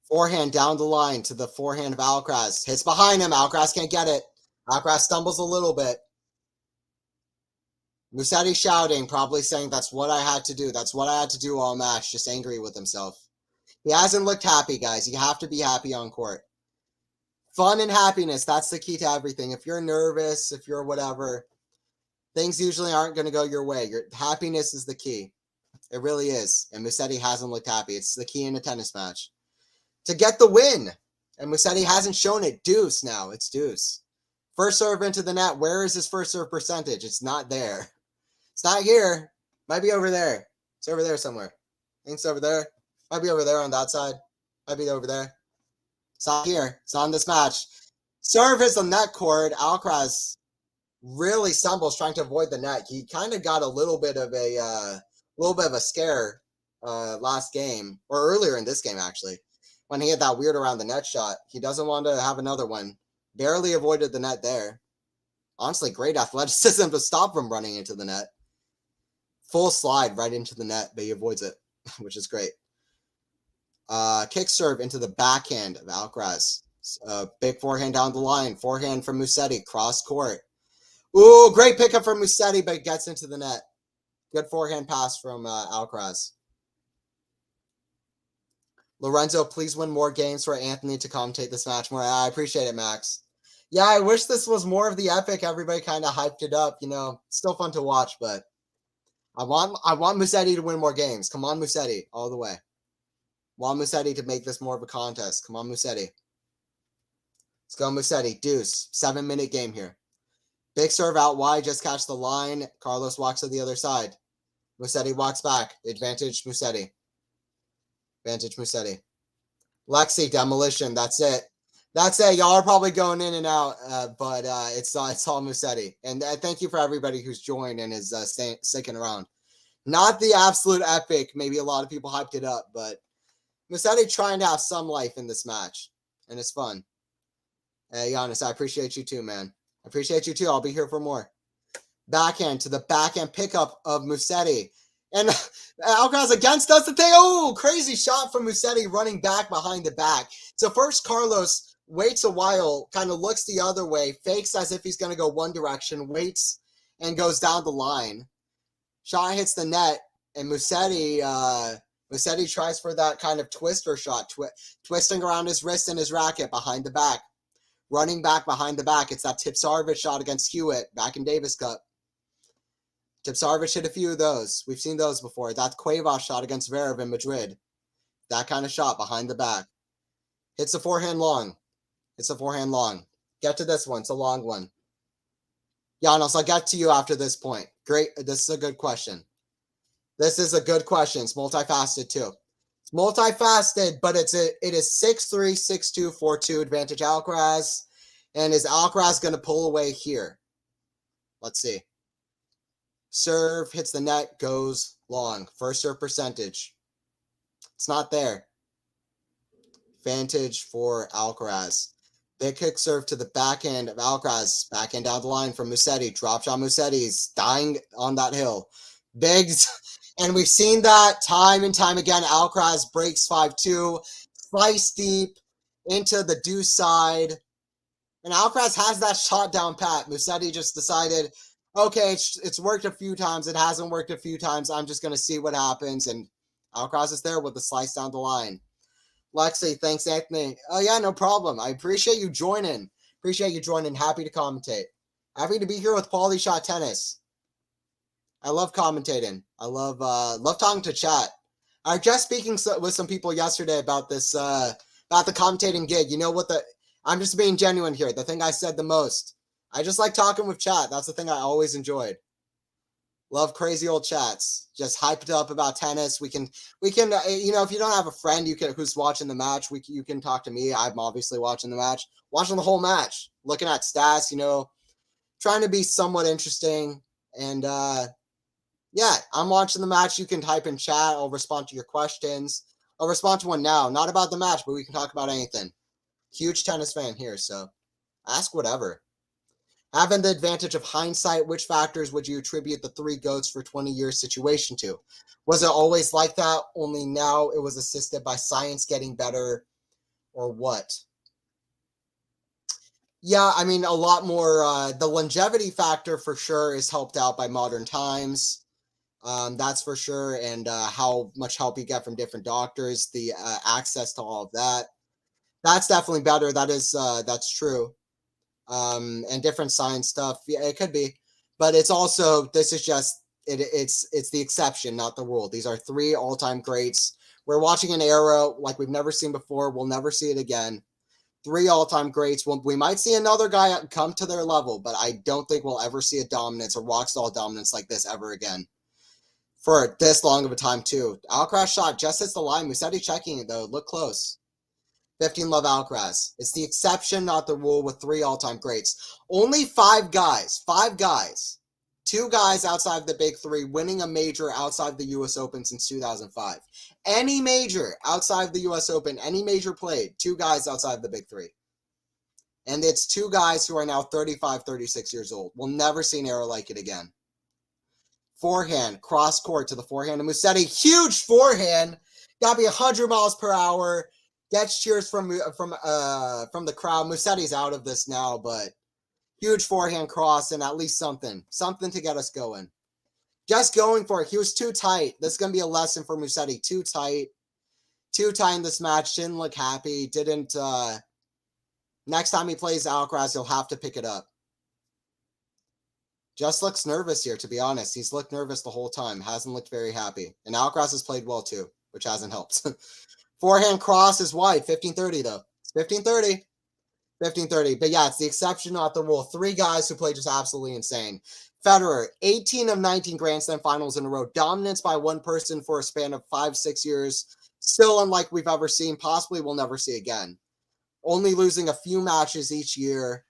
Forehand down the line to the forehand of Alcaraz. Hits behind him. Alcaraz can't get it. Alcaraz stumbles a little bit. Musetti shouting, probably saying that's what I had to do. That's what I had to do all match. Just angry with himself. He hasn't looked happy, guys. You have to be happy on court. Fun and happiness, that's the key to everything. If you're nervous, if you're whatever, things usually aren't going to go your way. Your happiness is the key. It really is. And Musetti hasn't looked happy. It's the key in a tennis match. To get the win. And Musetti hasn't shown it. Deuce now. It's deuce. First serve into the net. Where is his first serve percentage? It's not there. It's not here. Might be over there. It's over there somewhere. I think it's over there. Might be over there on that side. Might be over there. It's not here. It's not in this match. Serve is the net cord. Alcaraz really stumbles trying to avoid the net. He kind of got a little bit of a scare last game, or earlier in this game actually, when he had that weird around the net shot. He doesn't want to have another one. Barely avoided the net there. Honestly, great athleticism to stop from running into the net. Full slide right into the net, but he avoids it, which is great. Kick serve into the backhand of Alcaraz. Big forehand down the line. Forehand from Musetti. Cross court. Ooh, great pickup from Musetti, but gets into the net. Good forehand pass from Alcaraz. Lorenzo, please win more games for Anthony to commentate this match more. I appreciate it, Max. Yeah, I wish this was more of the epic. Everybody kind of hyped it up. You know, still fun to watch, but I want Musetti to win more games. Come on, Musetti, all the way. Want Musetti to make this more of a contest. Come on, Musetti. Let's go, Musetti. Deuce. 7-minute game here. Big serve out wide. Just catch the line. Carlos walks to the other side. Musetti walks back. Advantage Musetti. Advantage Musetti. Lexi, demolition. That's it. That's it. Y'all are probably going in and out, but it's all Musetti. And thank you for everybody who's joined and is sticking around. Not the absolute epic. Maybe a lot of people hyped it up, but Musetti trying to have some life in this match, and it's fun. Hey, Giannis, I appreciate you too, man. I appreciate you too. I'll be here for more. Backhand to the backhand pickup of Musetti. And Alcaraz against us. Oh, crazy shot from Musetti running back behind the back. So first Carlos waits a while, kind of looks the other way, fakes as if he's going to go one direction, waits, and goes down the line. Shot hits the net, and Musetti tries for that kind of twister shot, twisting around his wrist and his racket behind the back. Running back behind the back. It's that Tipsarevic shot against Hewitt back in Davis Cup. Tipsarevic hit a few of those. We've seen those before. That Cuevas shot against Zverev in Madrid. That kind of shot behind the back. Hits a forehand long. Get to this one. It's a long one. Janos, I'll get to you after this point. Great. This is a good question. It's multifaceted too. It's multifaceted, but it is 6-3, 6-2, 4-2 advantage Alcaraz. And is Alcaraz going to pull away here? Let's see. Serve, hits the net, goes long. First serve percentage. It's not there. Advantage for Alcaraz. Big kick serve to the backhand of Alcaraz. Backhand down the line from Musetti. Drop shot Musetti's dying on that hill. Biggs. And we've seen that time and time again. Alcaraz breaks 5-2. Slice deep into the deuce side. And Alcaraz has that shot down pat. Musetti just decided, okay, it's worked a few times. It hasn't worked a few times. I'm just going to see what happens. And Alcaraz is there with the slice down the line. Lexi, thanks, Anthony. Oh, yeah, no problem. I appreciate you joining. Happy to commentate. Happy to be here with QualityShot Tennis. I love commentating. I love talking to chat. I was just speaking with some people yesterday about this, about the commentating gig. You know what I'm just being genuine here. The thing I said the most. I just like talking with chat. That's the thing I always enjoyed. Love crazy old chats. Just hyped up about tennis. We can, if you don't have a friend who's watching the match, you can talk to me. I'm obviously watching the match, watching the whole match, looking at stats, trying to be somewhat interesting. And yeah, I'm watching the match. You can type in chat. I'll respond to your questions. I'll respond to one now, not about the match, but we can talk about anything. Huge tennis fan here, so ask whatever. Having the advantage of hindsight, which factors would you attribute the three GOATs for 20 years situation to? Was it always like that, only now it was assisted by science getting better, or what? Yeah, I mean, a lot more. The longevity factor for sure is helped out by modern times. That's for sure. And how much help you get from different doctors, the access to all of that. That's definitely better. That's true. And different science stuff. Yeah, it could be, but it's also, this is just, it's the exception, not the rule. These are three all-time greats. We're watching an era like we've never seen before. We'll never see it again. Three all-time greats. We might see another guy come to their level, but I don't think we'll ever see a dominance, a rock-solid dominance like this ever again. For this long of a time, too. Alcaraz shot just hits the line. Musetti checking it, though. Look close. 15 love Alcaraz. It's the exception, not the rule, with three all-time greats. Only five guys. Two guys outside the big three winning a major outside the U.S. Open since 2005. Any major outside the U.S. Open, any major played, two guys outside the big three. And it's two guys who are now 35, 36 years old. We'll never see an era like it again. Forehand, cross court to the forehand of Musetti. Huge forehand. Gotta be 100 miles per hour. Gets cheers from the crowd. Musetti's out of this now, but huge forehand cross and at least something to get us going. Just going for it. He was too tight. This is going to be a lesson for Musetti. Too tight in this match. Didn't look happy. Next time he plays Alcaraz, he'll have to pick it up. Just looks nervous here, to be honest. He's looked nervous the whole time. Hasn't looked very happy. And Alcaraz has played well, too, which hasn't helped. Forehand cross is wide. 15-30, though. It's 15-30. 15-30. But yeah, it's the exception, not the rule. 3 guys who play just absolutely insane. Federer, 18 of 19 Grand Slam finals in a row. Dominance by one person for a span of 5-6 years. Still unlike we've ever seen. Possibly we'll never see again. Only losing a few matches each year.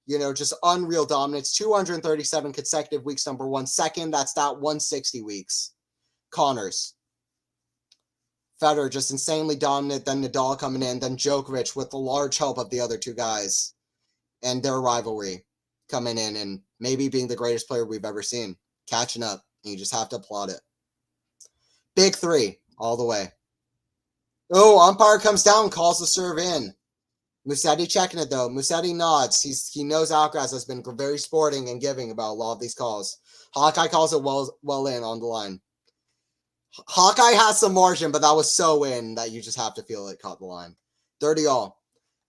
Just unreal dominance. 237 consecutive weeks, number 1. Second, that's that 160 weeks. Connors. Federer just insanely dominant, then Nadal coming in, then Djokovic with the large help of the other 2 guys and their rivalry coming in and maybe being the greatest player we've ever seen. Catching up, and you just have to applaud it. Big 3, all the way. Oh, umpire comes down, calls the serve in. Musetti checking it, though. Musetti nods. He knows Alcaraz has been very sporting and giving about a lot of these calls. Hawkeye calls it well in on the line. Hawkeye has some margin, but that was so in that you just have to feel it caught the line. 30-all.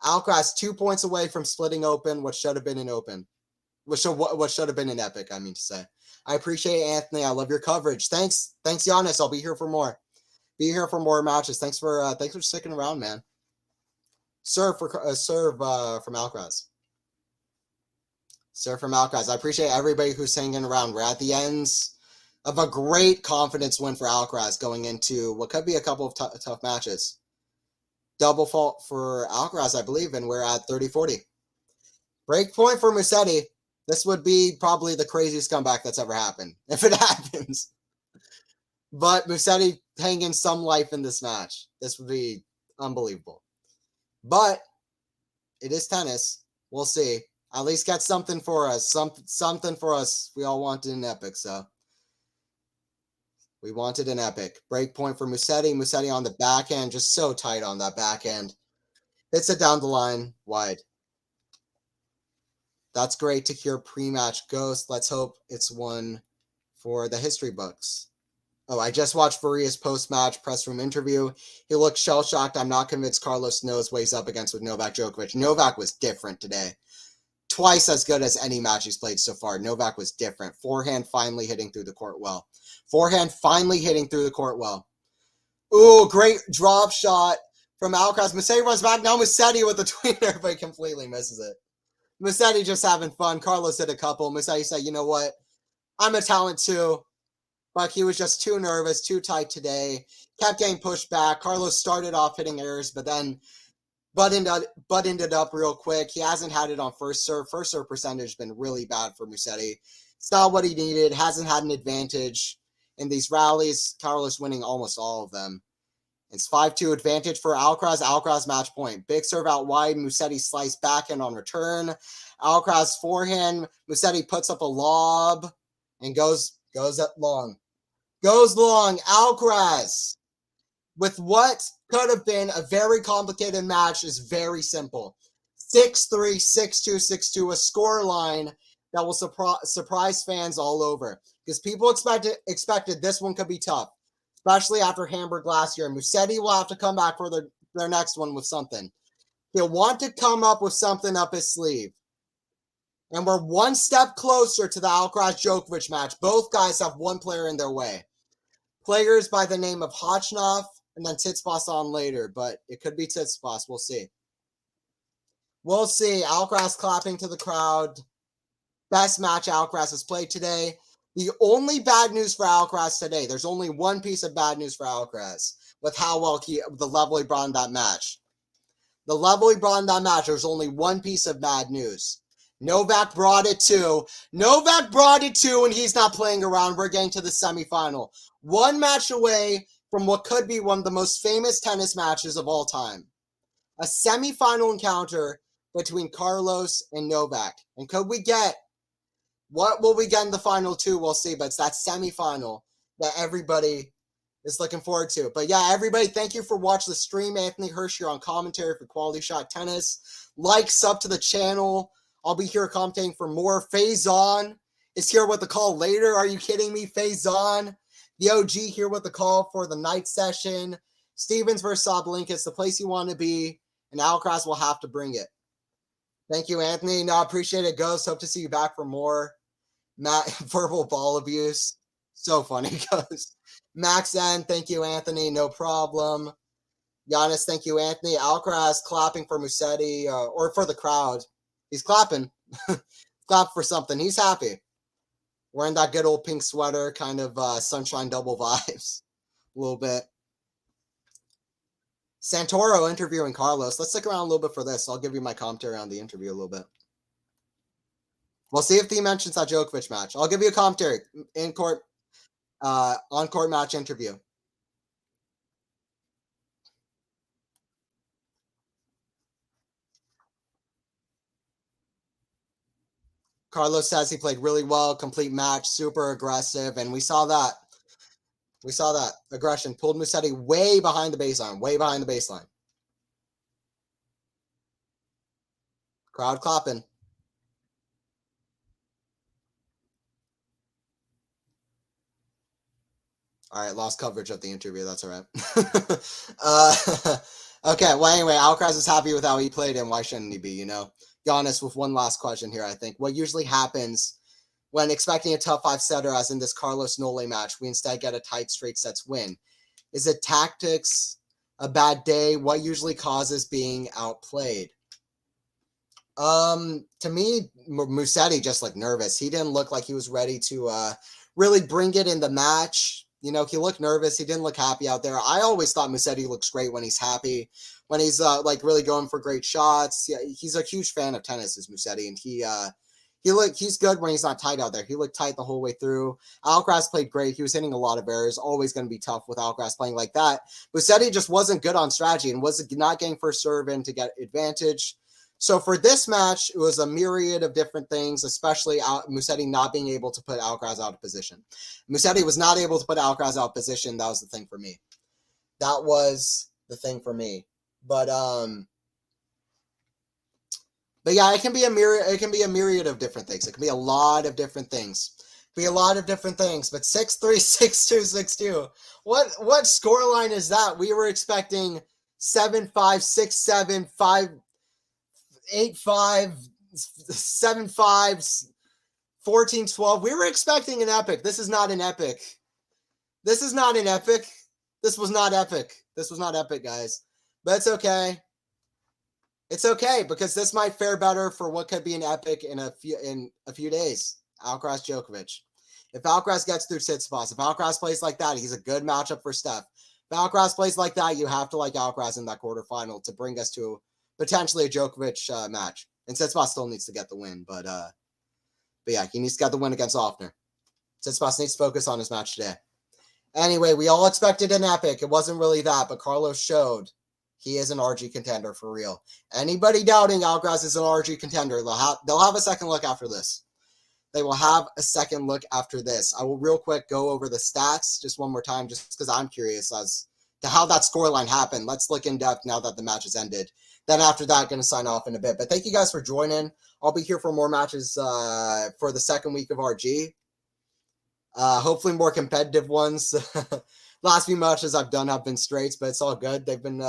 Alcaraz 2 points away from splitting open what should have been an open. What should have been an epic, I mean to say. I appreciate it, Anthony. I love your coverage. Thanks, Giannis. I'll be here for more. Be here for more matches. Thanks for sticking around, man. Serve from Alcaraz. Serve from Alcaraz. I appreciate everybody who's hanging around. We're at the ends of a great confidence win for Alcaraz going into what could be a couple of tough matches. Double fault for Alcaraz, I believe, and we're at 30-40. Break point for Musetti. This would be probably the craziest comeback that's ever happened, if it happens. But Musetti hanging some life in this match. This would be unbelievable. But it is tennis. We'll see. At least get something for us. Something for us. We all wanted an epic, so. We wanted an epic. Break point for Musetti. Musetti on the backhand. Just so tight on that backhand. Hits it down the line. Wide. That's great to hear pre-match ghost. Let's hope it's one for the history books. Oh, I just watched Varia's post-match press room interview. He looked shell-shocked. I'm not convinced Carlos knows what he's up against with Novak Djokovic. Novak was different today. Twice as good as any match he's played so far. Novak was different. Forehand finally hitting through the court well. Ooh, great drop shot from Alcaraz. Musetti runs back. Now Musetti with the tweener, but he completely misses it. Musetti just having fun. Carlos hit a couple. Musetti said, you know what? I'm a talent too. But he was just too nervous, too tight today. Kept getting pushed back. Carlos started off hitting errors, but then buttoned it up real quick. He hasn't had it on first serve. First serve percentage has been really bad for Musetti. It's not what he needed. Hasn't had an advantage in these rallies. Carlos winning almost all of them. It's 5-2 advantage for Alcaraz. Alcaraz match point. Big serve out wide. Musetti slice backhand on return. Alcaraz forehand. Musetti puts up a lob and goes long. Goes long. Alcaraz, with what could have been a very complicated match, is very simple. 6-3, 6-2, 6-2, a score line that will surprise fans all over. Because people expected this one could be tough, especially after Hamburg last year. Musetti will have to come back for their next one with something. He'll want to come up with something up his sleeve. And we're one step closer to the Alcaraz-Djokovic match. Both guys have one player in their way. Players by the name of Khachanov and then Tsitsipas on later, but it could be Tsitsipas. We'll see. We'll see. Alcaraz clapping to the crowd. Best match Alcaraz has played today. The only bad news for Alcaraz today, there's only one piece of bad news for Alcaraz with how well the level he brought in that match. The level he brought in that match, there's only one piece of bad news. Novak brought it too. And he's not playing around. We're getting to the semifinal. One match away from what could be one of the most famous tennis matches of all time. A semifinal encounter between Carlos and Novak. And what will we get in the final two? We'll see. But it's that semifinal that everybody is looking forward to. But yeah, everybody, thank you for watching the stream. Anthony Hirsch here on commentary for Quality Shot Tennis. Like, sub to the channel. I'll be here commentating for more. Faison is here with the call later. Are you kidding me? Faison. The OG here with the call for the night session. Stevens versus Sabalenka, the place you want to be. And Alcaraz will have to bring it. Thank you, Anthony. No, I appreciate it, Ghost. Hope to see you back for more. Verbal ball abuse. So funny, Ghost. Max N, thank you, Anthony. No problem. Giannis, thank you, Anthony. Alcaraz clapping for Musetti, or for the crowd. He's clapping. Clap for something. He's happy. Wearing that good old pink sweater, kind of sunshine double vibes. A little bit. Santoro interviewing Carlos. Let's stick around a little bit for this. I'll give you my commentary on the interview a little bit. We'll see if he mentions that Djokovic match. I'll give you a commentary in court, on court match interview. Carlos says he played really well, complete match, super aggressive, and we saw that. We saw that aggression. Pulled Musetti way behind the baseline, way behind the baseline. Crowd clapping. All right, lost coverage of the interview. That's all right. Okay, well, anyway, Alcaraz is happy with how he played, and why shouldn't he be, you know? Giannis with one last question here, I think. What usually happens when expecting a tough five-setter, as in this Carlos Nole match, we instead get a tight straight sets win? Is it tactics, a bad day? What usually causes being outplayed? To me, Musetti just looked nervous. He didn't look like he was ready to really bring it in the match. You know, he looked nervous. He didn't look happy out there. I always thought Musetti looks great when he's happy, when he's like really going for great shots. Yeah, he's a huge fan of tennis, is Musetti, and he's good when he's not tight out there. He looked tight the whole way through. Alcaraz played great. He was hitting a lot of errors. Always going to be tough with Alcaraz playing like that. Musetti just wasn't good on strategy and was not getting first serve in to get advantage. So for this match, it was a myriad of different things, especially Musetti not being able to put Alcaraz out of position. Musetti was not able to put Alcaraz out of position. That was the thing for me. That was the thing for me. But yeah, it can be a myriad of different things. It can be a lot of different things. But 6-3, 6-2, 6-2. What scoreline is that? We were expecting 7-5, 6-7, 8-5, 7-5, 14-12. We were expecting an epic. This is not an epic. This was not epic, guys. But it's okay. It's okay, because this might fare better for what could be an epic in a few days. Alcaraz Djokovic. If Alcaraz gets through Tsitsipas, if Alcaraz plays like that, he's a good matchup for Steph. If Alcaraz plays like that, you have to like Alcaraz in that quarterfinal to bring us to potentially a Djokovic match. And Tsitsipas still needs to get the win, but yeah, he needs to get the win against Offner. Tsitsipas needs to focus on his match today. Anyway, we all expected an epic. It wasn't really that, but Carlos showed he is an RG contender for real. Anybody doubting Alcaraz is an RG contender, they'll have a second look after this. They will have a second look after this. I will real quick go over the stats just one more time, just because I'm curious as to how that scoreline happened. Let's look in depth now that the match has ended. Then after that, going to sign off in a bit. But thank you guys for joining. I'll be here for more matches for the second week of RG. Hopefully more competitive ones. Last few matches I've done have been straights, but it's all good. They've been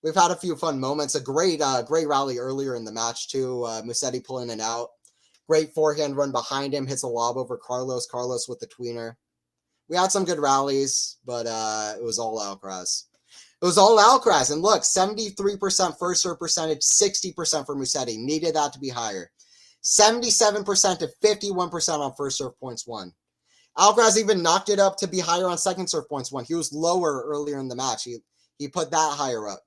we've had a few fun moments. A great rally earlier in the match too. Musetti pulling it out. Great forehand run behind him. Hits a lob over Carlos. Carlos with the tweener. We had some good rallies, but it was all Alcaraz. It was all Alcaraz. And look, 73% first serve percentage, 60% for Musetti. Needed that to be higher. 77% to 51% on first serve points won. Alcaraz even knocked it up to be higher on second serve points won. He was lower earlier in the match. He put that higher up.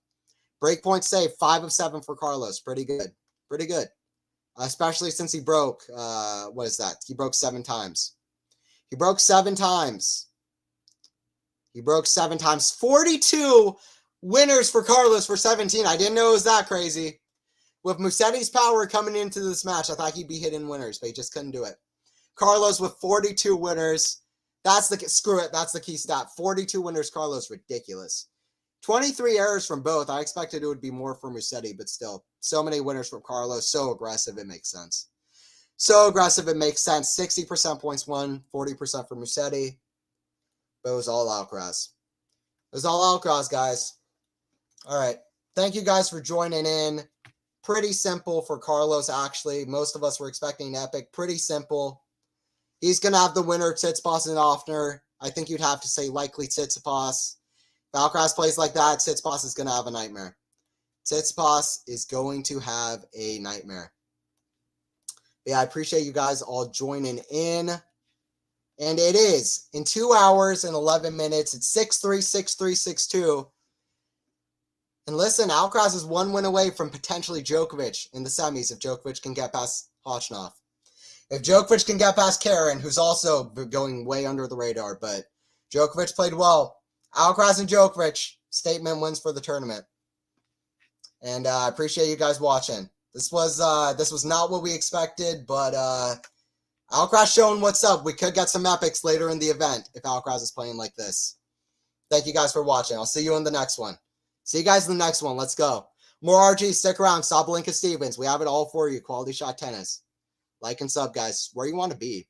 Break point save, 5 of 7 for Carlos. Pretty good. Pretty good. Especially since he broke, what is that? He broke 7 times. He broke 7 times. 42 winners for Carlos for 17. I didn't know it was that crazy. With Musetti's power coming into this match, I thought he'd be hitting winners, but he just couldn't do it. Carlos with 42 winners. That's the key stat. 42 winners, Carlos. Ridiculous. 23 errors from both. I expected it would be more for Musetti, but still. So many winners from Carlos. So aggressive, it makes sense. 60% points won, 40% for Musetti. But it was all Alcaraz. It was all Alcaraz, guys. All right. Thank you guys for joining in. Pretty simple for Carlos, actually. Most of us were expecting an epic. Pretty simple. He's going to have the winner, Tsitsipas and Offner. I think you'd have to say likely Tsitsipas. If Alcaraz plays like that, Tsitsipas is going to have a nightmare. Tsitsipas is going to have a nightmare. But yeah, I appreciate you guys all joining in. And it is in 2 hours and 11 minutes. It's 6-3, 6-3, 6-2. And listen, Alcaraz is 1 win away from potentially Djokovic in the semis if Djokovic can get past Hochnov. If Djokovic can get past Karen, who's also going way under the radar, but Djokovic played well. Alcaraz and Djokovic, statement wins for the tournament. And I appreciate you guys watching. This was not what we expected, but Alcaraz showing what's up. We could get some epics later in the event if Alcaraz is playing like this. Thank you guys for watching. I'll see you in the next one. See you guys in the next one. Let's go. More RG. Stick around. Sabalenka Stevens. We have it all for you. Quality Shot Tennis. Like and sub, guys. Where you want to be.